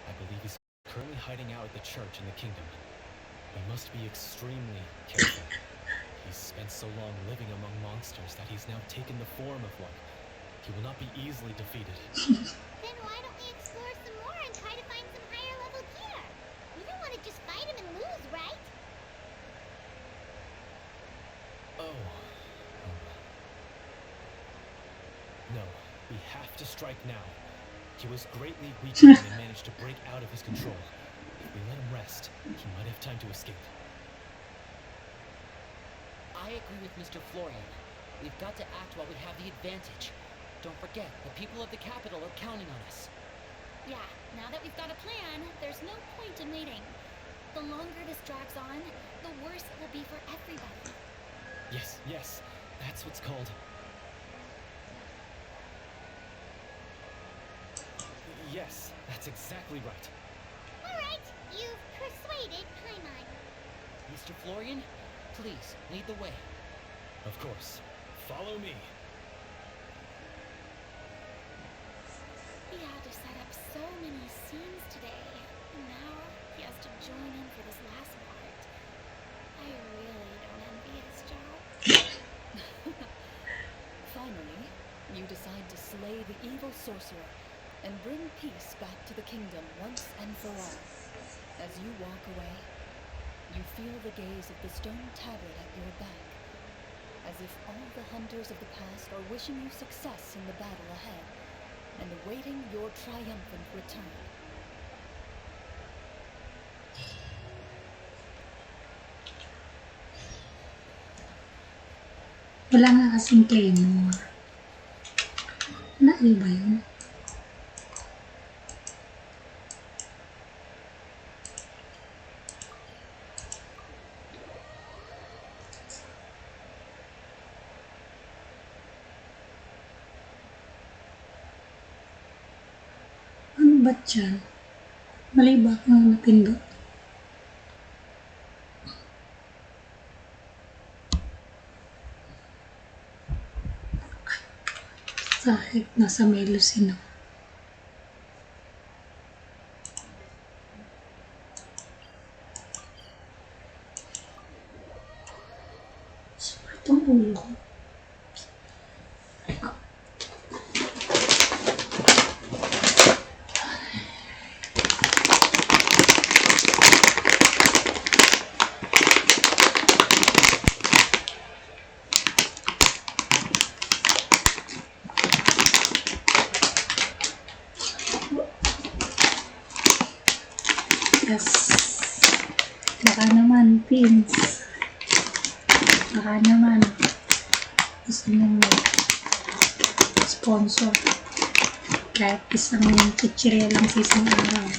I believe he's currently hiding out at the church in the kingdom. We must be extremely careful. He's spent so long living among monsters that he's now taken the form of one. He will not be easily defeated. Then why don't we explore some more and try to find some higher level gear? We don't want to just fight him and lose, right? Oh. No, we have to strike now. He was greatly weakened and managed to break out of his control. If we let him rest, he might have time to escape. I agree with Mr. Florian. We've got to act while we have the advantage. Don't forget, the people of the capital are counting on us. Yeah, now that we've got a plan, there's no point in waiting. The longer this drags on, the worse it will be for everybody. Yes, that's what's called... Yes, that's exactly right. Alright, you've persuaded Paimon. Mr. Florian, please, lead the way. Of course. Follow me. He had to set up so many scenes today, and now he has to join in for this last part. I really don't envy his job. Finally, you decide to slay the evil sorcerer and bring peace back to the kingdom once and for all. As you walk away, you feel the gaze of the stone tablet at your back, as if all the hunters of the past are wishing you success in the battle ahead and awaiting your triumphant return. Wala nga kasing claymore. Ano ba yun? Ano ba dyan? Mali ba akong napindot? Sa Like, nasa Melusine ako. Sakit ang ulo ko. Yes. Baka naman, pins. Baka naman. Gusto nyo sponsor. Kahit isang chichirya lang sa isang araw.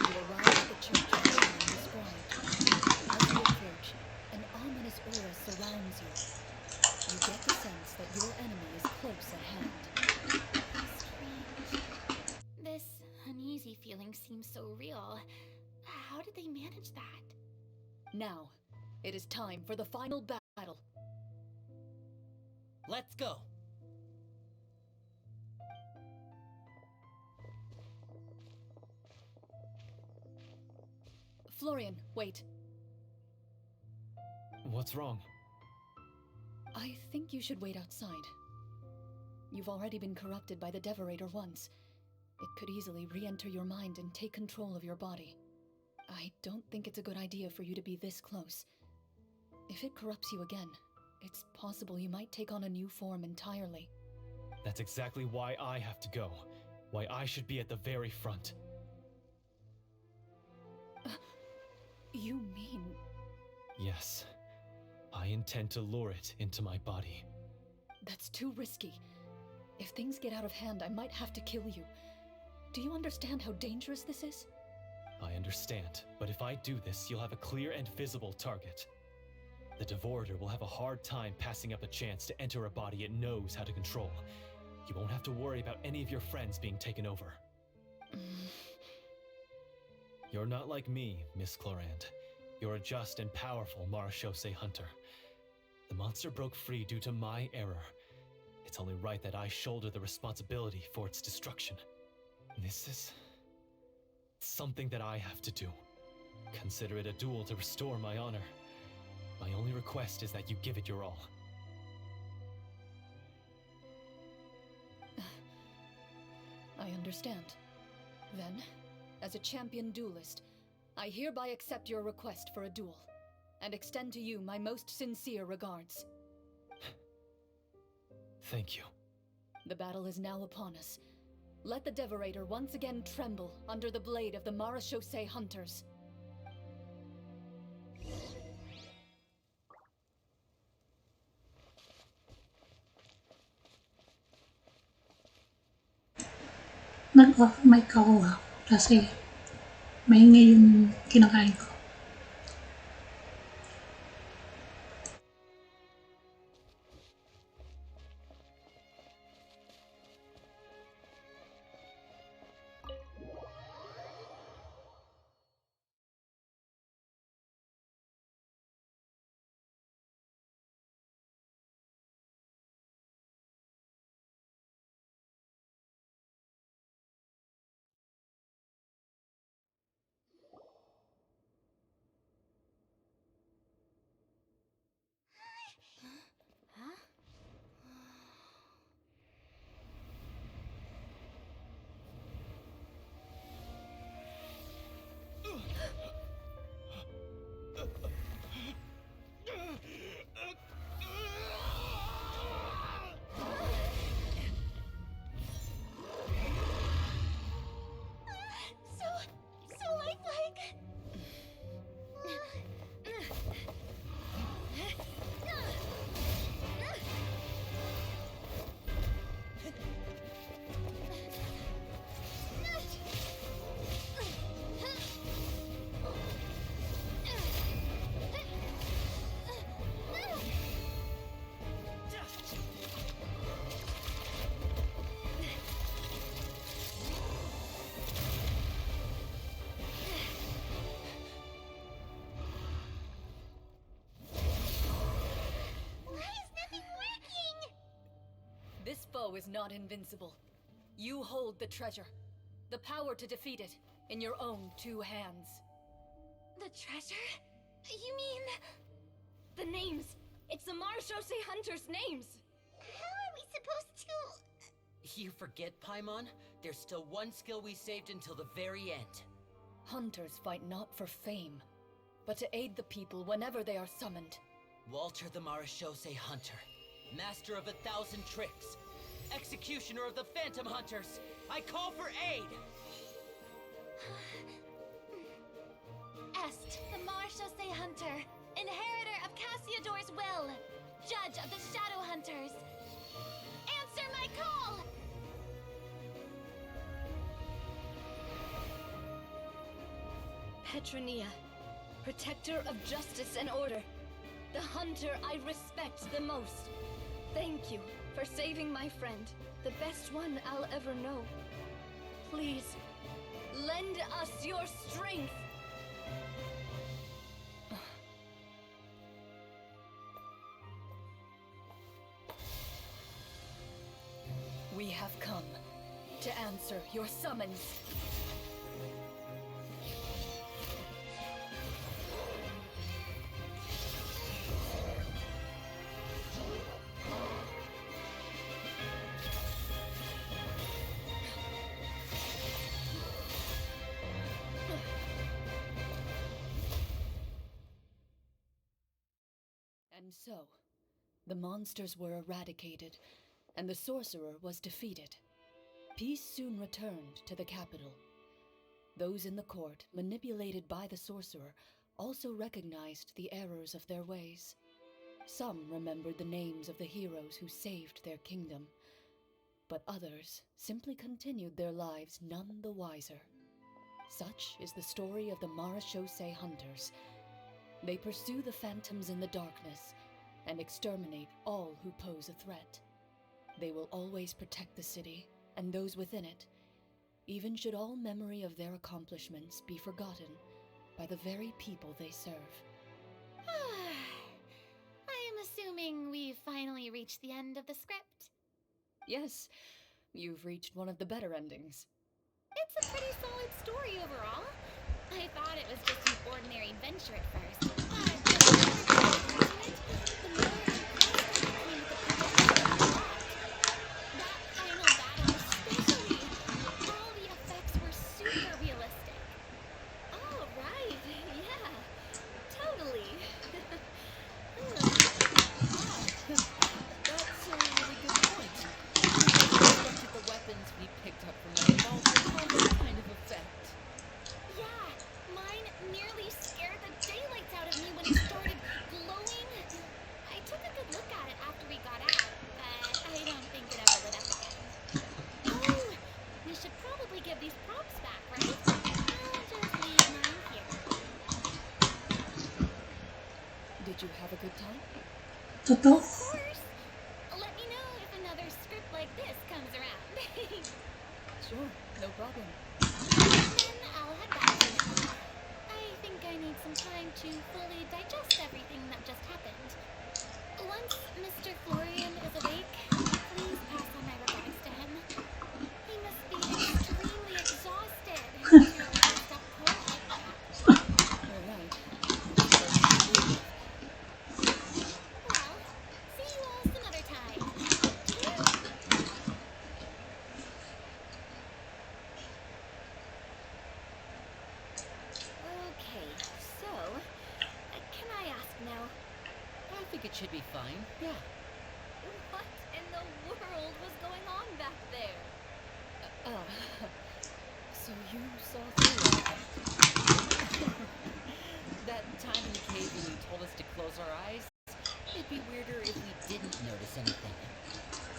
You arrive at the church Clorinde described. As you approach, an ominous aura surrounds you. You get the sense that your enemy is close at hand. Strange. This uneasy feeling seems so real. How did they manage that? Now, it is time for the final battle. Let's go! Florian, wait. What's wrong? I think you should wait outside. You've already been corrupted by the Devorator once. It could easily re-enter your mind and take control of your body. I don't think it's a good idea for you to be this close. If it corrupts you again, it's possible you might take on a new form entirely. That's exactly why I have to go. Why I should be at the very front. You mean... Yes. I intend to lure it into my body. That's too risky. If things get out of hand, I might have to kill you. Do you understand how dangerous this is? I understand, but if I do this, you'll have a clear and visible target. The Devorator will have a hard time passing up a chance to enter a body it knows how to control. You won't have to worry about any of your friends being taken over. You're not like me, Miss Clorinde. You're a just and powerful Marechaussee hunter. The monster broke free due to my error. It's only right that I shoulder the responsibility for its destruction. This is something that I have to do. Consider it a duel to restore my honor. My only request is that you give it your all. I understand. Then, as a champion duelist, I hereby accept your request for a duel, and extend to you my most sincere regards. Thank you. The battle is now upon us. Let the Devorator once again tremble under the blade of the Marechaussee hunters. Nag-off mic ako kasi maingay yung kinakain ko. foe is not invincible. You hold the treasure, the power to defeat it, in your own 2 hands. The treasure? You mean... The names! It's the Marechaussee Hunters' names! How are we supposed to... You forget, Paimon? There's still one skill we saved until the very end. Hunters fight not for fame, but to aid the people whenever they are summoned. Walter the Marechaussee Hunter, master of 1,000 tricks, executioner of the Phantom Hunters, I call for aid! Est, the Marechaussee Hunter, inheritor of Cassiodor's will, judge of the Shadow Hunters. Answer my call! Petronia, protector of justice and order. The hunter I respect the most. Thank you for saving my friend, the best one I'll ever know. Please, lend us your strength. We have come to answer your summons. And so, the monsters were eradicated, and the sorcerer was defeated. Peace soon returned to the capital. Those in the court, manipulated by the sorcerer, also recognized the errors of their ways. Some remembered the names of the heroes who saved their kingdom, but others simply continued their lives none the wiser. Such is the story of the Marechaussee Hunters. They pursue the phantoms in the darkness and exterminate all who pose a threat. They will always protect the city and those within it, even should all memory of their accomplishments be forgotten by the very people they serve. I am assuming we've finally reached the end of the script. Yes, you've reached one of the better endings. It's a pretty solid story overall. I thought it was just an ordinary adventure at first, but the more I got into it, the more impressed I became with the production of the plot. That final battle especially, all the effects were super realistic. Oh, right. Yeah, totally. That's a really good point. I expected the weapons we picked up from that vault to have that kind of effect. Yeah, mine nearly scared the daylights out of me when it started glowing. I took a good look at it after we got out, but I don't think it ever lit up again. Oh, we should probably give these props back, right? I'll just leave mine here. Did you have a good time? Totoo. Of course. Let me know if another script like this comes around. Sure, no problem. Then I'll head back to now. I think I need some time to fully digest everything that just happened. Once Mr. Florian is awake, please pass on my regards to him. He must be extremely exhausted after a last up cold like that. All right. Well, see you all some other time. Okay, so, can I ask now, I think it should be fine, yeah. what in the world was going on back there? So you saw through all that. That time in the cave when you told us to close our eyes, it'd be weirder if we didn't notice anything.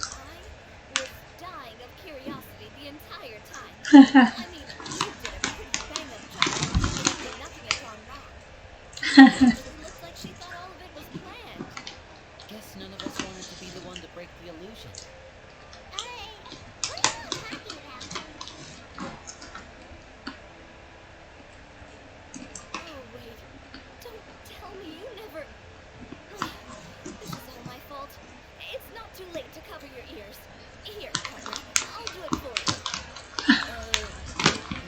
I was dying of curiosity the entire time. I mean, you did a pretty bang-up job pretending nothing had gone wrong. It looks like she thought all of it was planned. Guess none of us wanted to be the one to break the illusion. Hey, what are you all talking about? Oh, wait. Don't tell me you never... This is all my fault. It's not too late to cover your ears. Here, partner, I'll do it for you.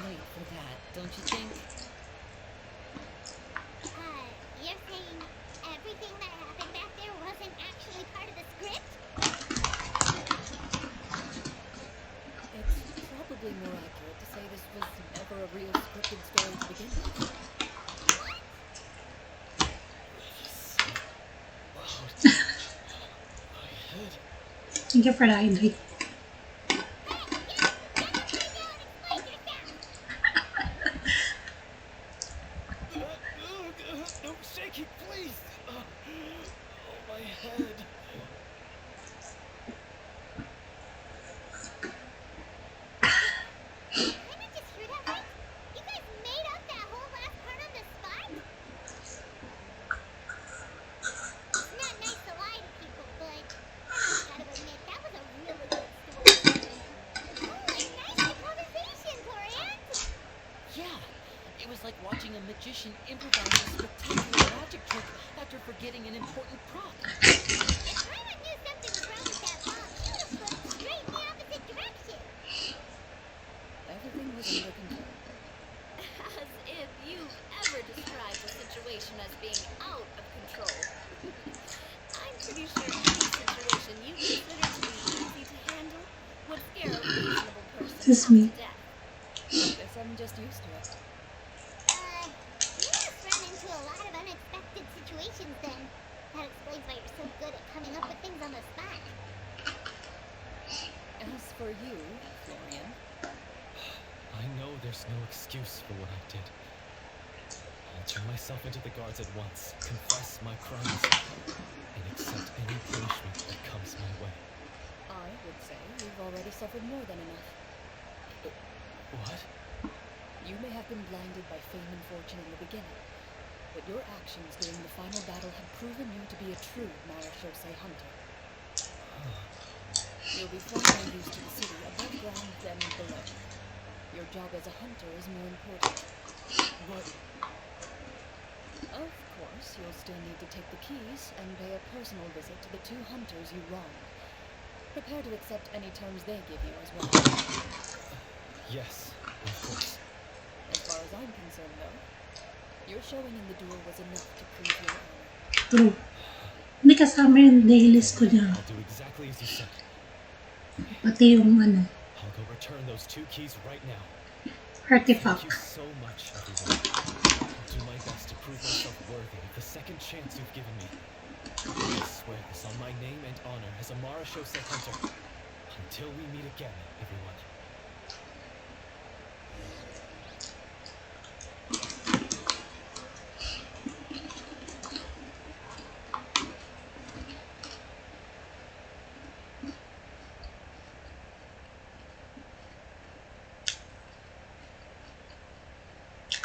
Late for that, don't you think? You're saying everything that happened back there wasn't actually part of the script? It's probably more accurate to say this was never a real scripted story to begin with. My head. Thank you for the hydrate. No, shake it, please. Oh, my head. Did I just hear that right? You guys made up that whole last part on the spot? It's not nice to lie to people, but I gotta admit, that was a really good story. Oh, and nice improvisation, Clorinde! Yeah, it was like watching a magician improvise a spectacular magic trick after forgetting an important prop. If Paimon knew something was wrong with that bomb, she would have flipped straight in the opposite direction. Everything was under control. As if you've ever described a situation as being out of control. I'm pretty sure any situation you consider to be easy to handle would scare a reasonable person This half me. to death. Guess I'm just used to it. You must run into a lot of unexpected situations then. That explains why you're so good at coming up with things on the spot. As for you, Florian, I know there's no excuse for what I did. I'll turn myself into the guards at once, confess my crimes, and accept any punishment that comes my way. I would say you've already suffered more than enough. What? You may have been blinded by fame and fortune in the beginning, but your actions during the final battle have proven you to be a true Marechaussee hunter. You'll be far more used to the city above ground than below. Your job as a hunter is more important. What? Of course, you'll still need to take the keys and pay a personal visit to the 2 hunters you wronged. Prepare to accept any terms they give you as well. Yes, of course. As far as I'm concerned, though, your showing in the duel was enough to prove your honor. True. Hindi kasama yung dailies ko niya. I'll do exactly as you said. Pati yung ano, I'll go return those 2 keys right now. artifact. Thank you so much, everyone. I'll do my best to prove myself worthy of the second chance you've given me. I swear this on my name and honor as a Marechaussee hunter. Until we meet again, everyone.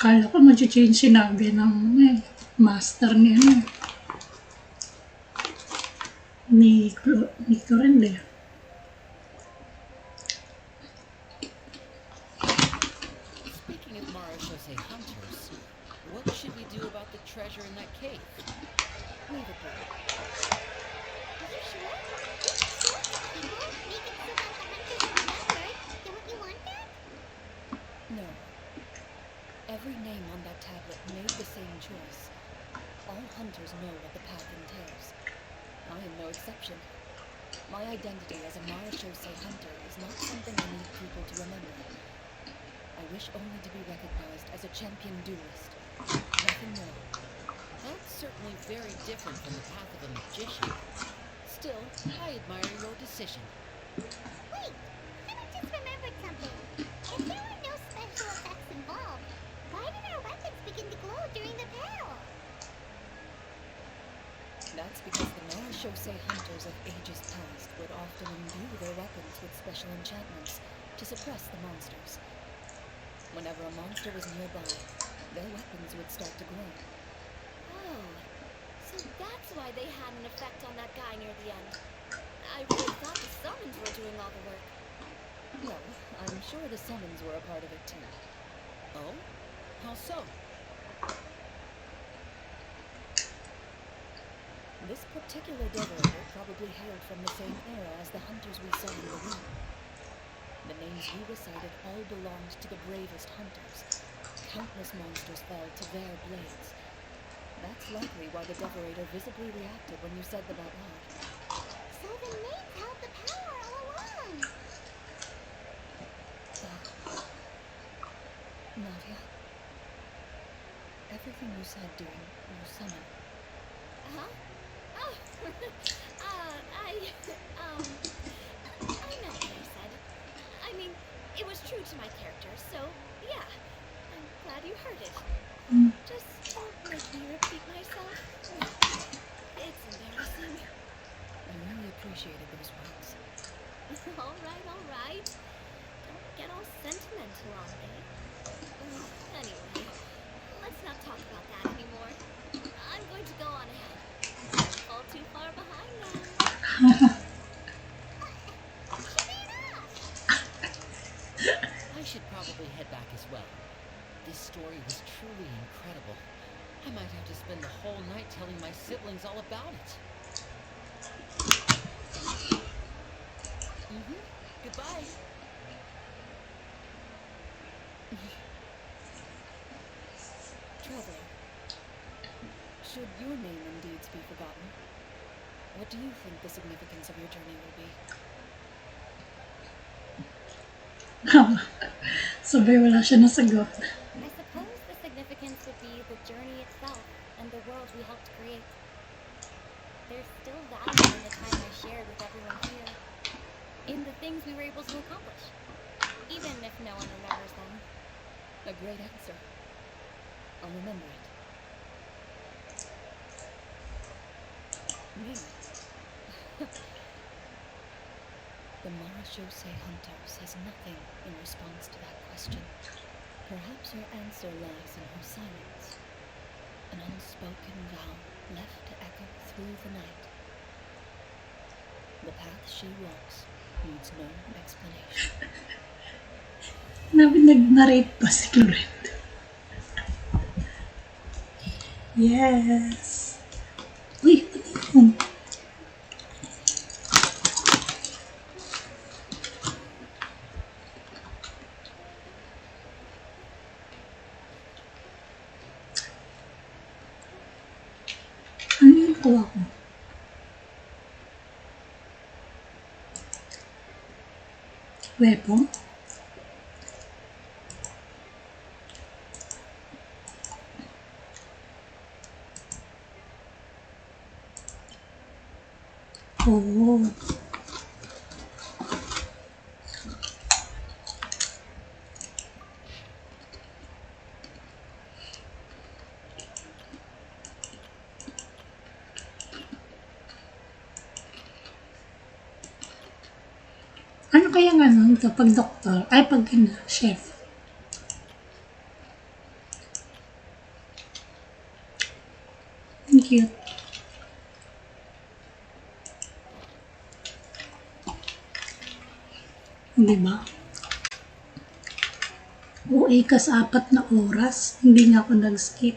Akala ko mag-change sinabi ng master ni ano. Ni Clorinde. Speaking of Marechaussee hunters, what should we do about the treasure in that cave? Leave it there. Are you sure? You can show it to people, make it so that the hunters remembered. Don't you want that? No. Every name on that tablet made the same choice. All hunters know what the path entails. I am no exception. My identity as a Marechaussee hunter is not something I need people to remember. I wish only to be recognized as a champion duelist. Nothing more. That's certainly very different from the path of a magician. Still, I admire your decision. Wait, I just remembered something. If there were no special effects involved, why did our weapons begin to glow during the battle? That's because the Marechaussee hunters of ages past would often imbue their weapons with special enchantments to suppress the monsters. Whenever a monster was nearby, their weapons would start to glow. Oh, so that's why they had an effect on that guy near the end. I really thought the summons were doing all the work. Well, I'm sure the summons were a part of it too. Oh? How so? This particular devorator probably hailed from the same era as the hunters we saw in the room. The names you recited all belonged to the bravest hunters. Countless monsters fell to their blades. That's likely why the devorator visibly reacted when you said them out loud. So the names held the power all along. Nadia, everything you said during your summon, Huh? Oh, I meant what I said. I mean, it was true to my character, so yeah. I'm glad you heard it. Just don't make me repeat myself. It's embarrassing. I really appreciated those words. All right. Don't get all sentimental on me. Anyway, let's not talk about that anymore. I'm going to go on ahead. Don't fall too far behind now. I should probably head back as well. This story was truly incredible. I might have to spend the whole night telling my siblings all about it. Goodbye. Traveler, should your name and deeds be forgotten, what do you think the significance of your journey will be? Sabay wala siya nasagot. I suppose the significance would be the journey itself and the world we helped create. There's still value in the time I shared with everyone here, in the things we were able to accomplish, even if no one remembers them. A great answer. I'll remember it. Me? The Marachose Hunter says nothing in response to that question. Perhaps her answer lies in her silence. An unspoken vow left to echo through the night. The path she walks needs no explanation. Nag-narrate pa si Clorinde. Yes. Uy, ano yun? Ano yung kuha ko? Weapon? Oh. Ano kaya nga nun to pag doktor? Ay, pag chef. Thank you. Diba? OA ka sa 4 na oras, hindi nga ako nag-skip.